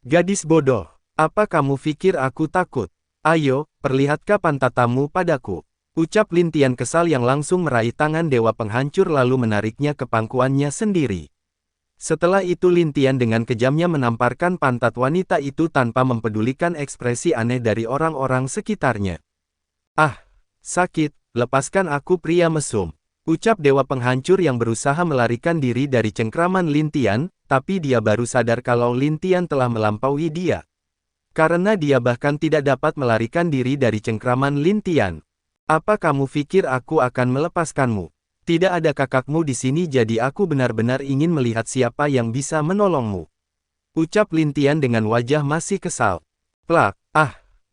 Gadis bodoh, apa kamu pikir aku takut? Ayo, perlihatkah pantatmu padaku. Ucap Lin Tian kesal yang langsung meraih tangan dewa penghancur lalu menariknya ke pangkuannya sendiri. Setelah itu Lin Tian dengan kejamnya menamparkan pantat wanita itu tanpa mempedulikan ekspresi aneh dari orang-orang sekitarnya. Ah, sakit, lepaskan aku pria mesum. Ucap dewa penghancur yang berusaha melarikan diri dari cengkraman Lin Tian, tapi dia baru sadar kalau Lin Tian telah melampaui dia. Karena dia bahkan tidak dapat melarikan diri dari cengkraman Lin Tian. Apa kamu pikir aku akan melepaskanmu? Tidak ada kakakmu di sini jadi aku benar-benar ingin melihat siapa yang bisa menolongmu. Ucap Lin Tian dengan wajah masih kesal. Plak,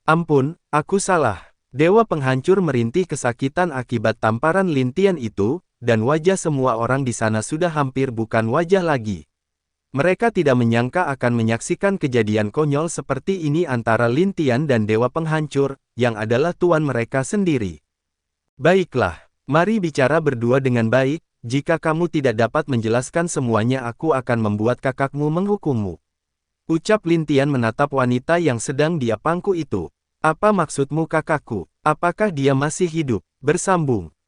ampun, aku salah. Dewa penghancur merintih kesakitan akibat tamparan Lin Tian itu, dan wajah semua orang di sana sudah hampir bukan wajah lagi. Mereka tidak menyangka akan menyaksikan kejadian konyol seperti ini antara Lin Tian dan Dewa Penghancur, yang adalah tuan mereka sendiri. Baiklah, mari bicara berdua dengan baik, jika kamu tidak dapat menjelaskan semuanya aku akan membuat kakakmu menghukummu. Ucap Lin Tian menatap wanita yang sedang dia pangku itu. Apa maksudmu kakakku? Apakah dia masih hidup? Bersambung.